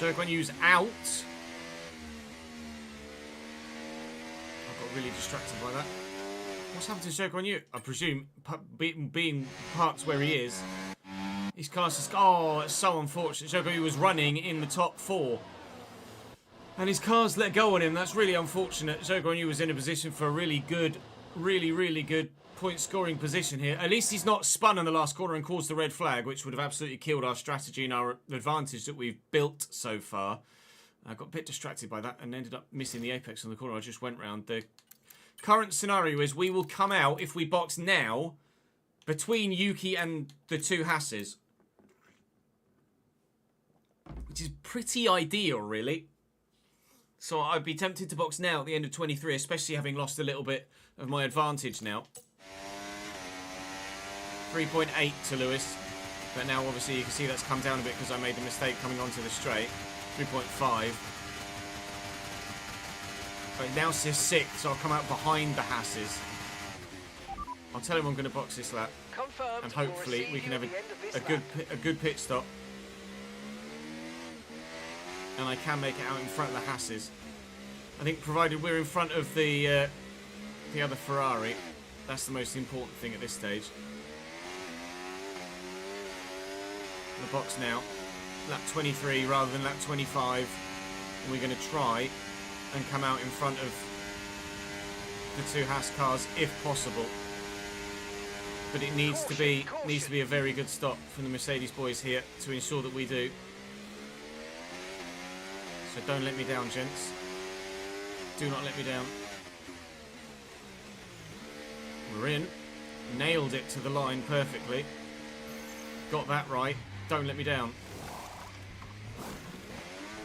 Speaker 3: So Guan Yu's out. I got really distracted by that. What's happened to Zhou Guan Yu? I presume, being parked where he is, his car's just... Oh, it's so unfortunate. Zhou Guan Yu was running in the top 4. And his car's let go on him. That's really unfortunate. Zhou Guan Yu was in a position for a really good, really good point-scoring position here. At least he's not spun in the last corner and caused the red flag, which would have absolutely killed our strategy and our advantage that we've built so far. I got a bit distracted by that and ended up missing the apex on the corner. I just went round. The current scenario is we will come out, if we box now, between Yuki and the 2 Hasses. Which is pretty ideal, really. So I'd be tempted to box now at the end of 23, especially having lost a little bit of my advantage now. 3.8 to Lewis. But now, obviously, you can see that's come down a bit because I made the mistake coming onto the straight. 3.5. But it now says 6, so I'll come out behind the Hasses. I'll tell him I'm going to box this lap.
Speaker 4: Confirmed.
Speaker 3: And hopefully we can have a good pit stop. And I can make it out in front of the Hasses. I think provided we're in front of the other Ferrari, that's the most important thing at this stage. The box now, lap 23 rather than lap 25, and we're going to try and come out in front of the 2 Haas cars if possible. But it needs to be a very good stop from the Mercedes boys here to ensure that we do. So don't let me down, gents. Do not let me down. We're in. Nailed it to the line perfectly. Got that right. Don't let me down.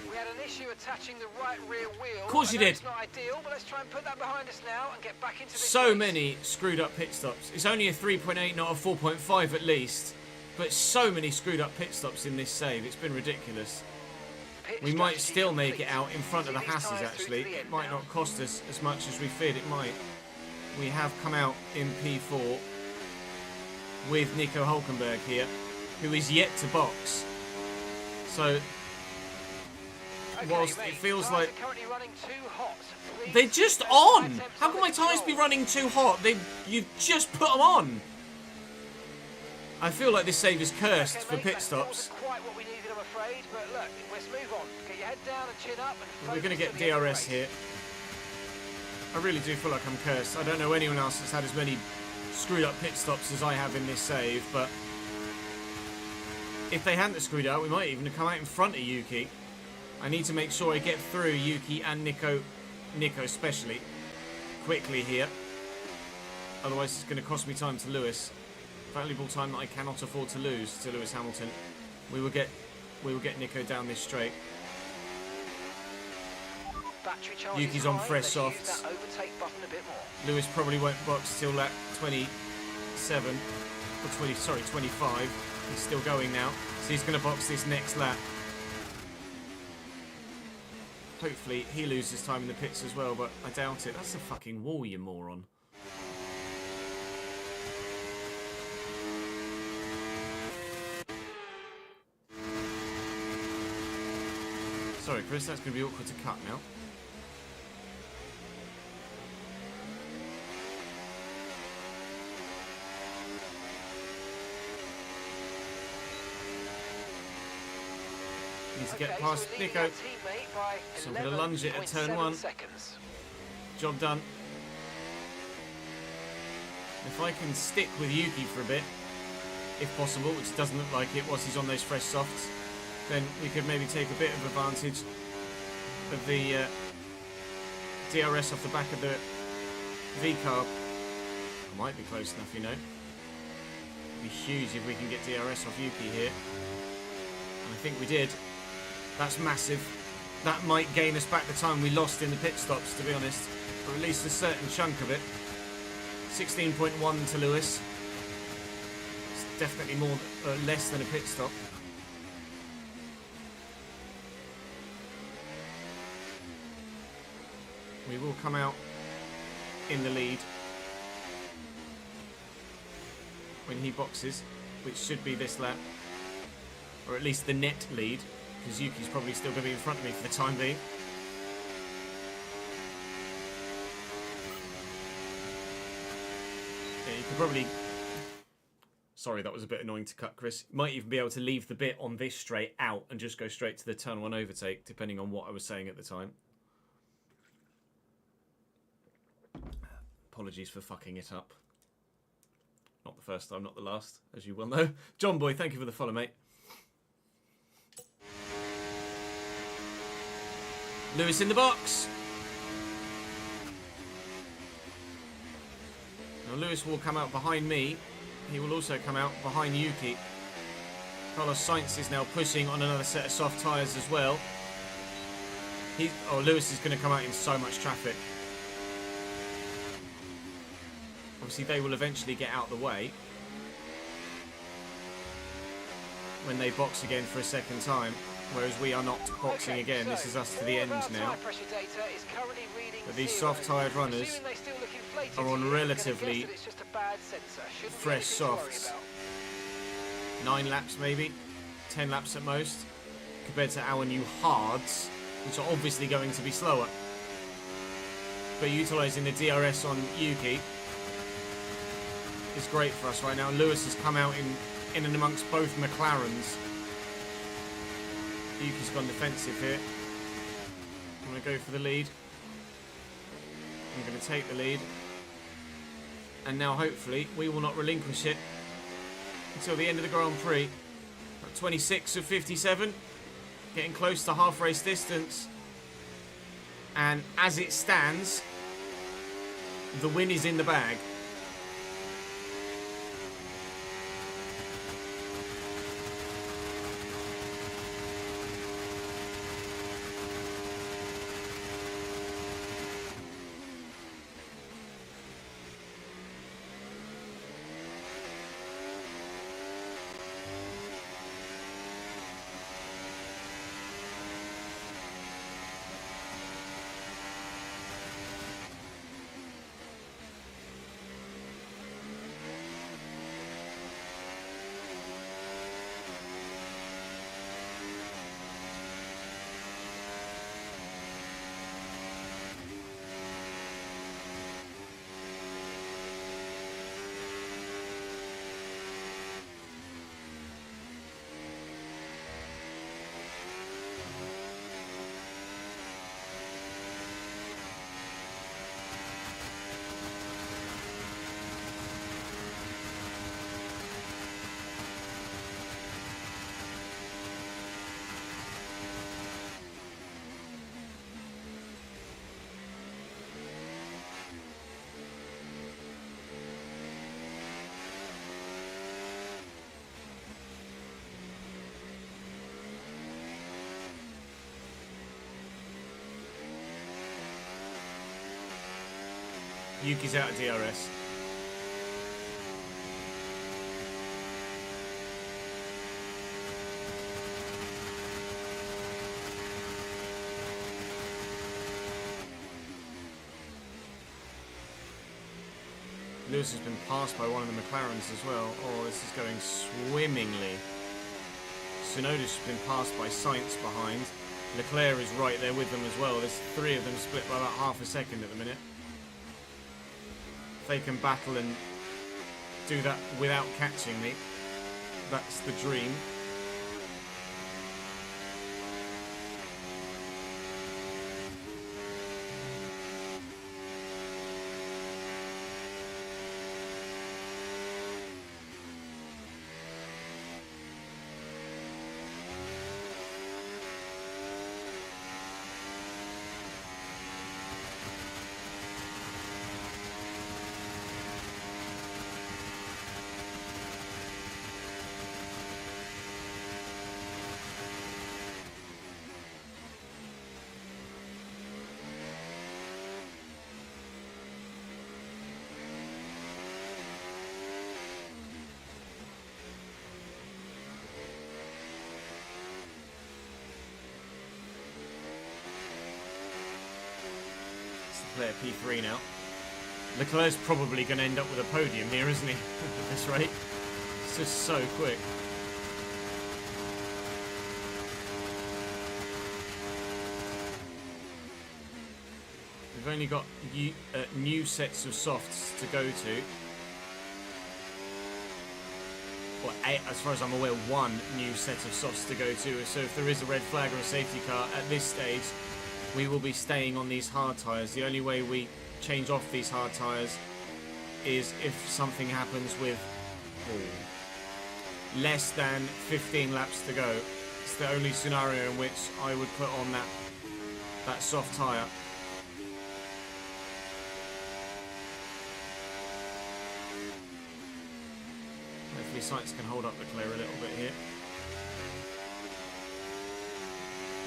Speaker 4: We had an issue attaching the right rear wheel.
Speaker 3: Of course you did.
Speaker 4: It's not ideal, but let's try and put that behind us now and get back into this
Speaker 3: So
Speaker 4: race.
Speaker 3: many screwed up pit stops. It's only a 3.8, not a 4.5 at least. But so many screwed up pit stops in this save. It's been ridiculous.
Speaker 4: Pit
Speaker 3: We might
Speaker 4: strategy
Speaker 3: still make
Speaker 4: complete.
Speaker 3: it out in front of the
Speaker 4: See these
Speaker 3: Hasses,
Speaker 4: tyres through
Speaker 3: actually.
Speaker 4: to the
Speaker 3: It
Speaker 4: end
Speaker 3: might
Speaker 4: now.
Speaker 3: not cost us as much as we feared it might. We have come out in P4 with Nico Hulkenberg here, who is yet to box. So,
Speaker 4: Okay,
Speaker 3: whilst
Speaker 4: mate,
Speaker 3: it feels
Speaker 4: tyres
Speaker 3: like...
Speaker 4: are currently running too hot. Please
Speaker 3: They're just
Speaker 4: take
Speaker 3: on!
Speaker 4: attempts
Speaker 3: How can
Speaker 4: under
Speaker 3: my tyres be
Speaker 4: control.
Speaker 3: running too hot? You've just put them on! I feel like this save is cursed
Speaker 4: Okay,
Speaker 3: for
Speaker 4: mate,
Speaker 3: pit
Speaker 4: that
Speaker 3: stops.
Speaker 4: wasn't quite what we needed, I'm afraid, but look, let's move on. Get your head down and chin up and
Speaker 3: We're going to
Speaker 4: focus
Speaker 3: get
Speaker 4: to the end of the
Speaker 3: DRS
Speaker 4: race.
Speaker 3: here. I really do feel like I'm cursed. I don't know anyone else that's had as many screwed up pit stops as I have in this save, but if they hadn't screwed up, we might even have come out in front of Yuki. I need to make sure I get through Yuki and Nico especially, quickly here. Otherwise it's going to cost me time to Lewis. Valuable time that I cannot afford to lose to Lewis Hamilton. We will get Nico down this straight.
Speaker 4: Battery charge
Speaker 3: Yuki's
Speaker 4: is
Speaker 3: on
Speaker 4: high,
Speaker 3: fresh
Speaker 4: let's use
Speaker 3: softs.
Speaker 4: that overtake button a bit more.
Speaker 3: Lewis probably won't box till lap 27, or 25. He's still going now, so he's going to box this next lap. Hopefully he loses time in the pits as well, but I doubt it. That's a fucking wall, you moron. Sorry, Chris, that's going to be awkward to cut now. Need to get past
Speaker 4: so leading
Speaker 3: Nico.
Speaker 4: our teammate by
Speaker 3: So I'm going to lunge it at turn 1.
Speaker 4: seconds.
Speaker 3: Job done. If I can stick with Yuki for a bit, if possible, which doesn't look like it whilst he's on those fresh softs, then we could maybe take a bit of advantage of the DRS off the back of the V-carb. Might be close enough, you know. It'd be huge if we can get DRS off Yuki here. And I think we did. That's massive. That might gain us back the time we lost in the pit stops, to be honest. Or at least a certain chunk of it. 16.1 to Lewis. It's definitely more, less than a pit stop. We will come out in the lead when he boxes, which should be this lap, or at least the net lead, because Yuki's probably still going to be in front of me for the time being. Yeah, you could probably... Sorry, that was a bit annoying to cut, Chris. You might even be able to leave the bit on this straight out and just go straight to the turn one overtake, depending on what I was saying at the time. Apologies for fucking it up. Not the first time, not the last, as you well know. John Boy, thank you for the follow, mate. Lewis in the box. Now Lewis will come out behind me. He will also come out behind Yuki. Carlos Sainz is now pushing on another set of soft tyres as well. Lewis is going to come out in so much traffic. Obviously, they will eventually get out of the way when they box again for a second time, whereas we are not boxing again. This is us to the end now. But these soft-tyred runners are on relatively fresh softs. 9 laps maybe, 10 laps at most, compared to our new hards, which are obviously going to be slower. But utilising the DRS on Yuki is great for us right now. Lewis has come out in and amongst both McLarens. Yuki's gone defensive here. I'm going to go for the lead. I'm going to take the lead. And now hopefully we will not relinquish it until the end of the Grand Prix. At 26 of 57. Getting close to half race distance. And as it stands, the win is in the bag. Yuki's out of DRS. Lewis has been passed by one of the McLarens as well. Oh, this is going swimmingly. Tsunoda's been passed by Sainz behind. Leclerc is right there with them as well. There's 3 of them split by about half a second at the minute. If they can battle and do that without catching me, that's the dream. Leclerc P3 now. Leclerc's probably going to end up with a podium here, isn't he? At this rate. It's just so quick. We've only got new sets of softs to go to. Well, as far as I'm aware, one new set of softs to go to. So if there is a red flag or a safety car at this stage, we will be staying on these hard tyres. The only way we change off these hard tyres is if something happens with less than 15 laps to go. It's the only scenario in which I would put on that soft tyre. Hopefully Sykes can hold up Leclerc a little bit here.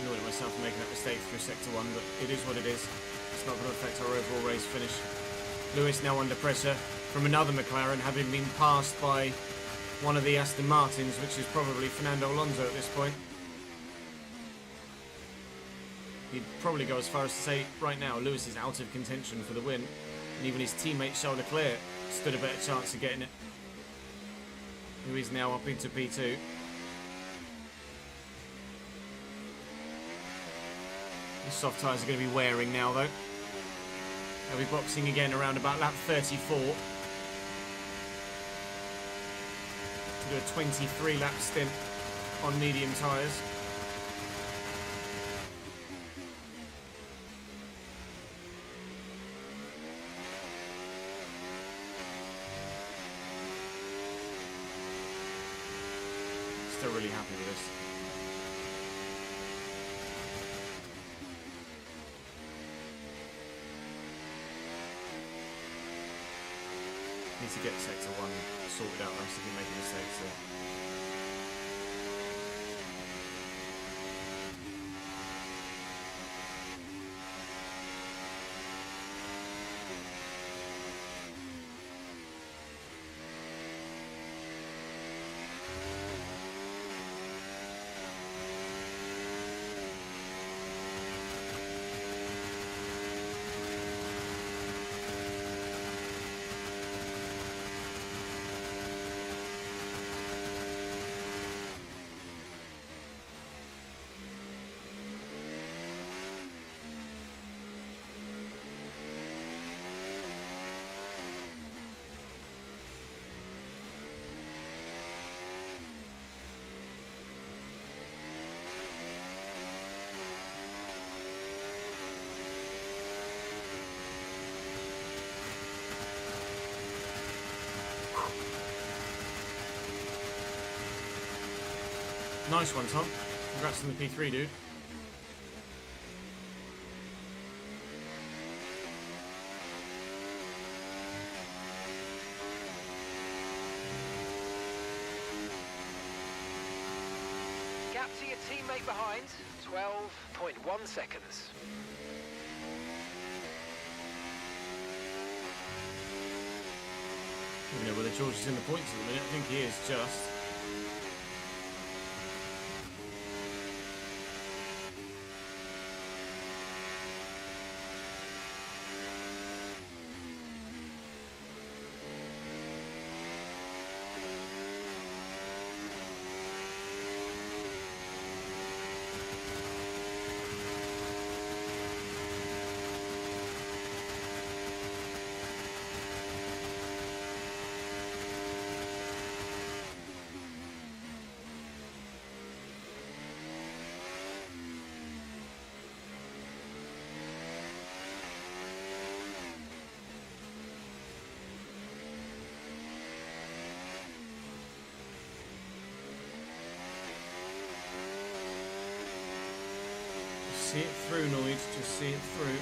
Speaker 3: Annoyed at myself for making that mistake through sector 1, but it is what it is. It's not going to affect our overall race finish. Lewis now under pressure from another McLaren, having been passed by one of the Aston Martins, which is probably Fernando Alonso at this point. He'd probably go as far as to say, right now, Lewis is out of contention for the win, and even his teammate Charles Leclerc stood a better chance of getting it, who is now up into P2. The soft tyres are going to be wearing now, though. They'll be boxing again around about lap 34. To do a 23 lap stint on medium tyres. Still really happy with this. Need to get sector 1 sorted out, else if you make a mistake. So. Nice one, Tom. Congrats on the P3, dude.
Speaker 4: Gap to your teammate behind, 12.1 seconds.
Speaker 3: I don't know whether George is in the points at the minute. I think he is just. See it through, Noid. Just see it through.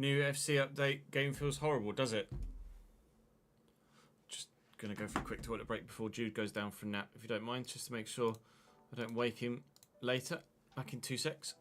Speaker 3: New FC update. Game feels horrible, does it? Just gonna go for a quick toilet break before Jude goes down for a nap, if you don't mind, just to make sure I don't wake him later. Back in 2 secs.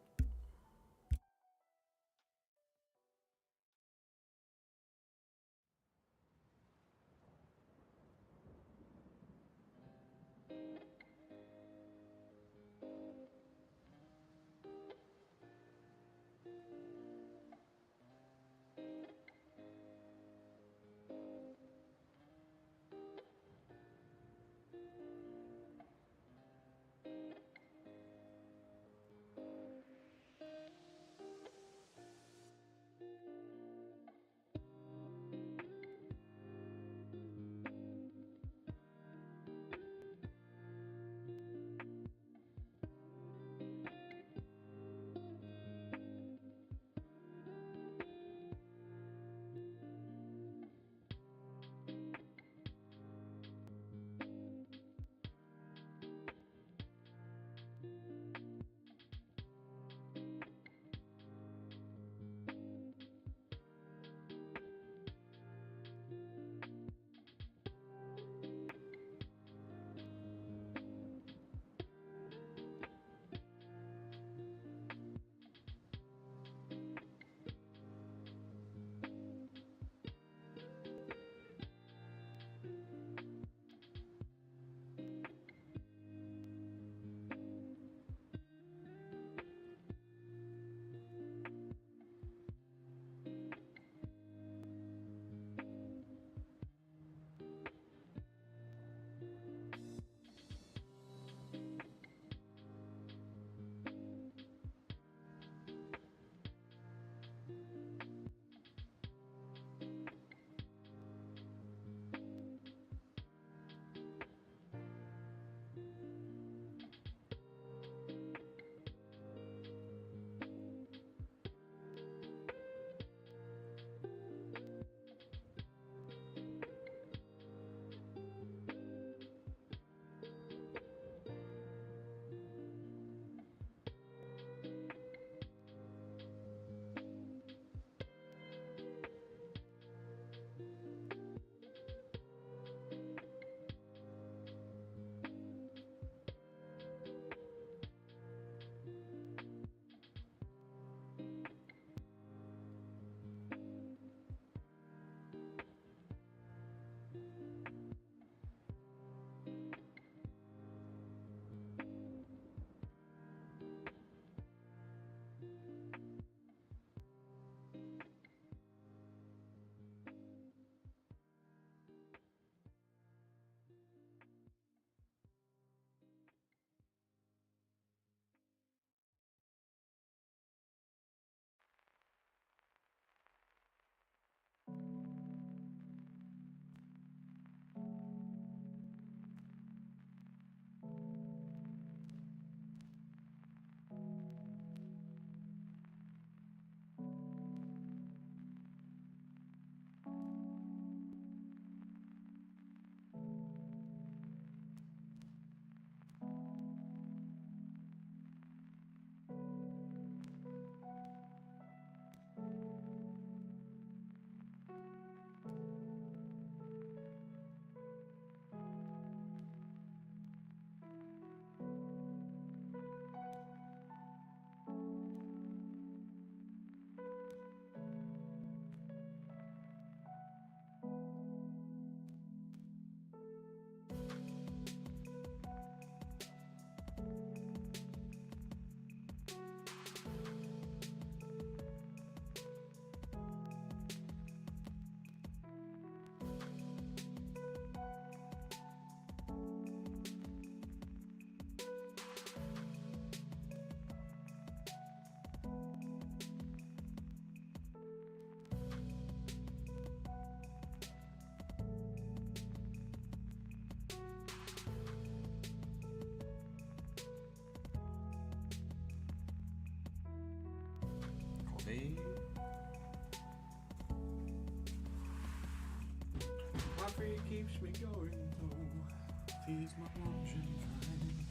Speaker 3: Coffee keeps me going though, feeds my engine flame.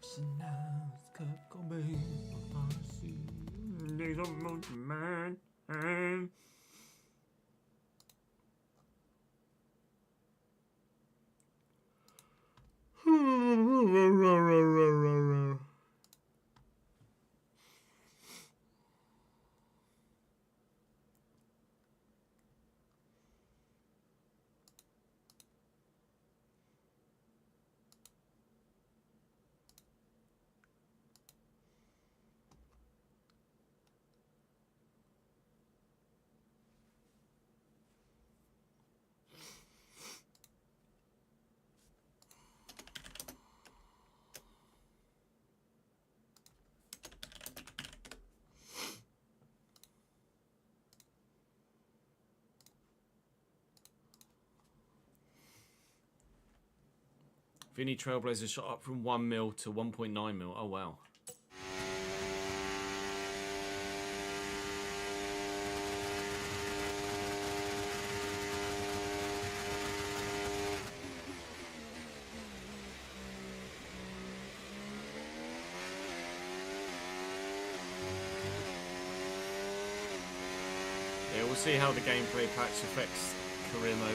Speaker 3: So now it's Kurt Cobain, I see. man. Vinny Trailblazer shot up from 1 mil to 1.9 mil. Oh, wow. Yeah, we'll see how the gameplay patch affects career mode.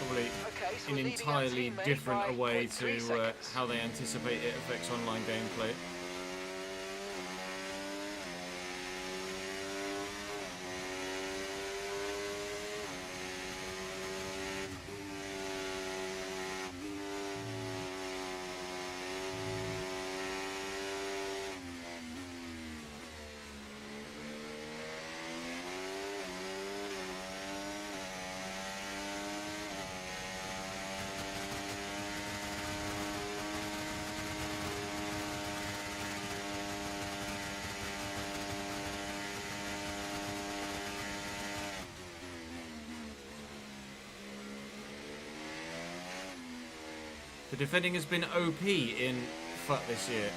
Speaker 3: Probably
Speaker 4: Okay, so
Speaker 3: in
Speaker 4: we're leading our
Speaker 3: entirely
Speaker 4: teammate
Speaker 3: different
Speaker 4: by
Speaker 3: a way
Speaker 4: 0.3
Speaker 3: to
Speaker 4: seconds.
Speaker 3: how they anticipate it affects online gameplay. The defending has been OP in FUT this year.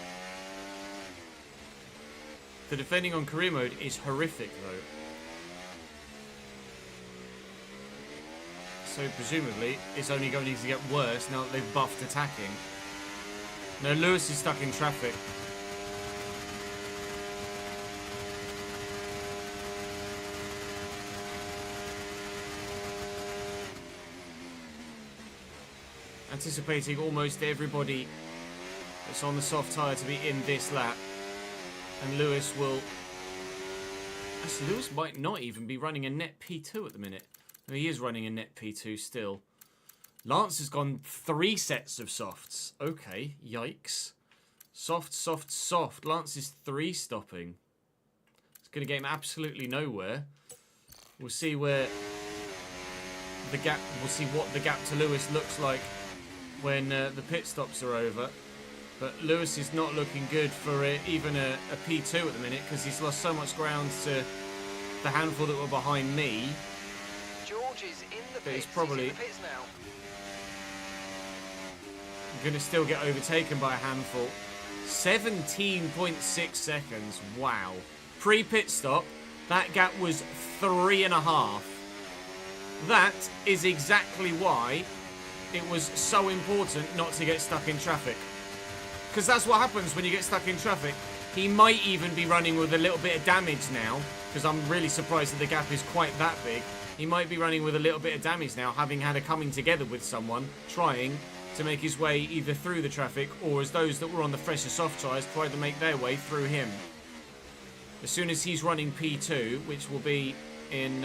Speaker 3: The defending on career mode is horrific though. So presumably it's only going to get worse now that they've buffed attacking. No, Lewis is stuck in traffic. Anticipating almost everybody that's on the soft tyre to be in this lap. And Lewis will... Actually, Lewis might not even be running a net P2 at the minute. No, he is running a net P2 still. Lance has gone 3 sets of softs. Okay, yikes. Soft, soft, soft. Lance is 3 stopping. It's going to get him absolutely nowhere. We'll see where the gap... We'll see what the gap to Lewis looks like when the pit stops are over. But Lewis is not looking good for even a P2 at the minute because he's lost so much ground to the handful that were behind me.
Speaker 4: George is in the
Speaker 3: But
Speaker 4: pits.
Speaker 3: he's probably
Speaker 4: He's in the pits now.
Speaker 3: going to still get overtaken by a handful. 17.6 seconds. Wow. Pre-pit stop, that gap was 3.5. That is exactly why it was so important not to get stuck in traffic. Because that's what happens when you get stuck in traffic. He might even be running with a little bit of damage now, because I'm really surprised that the gap is quite that big. He might be running with a little bit of damage now, having had a coming together with someone, trying to make his way either through the traffic, or as those that were on the fresher soft tyres tried to make their way through him. As soon as he's running P2, which will be in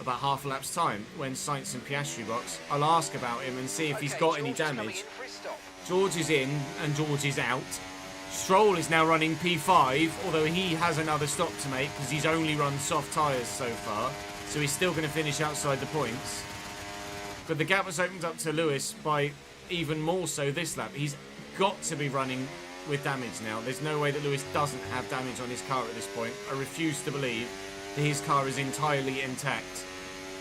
Speaker 3: about half a lap's time, when Sainz and Piastri box, I'll ask about him and see if he's got any
Speaker 4: George is coming
Speaker 3: damage.
Speaker 4: in for his stop.
Speaker 3: George is in and George is out. Stroll is now running P5, although he has another stop to make because he's only run soft tyres so far. So he's still going to finish outside the points. But the gap has opened up to Lewis by even more so this lap. He's got to be running with damage now. There's no way that Lewis doesn't have damage on his car at this point. I refuse to believe that his car is entirely intact.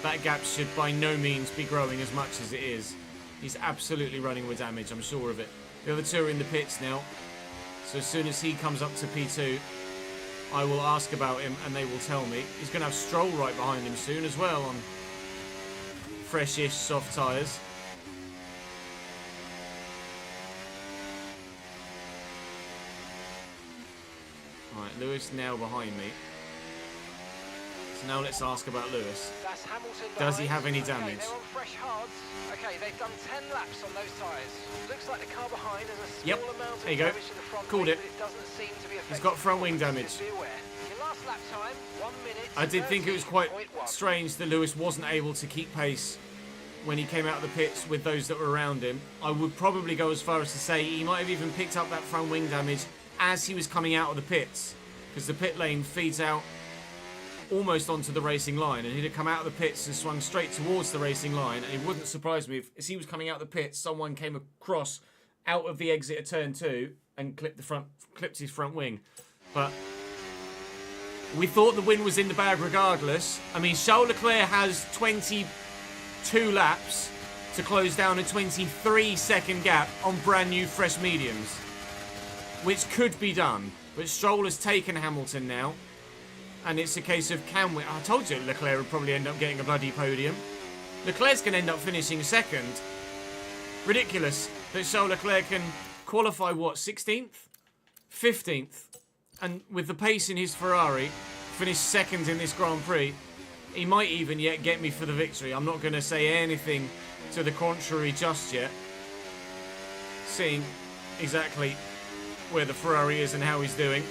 Speaker 3: That gap should by no means be growing as much as it is. He's absolutely running with damage, I'm sure of it. The other two are in the pits now. So as soon as he comes up to P2, I will ask about him and they will tell me. He's going to have Stroll right behind him soon as well on fresh-ish soft tyres. Right, Right, Lewis now behind me. So now let's ask about Lewis.
Speaker 4: That's Hamilton
Speaker 3: Does he
Speaker 4: behind.
Speaker 3: have any
Speaker 4: Okay,
Speaker 3: damage?
Speaker 4: they're on fresh hards. Okay, they've done 10 laps on those tyres. Looks like the car behind has a small
Speaker 3: Yep,
Speaker 4: amount of
Speaker 3: there you go.
Speaker 4: damage to the front
Speaker 3: Called
Speaker 4: wing,
Speaker 3: it.
Speaker 4: but it doesn't seem to be affecting.
Speaker 3: He's got front wing
Speaker 4: performance,
Speaker 3: damage.
Speaker 4: so be aware. Your last lap time, 1 minute.
Speaker 3: I did think it was quite
Speaker 4: 13.1.
Speaker 3: strange that Lewis wasn't able to keep pace when he came out of the pits with those that were around him. I would probably go as far as to say he might have even picked up that front wing damage as he was coming out of the pits, because the pit lane feeds out almost onto the racing line, and he'd have come out of the pits and swung straight towards the racing line, and it wouldn't surprise me if, as he was coming out of the pits, someone came across out of the exit of turn 2 and clipped his front wing. But we thought the win was in the bag regardless. I mean, Charles Leclerc has 22 laps to close down a 23-second gap on brand new fresh mediums, which could be done. But Stroll has taken Hamilton now, and it's a case of can we... I told you Leclerc would probably end up getting a bloody podium. Leclerc's going to end up finishing second. Ridiculous that Charles Leclerc can qualify, what, 16th? 15th. And with the pace in his Ferrari, finish second in this Grand Prix. He might even yet get me for the victory. I'm not going to say anything to the contrary just yet, seeing exactly where the Ferrari is and how he's doing.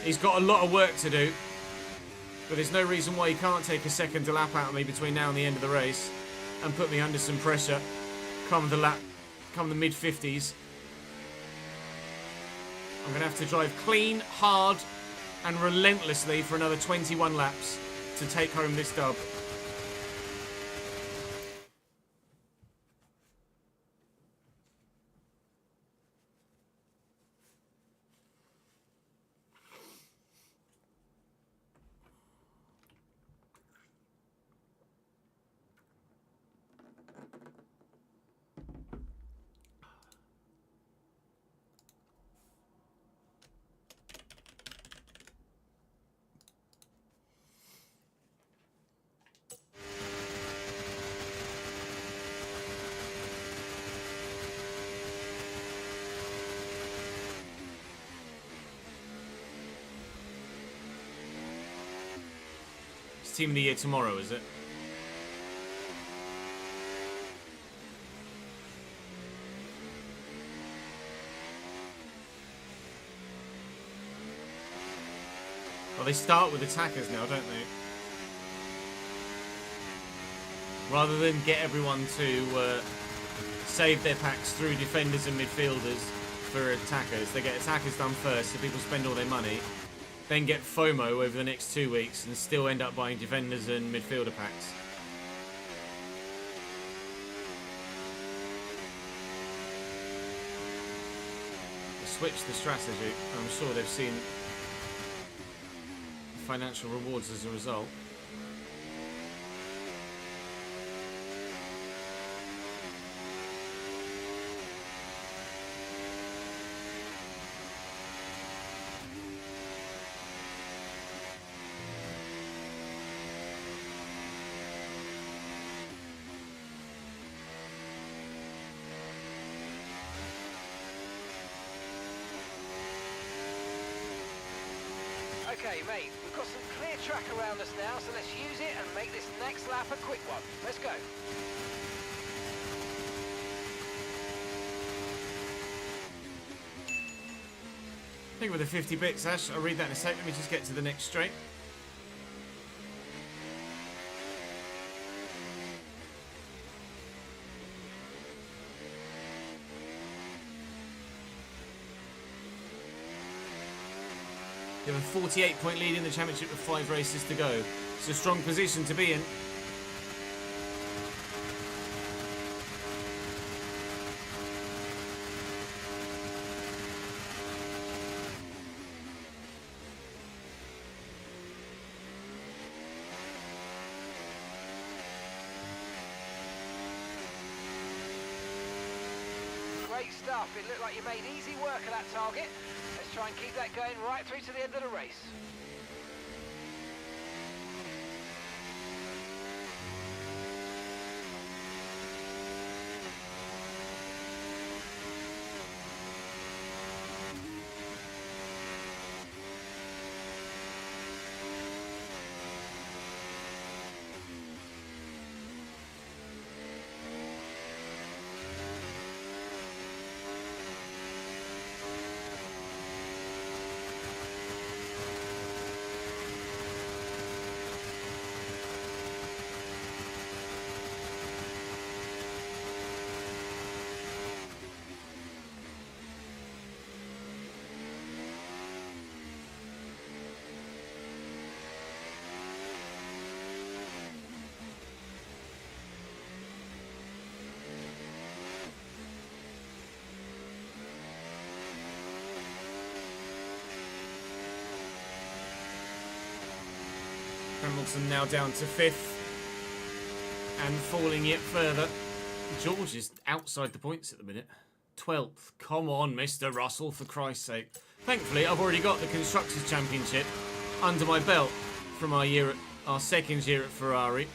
Speaker 3: He's got a lot of work to do, but there's no reason why he can't take a second to lap out of me between now and the end of the race and put me under some pressure come the mid-50s. I'm going to have to drive clean, hard and relentlessly for another 21 laps to take home this dub. Team of the year tomorrow, is it? Well, they start with attackers now, don't they? Rather than get everyone to save their packs through defenders and midfielders for attackers, they get attackers done first so people spend all their money, then get FOMO over the next 2 weeks and still end up buying defenders and midfielder packs. They switched the strategy. I'm sure they've seen financial rewards as a result.
Speaker 4: Okay, mate, we've got some clear track around us now, so let's use it and make this next lap a quick one. Let's go.
Speaker 3: I think with the 50 bits, Ash, I'll read that in a sec. Let me just get to the next straight. You have a 48-point lead in the championship with 5 races to go. It's a strong position to be in.
Speaker 4: Great stuff. It looked like you made easy work of that target. Let's try and keep that going right through to the end of the race.
Speaker 3: Lawson now down to 5th and falling yet further. George is outside the points at the minute. 12th. Come on, Mr. Russell, for Christ's sake. Thankfully, I've already got the Constructors' Championship under my belt from our second year at Ferrari.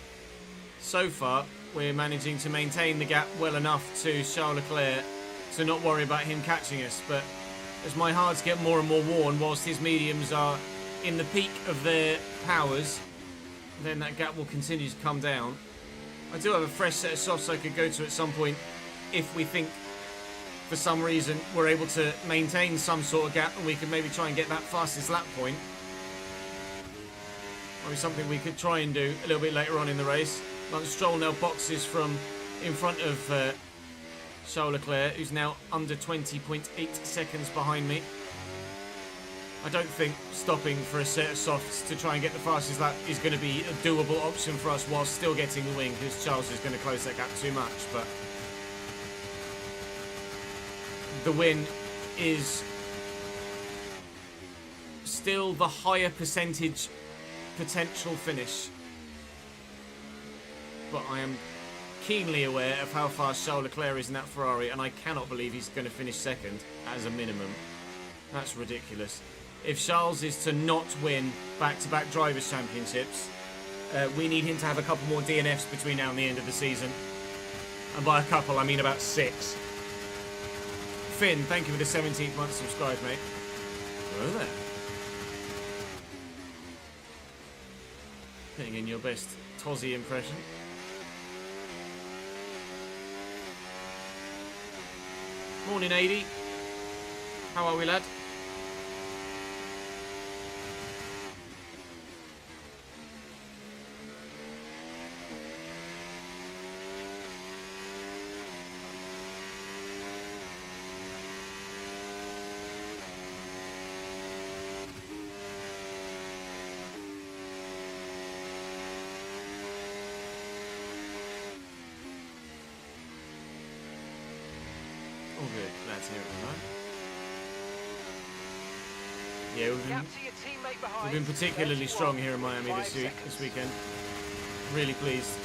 Speaker 3: So far, we're managing to maintain the gap well enough to Charles Leclerc to not worry about him catching us. But as my hards get more and more worn, whilst his mediums are in the peak of their powers, then that gap will continue to come down. I do have a fresh set of softs I could go to at some point if we think for some reason we're able to maintain some sort of gap and we can maybe try and get that fastest lap point. Might be something we could try and do a little bit later on in the race. Lance Stroll now boxes from in front of Charles Leclerc, who's now under 20.8 seconds behind me. I don't think stopping for a set of softs to try and get the fastest lap is going to be a doable option for us while still getting the win, because Charles is going to close that gap too much. But the win is still the higher percentage potential finish. But I am keenly aware of how fast Charles Leclerc is in that Ferrari, and I cannot believe he's going to finish second as a minimum. That's ridiculous. If Charles is to not win back-to-back Drivers' Championships, we need him to have a couple more DNFs between now and the end of the season. And by a couple, I mean about 6. Finn, thank you for the 17th month subscribed, mate. Hello there. Putting in your best Tozzy impression. Morning, 80. How are we, lad? All good. Glad to hear it, man. Yeah, we've been particularly strong here in Miami this weekend. Really pleased.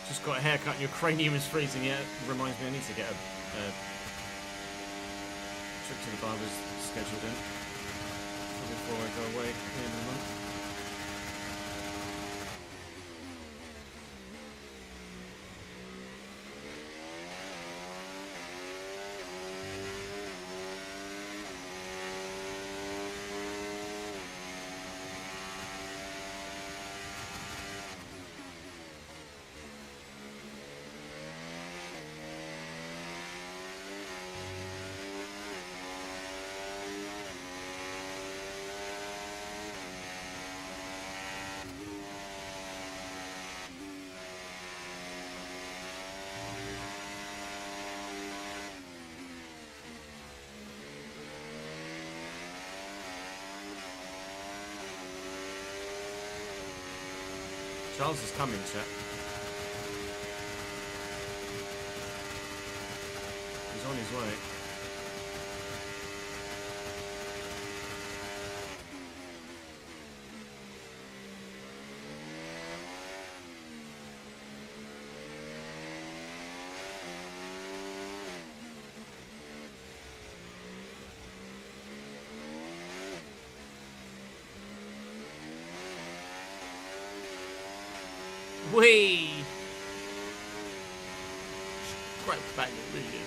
Speaker 3: Just got a haircut and your cranium is freezing. Yeah, reminds me I need to get a trip to the barber's scheduled in before I go away at the end of the month. Charles is coming, chat. He's on his way. Whee! Great bang, it really is.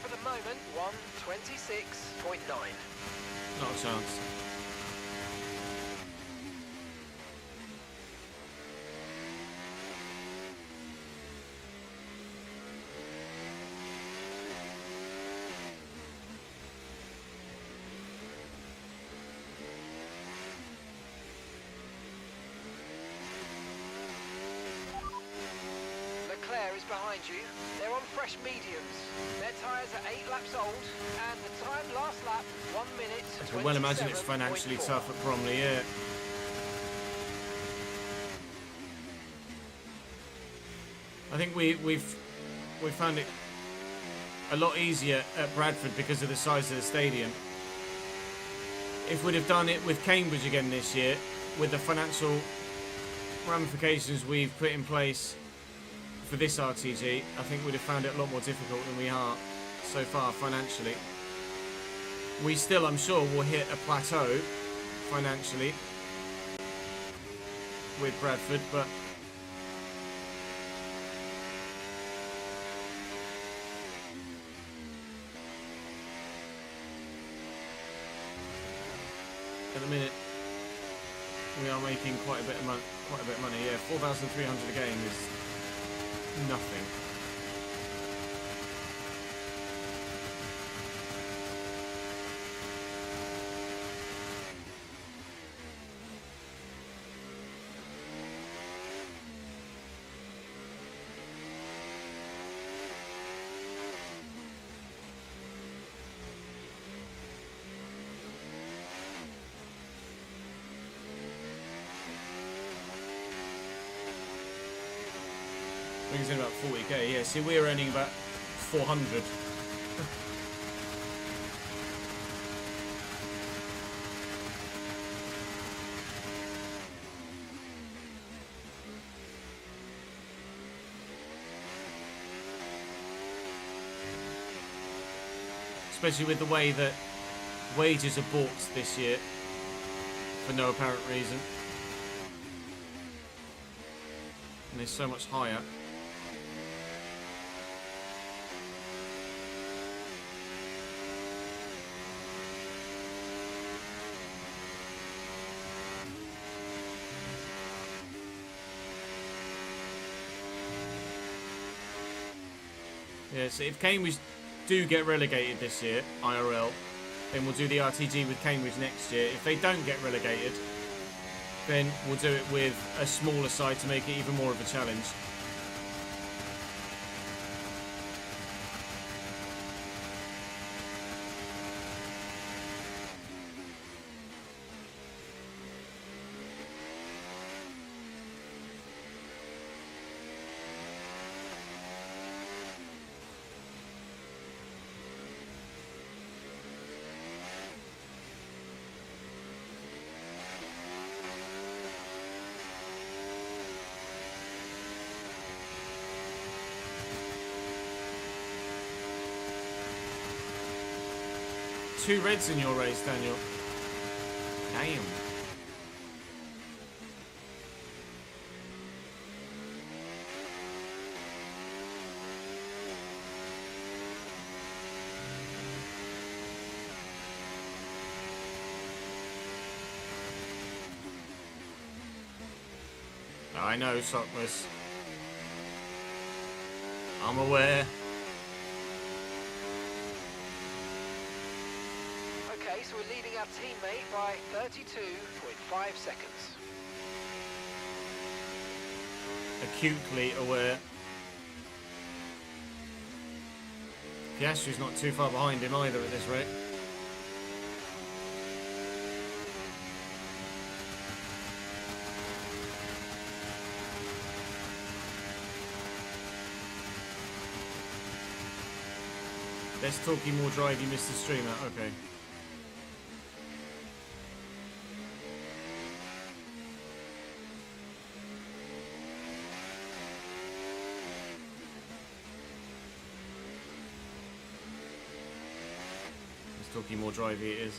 Speaker 4: at the moment, 1:26.9.
Speaker 3: Not a chance.
Speaker 4: Leclerc is behind you. They're on fresh mediums. Their tyres are 8 laps old, and the time last lap, 1 minute.
Speaker 3: I can well imagine it's financially
Speaker 4: 27.4.
Speaker 3: tough at Bromley, yeah. I think we've found it a lot easier at Bradford because of the size of the stadium. If we'd have done it with Cambridge again this year, with the financial ramifications we've put in place for this RTG, I think we'd have found it a lot more difficult than we are so far financially. We still, I'm sure, will hit a plateau financially with Bradford, but at the minute we are making quite a bit of money. Yeah, 4,300 a game is nothing. Brings in about 40k, yeah. See, we're earning about 400. Especially with the way that wages are bought this year for no apparent reason. And they're so much higher. Yeah, so if Cambridge do get relegated this year, IRL, then we'll do the RTG with Cambridge next year. If they don't get relegated, then we'll do it with a smaller side to make it even more of a challenge. Two reds in your race, Daniel. Damn. I know, Sockless. I'm aware.
Speaker 4: Okay, so we're leading our teammate by 32.5 seconds.
Speaker 3: Acutely aware. Piastri's not too far behind him either at this rate. Let's talk you more drive, you Mr. Streamer. Okay. Let's talk you more drivey it is.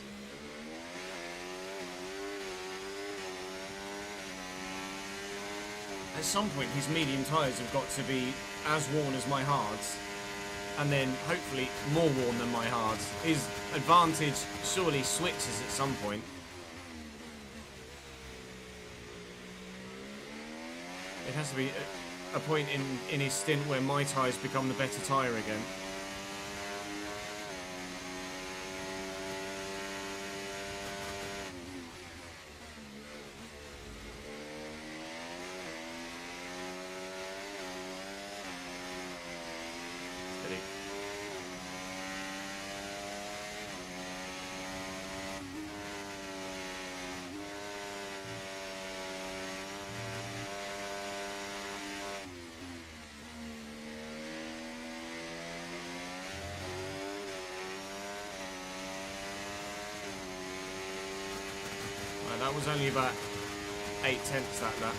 Speaker 3: At some point, these medium tyres have got to be as worn as my hards. and then hopefully more worn than my hards. His advantage surely switches at some point. It has to be a point in his stint where my tyres become the better tyre again. Steady. Right, that was only about 8/10 that.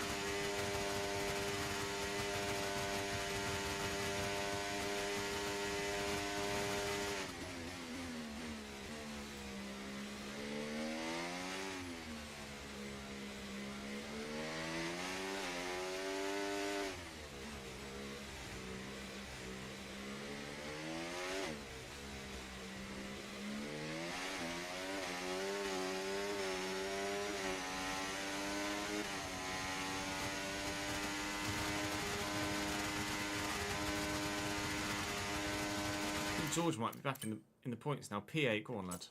Speaker 3: George might be back in the points now. P8, go on, lad.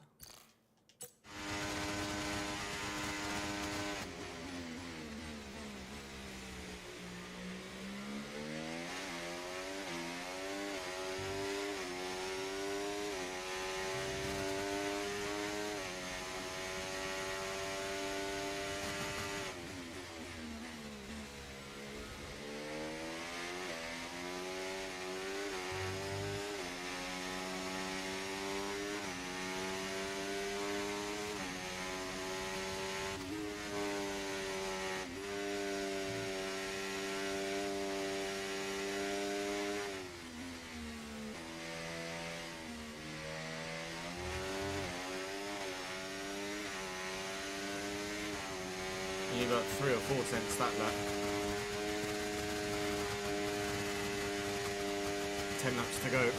Speaker 3: You got 3 or 4 cents that. 10 laps to go.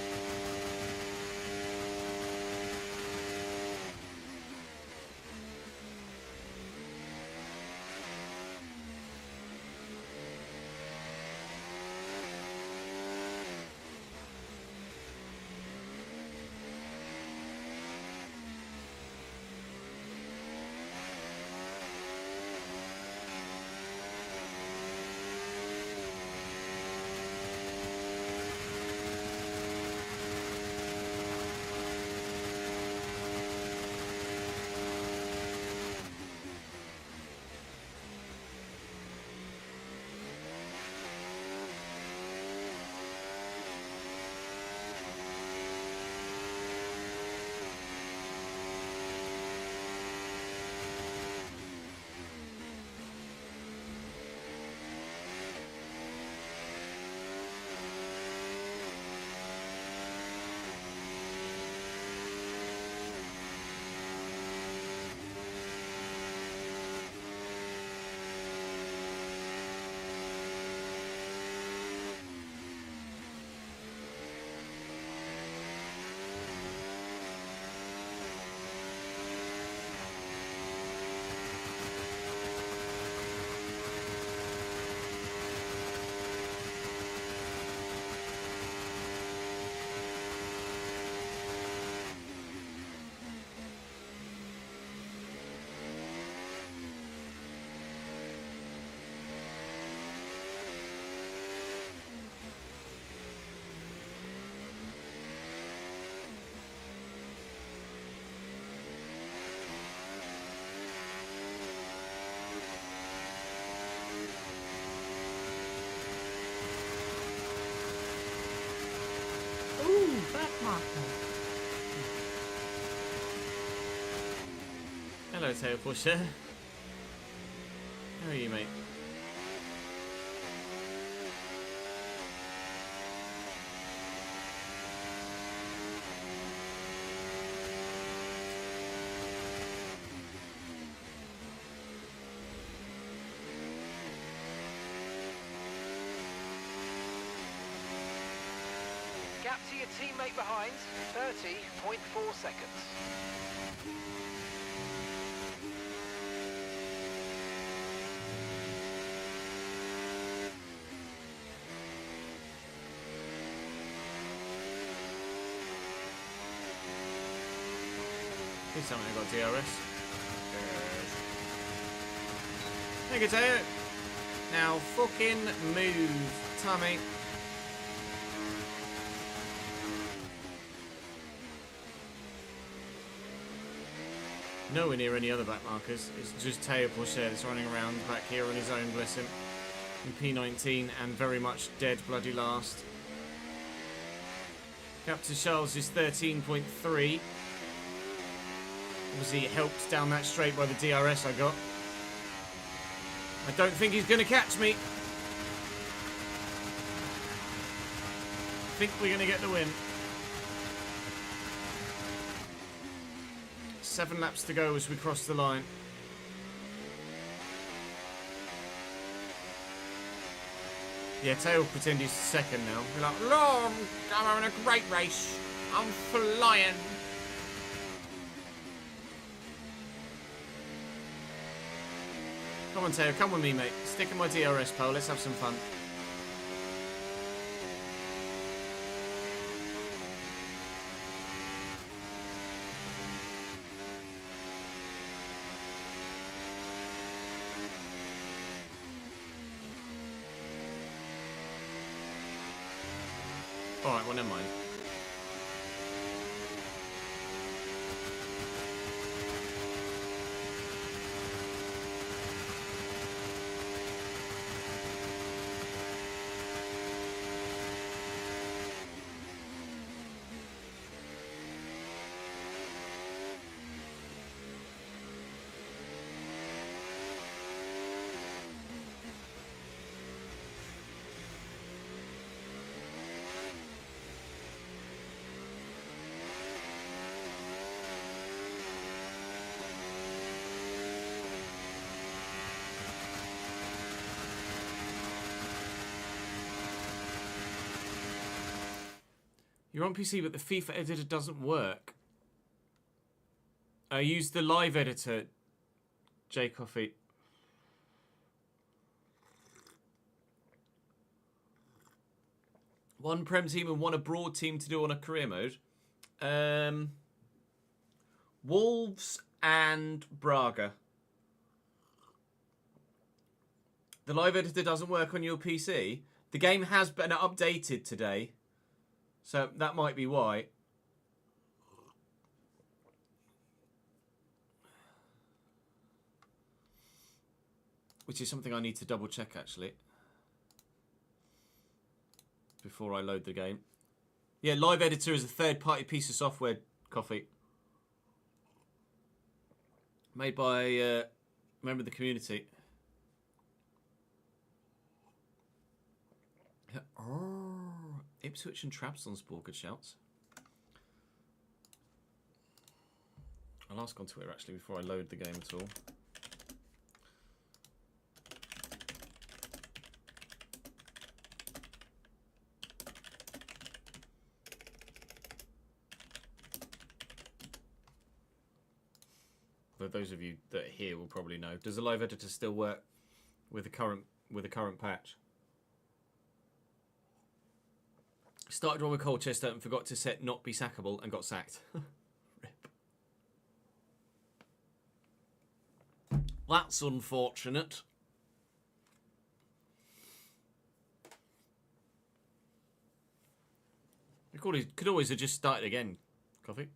Speaker 3: Hello, tail pusher. How are you, mate?
Speaker 4: Gap lap to your teammate behind, 30.4 seconds.
Speaker 3: Please tell me I got DRS. Thank you, Taylor. Now fucking move, Tommy. Nowhere near any other back markers. It's just Teo Porsche that's running around back here on his own, bless him. In P19 and very much dead bloody last. Captain Charles is 13.3. Obviously helped down that straight by the DRS I got. I don't think he's going to catch me. I think we're going to get the win. 7 laps to go as we cross the line. Yeah, Tail pretend he's second now. We're like, "Lord, I'm having a great race. I'm flying." Come on, Tail, come with me, mate. Stick in my DRS pole. Let's have some fun. Alright, well, never mind. You're on PC, but the FIFA editor doesn't work. I use the live editor, J Coffee. One Prem team and one abroad team to do on a career mode. Wolves and Braga. The live editor doesn't work on your PC. The game has been updated today. So that might be why. Which is something I need to double check actually. Before I load the game. Yeah, Live Editor is a third-party piece of software, Coffee. Made by a member of the community. Oh, Ipswich and Trabzonspor, good shouts. I'll ask on Twitter actually before I load the game at all. For those of you that are here will probably know. Does the live editor still work with the current patch? Started one with Colchester and forgot to set not be sackable and got sacked. Rip. That's unfortunate. You could always have just started again, Coffee.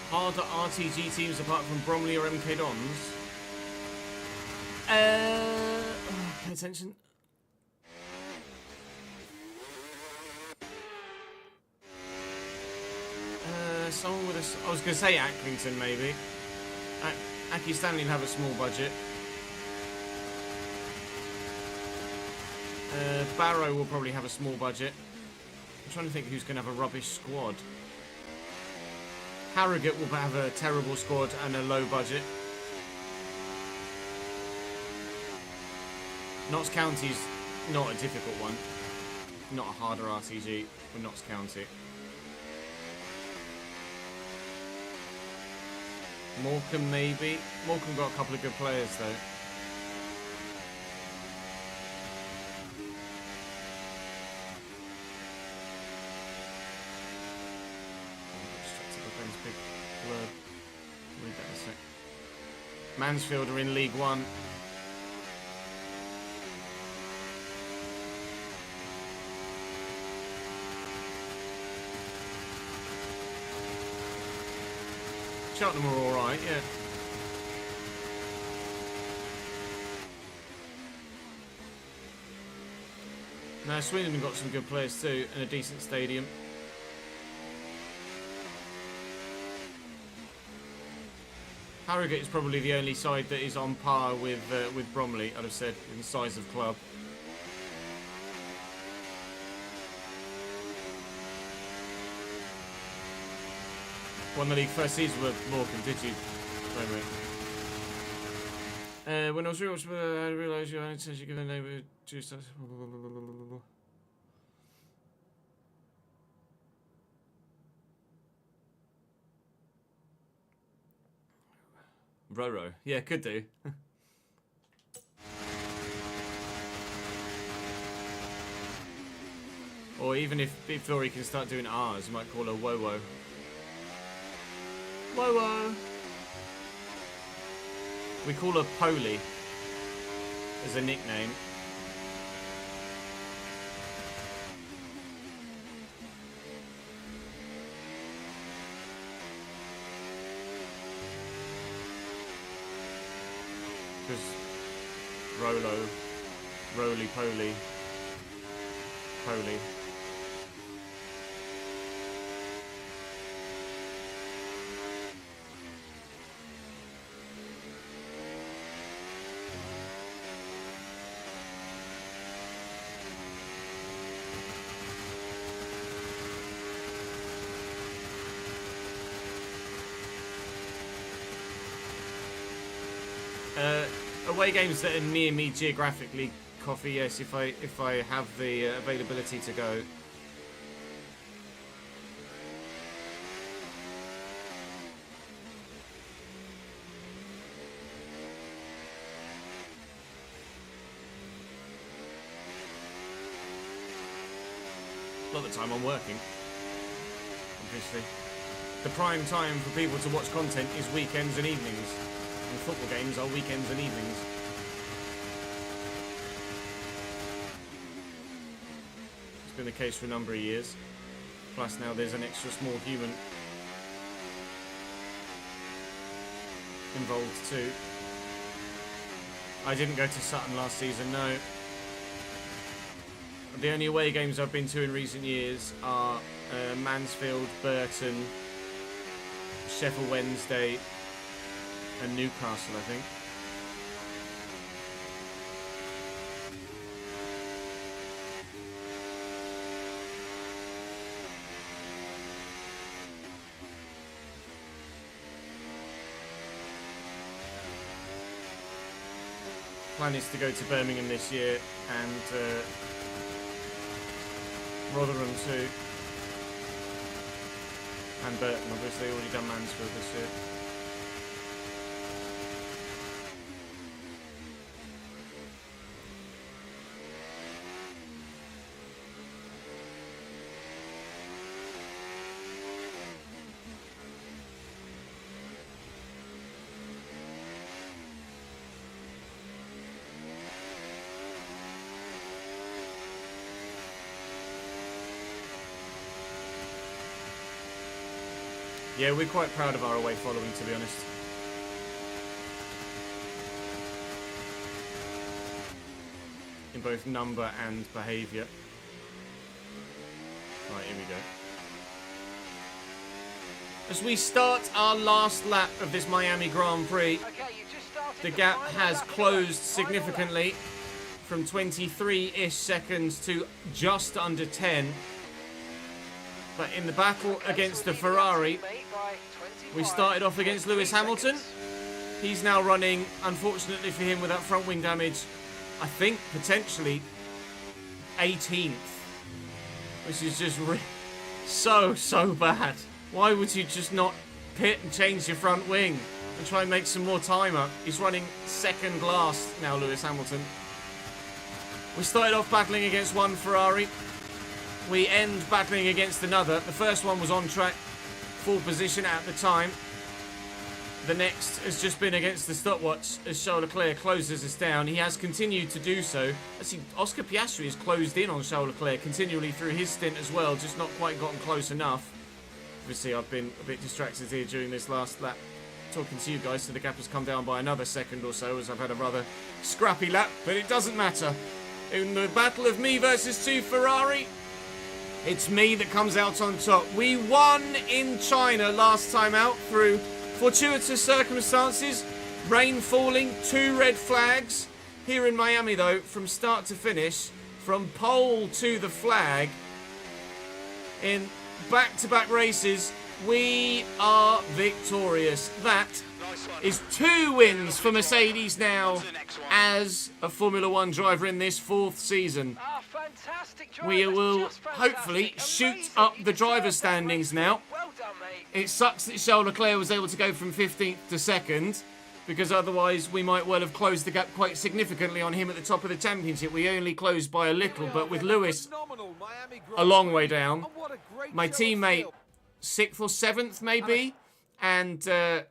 Speaker 3: Harder RTG teams apart from Bromley or MK Dons? Pay attention. Someone with a... I was going to say Accrington, maybe. Aki Stanley will have a small budget. Barrow will probably have a small budget. I'm trying to think who's going to have a rubbish squad. Harrogate will have a terrible squad and a low budget. Notts County's not a difficult one. Not a harder RTG for Notts County. Morecambe maybe. Morecambe got a couple of good players though. Mansfield are in League One. Cheltenham are alright, yeah. Now Swindon have got some good players too, and a decent stadium. Harrogate is probably the only side that is on par with Bromley, I'd have said, in size of club. Won the league first season with Morecambe, did you? Wait. When I was rewatching, I realised you only said you give a name of two stars. Roro. Yeah, could do. Or even if Flori can start doing R's, you might call her Wowo. Wowo! We call her Polly as a nickname. Because Rolo, Roly-Poly, Poly. Away games that are near me geographically, Coffee, yes, if I have the availability to go. A lot of the time I'm working, obviously. The prime time for people to watch content is weekends and evenings. And football games are weekends and evenings. It's been the case for a number of years. Plus now there's an extra small human involved too. I didn't go to Sutton last season, no. The only away games I've been to in recent years are Mansfield, Burton, Sheffield Wednesday, and Newcastle, I think. Plan is to go to Birmingham this year and Rotherham too. And Burton, obviously, already done Mansfield this year. Yeah, we're quite proud of our away following, to be honest. In both number and behaviour. Right, here we go. As we start our last lap of this Miami Grand Prix,
Speaker 4: Okay, you just started
Speaker 3: the
Speaker 4: the
Speaker 3: gap
Speaker 4: final
Speaker 3: has
Speaker 4: lap of the
Speaker 3: closed
Speaker 4: race. Final lap.
Speaker 3: significantly from 23-ish seconds to just under 10. But in the battle
Speaker 4: Okay,
Speaker 3: against
Speaker 4: so
Speaker 3: the
Speaker 4: we're leading our
Speaker 3: Ferrari,
Speaker 4: teammate by
Speaker 3: we
Speaker 4: 25,
Speaker 3: started off against
Speaker 4: 23
Speaker 3: Lewis Hamilton.
Speaker 4: seconds.
Speaker 3: He's now running, unfortunately for him, with that front wing damage, I think potentially 18th. Which is just so bad. Why would you just not pit and change your front wing and try and make some more time up? He's running second last now, Lewis Hamilton. We started off battling against one Ferrari. We end battling against another. The first one was on track, full position at the time. The next has just been against the stopwatch as Charles Leclerc closes us down. He has continued to do so. Actually, Oscar Piastri has closed in on Charles Leclerc continually through his stint as well, just not quite gotten close enough. Obviously, I've been a bit distracted here during this last lap talking to you guys, so the gap has come down by another second or so as I've had a rather scrappy lap, but it doesn't matter. In the battle of me versus two Ferrari, it's me that comes out on top. We won in China last time out through fortuitous circumstances, rain falling, 2 red flags. Here in Miami, though, from start to finish, from pole to the flag, in back-to-back races, we are victorious. That is 2 wins for Mercedes now as a Formula 1 driver in this 4th season.
Speaker 4: Ah, fantastic drive.
Speaker 3: We
Speaker 4: That's
Speaker 3: will
Speaker 4: just fantastic.
Speaker 3: hopefully shoot
Speaker 4: Amazing.
Speaker 3: up
Speaker 4: You
Speaker 3: the
Speaker 4: deserve
Speaker 3: driver's
Speaker 4: that
Speaker 3: standings
Speaker 4: race
Speaker 3: now.
Speaker 4: win. Well done, mate.
Speaker 3: It sucks that Charles Leclerc was able to go from 15th to 2nd, because otherwise we might well have closed the gap quite significantly on him at the top of the championship. We only closed by a little, but with Lewis a long way down, my teammate 6th or 7th maybe, and the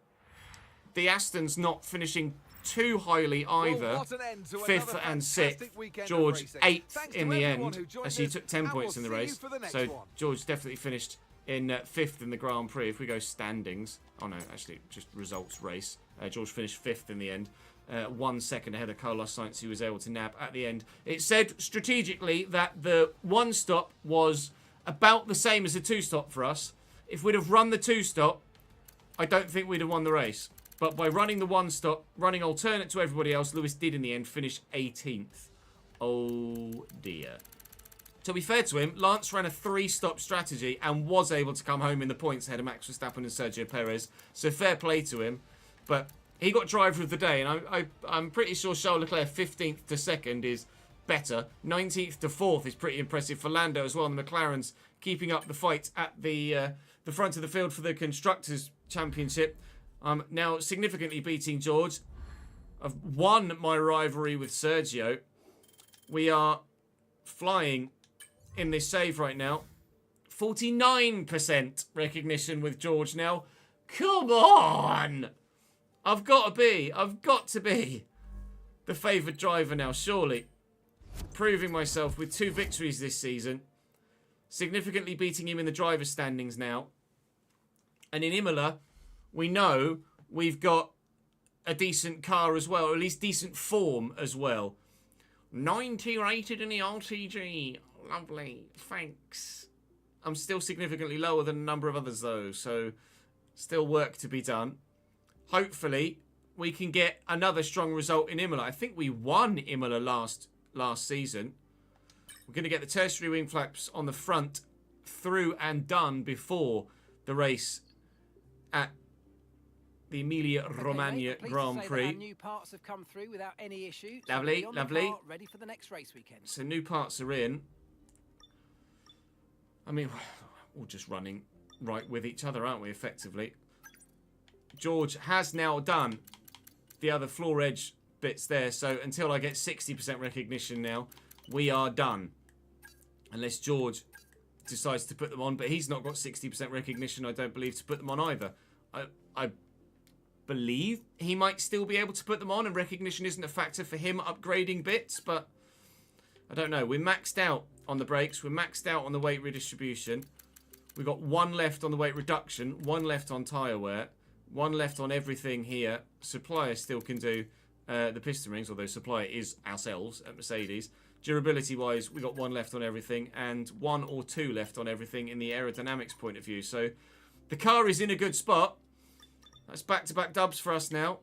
Speaker 3: Aston's not finishing too highly either. 5th and 6th. George 8th in the end, as he took 10 points in the race. So George definitely finished in 5th in the Grand Prix. If we go standings, oh no, actually just results race. George finished 5th in the end. 1 second ahead of Carlos Sainz, who was able to nab at the end. It said strategically that the 1 stop was about the same as the 2 stop for us. If we'd have run the 2 stop, I don't think we'd have won the race. But by running the 1 stop, running alternate to everybody else, Lewis did in the end finish 18th. Oh dear. To be fair to him, Lance ran a 3-stop strategy and was able to come home in the points ahead of Max Verstappen and Sergio Perez. So fair play to him. But he got driver of the day, and I'm pretty sure Charles Leclerc 15th to 2nd is better. 19th to 4th is pretty impressive for Lando as well. And the McLarens keeping up the fight at the front of the field for the Constructors' Championship. I'm now significantly beating George. I've won my rivalry with Sergio. We are flying in this save right now. 49% recognition with George now. Come on! I've got to be the favoured driver now, surely. Proving myself with 2 victories this season. Significantly beating him in the driver's standings now. And in Imola, we know we've got a decent car as well, or at least decent form as well. 90 rated in the RTG. Lovely, thanks. I'm still significantly lower than a number of others though, so still work to be done. Hopefully, we can get another strong result in Imola. I think we won Imola last season. We're going to get the tertiary wing flaps on the front through and done before the race at the Emilia-Romagna Grand Prix.
Speaker 4: New parts have come through without any issue.
Speaker 3: Lovely,
Speaker 4: So
Speaker 3: lovely.
Speaker 4: ready for the next race weekend.
Speaker 3: So new parts are in. I mean, we're just running right with each other, aren't we, effectively? George has now done the other floor edge bits there, so until I get 60% recognition now, we are done. Unless George decides to put them on, but he's not got 60% recognition, I don't believe, to put them on either. I believe he might still be able to put them on, and recognition isn't a factor for him upgrading bits, but I don't know. We're maxed out on the brakes, we're maxed out on the weight redistribution. We've got 1 left on the weight reduction, 1 left on tyre wear, 1 left on everything here. Supplier still can do the piston rings, although supplier is ourselves at Mercedes. Durability-wise, we got 1 left on everything, and 1 or 2 left on everything in the aerodynamics point of view. So the car is in a good spot. That's back-to-back dubs for us now.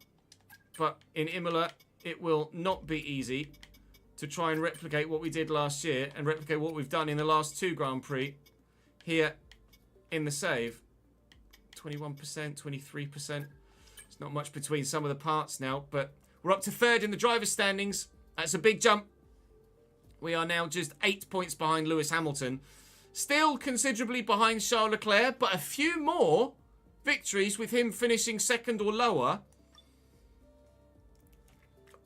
Speaker 3: But in Imola, it will not be easy to try and replicate what we did last year and replicate what we've done in the last 2 Grand Prix here in the save. 21%, 23%. It's not much between some of the parts now, but we're up to 3rd in the driver's standings. That's a big jump. We are now just 8 points behind Lewis Hamilton. Still considerably behind Charles Leclerc, but a few more victories with him finishing 2nd or lower.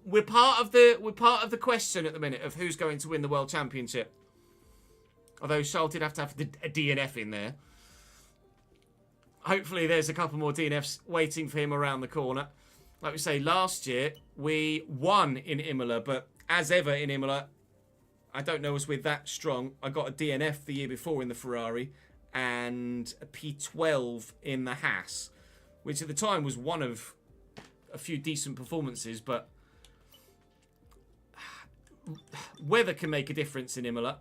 Speaker 3: We're part of the question at the minute of who's going to win the World Championship. Although Charles did have to have a DNF in there. Hopefully there's a couple more DNFs waiting for him around the corner. Like we say, last year we won in Imola, but as ever in Imola, I don't know us with that strong. I got a DNF the year before in the Ferrari and a P12 in the Haas, which at the time was one of a few decent performances, but weather can make a difference in Imola.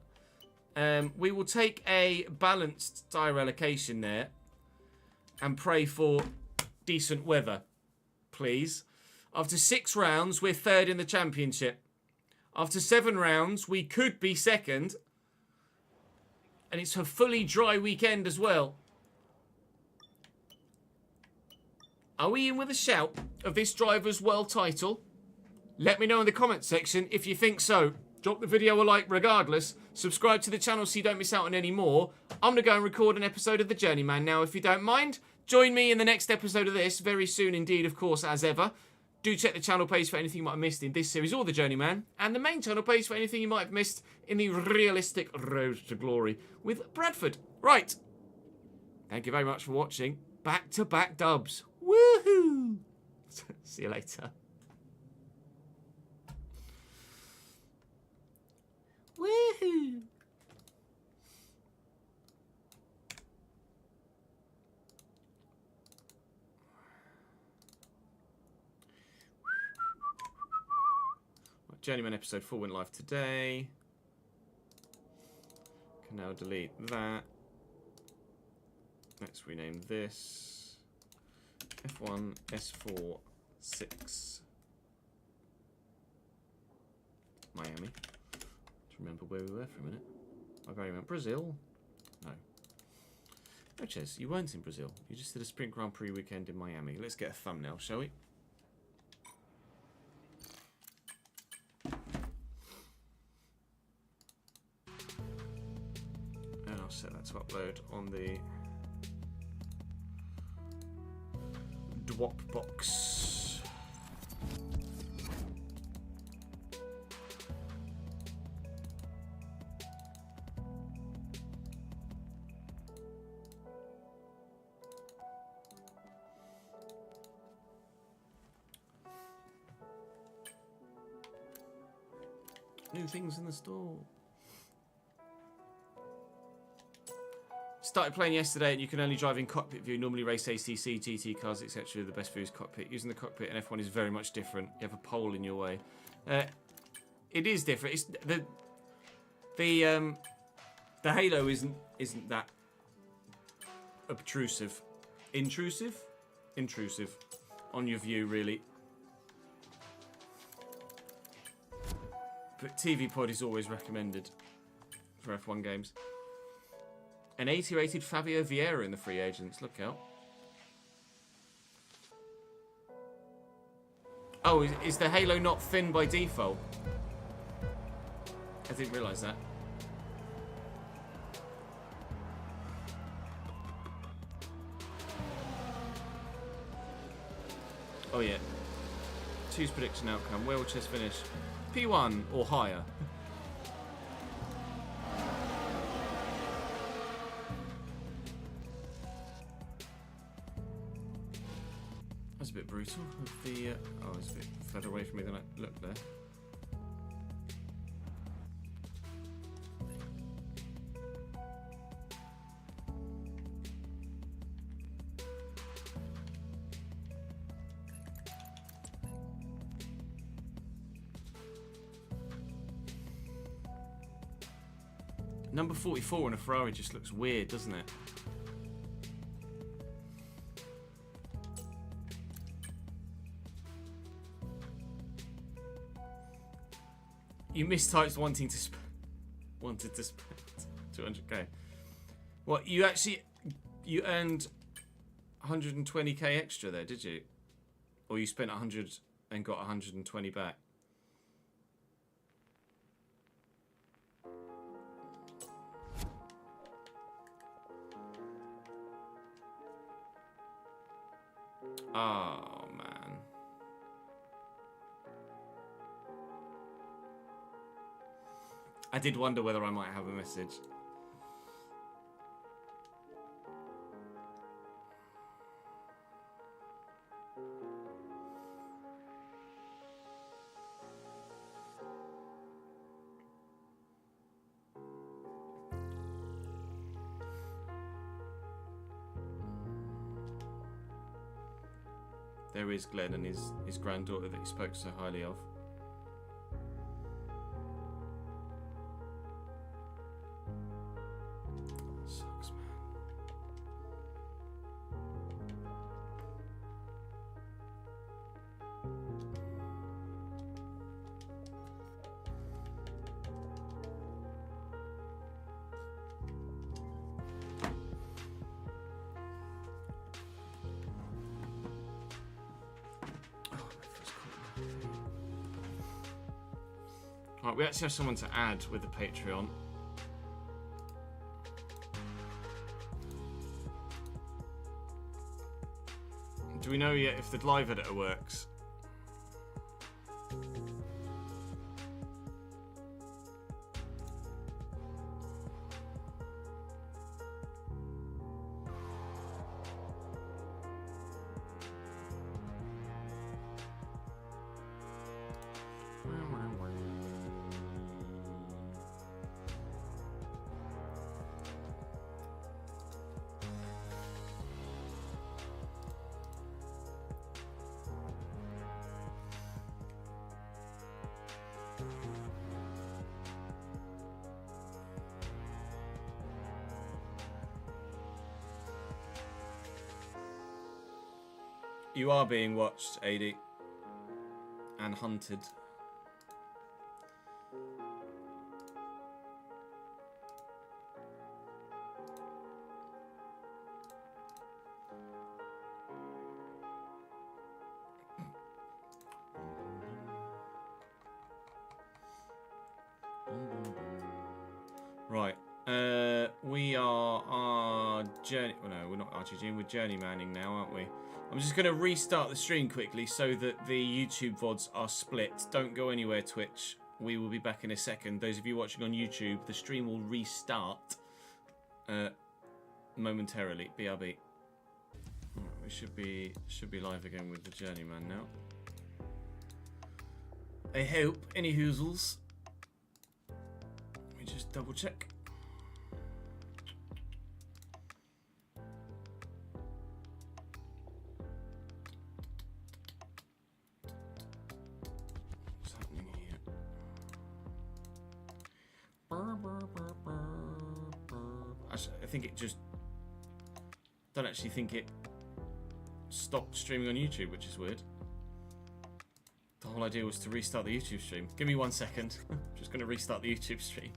Speaker 3: We will take a balanced tyre allocation there and pray for decent weather, please. After 6 rounds, we're 3rd in the championship. After 7 rounds, we could be 2nd. And it's a fully dry weekend as well. Are we in with a shout of this driver's world title? Let me know in the comments section if you think so. Drop the video a like regardless. Subscribe to the channel so you don't miss out on any more. I'm going to go and record an episode of The Journeyman now, if you don't mind. Join me in the next episode of this, very soon indeed, of course, as ever. Do check the channel page for anything you might have missed in this series or The Journeyman, and the main channel page for anything you might have missed in the realistic Road to Glory with Bradford. Right. Thank you very much for watching. Back-to-back dubs. Woohoo! See you later. Woohoo! Journeyman episode 4 went live today. Can now delete that. Let's rename this F1 S4 6 Miami. To remember where we were for a minute. I can't remember. Brazil? No. No, Ches, you weren't in Brazil. You just did a Sprint Grand Prix weekend in Miami. Let's get a thumbnail, shall we? And I'll set that to upload on the Dropbox. New things in the store. Started playing yesterday and you can only drive in cockpit view. Normally race ACC, GT cars, etc. The best view is cockpit. Using the cockpit in F1 is very much different. You have a pole in your way. It is different. It's the halo isn't that obtrusive. Intrusive on your view, really. But TV Pod is always recommended for F1 games. An 80 rated Fabio Vieira in the free agents. Look out. Oh, is the halo not thin by default? I didn't realise that. Oh yeah. Choose prediction outcome. Where will Chess finish? P1 or higher. That's a bit brutal. With the oh, it's a bit further away from me than I looked there. Number 44 on a Ferrari just looks weird, doesn't it? You mistyped wanted to spend 200k. What, you earned 120k extra there, did you? Or you spent 100 and got 120 back? Oh, man. I did wonder whether I might have a message. There is Glenn and his granddaughter that he spoke so highly of. Sucks, man. Right, we actually have someone to add with the Patreon. Do we know yet if the live editor works? You are being watched, AD, and hunted. Right, we are journey. Well, no, we're not RGGing. We're journeymanning now, aren't we? I'm just going to restart the stream quickly so that the YouTube VODs are split. Don't go anywhere, Twitch. We will be back in a second. Those of you watching on YouTube, the stream will restart momentarily. BRB. Right, we should be live again with the journeyman now. I hope. Any hoozles? Let me just double check. I think it just don't actually think it stopped streaming on YouTube, which is weird. The whole idea was to restart the YouTube stream. Give me 1 second. I'm just going to restart the YouTube stream.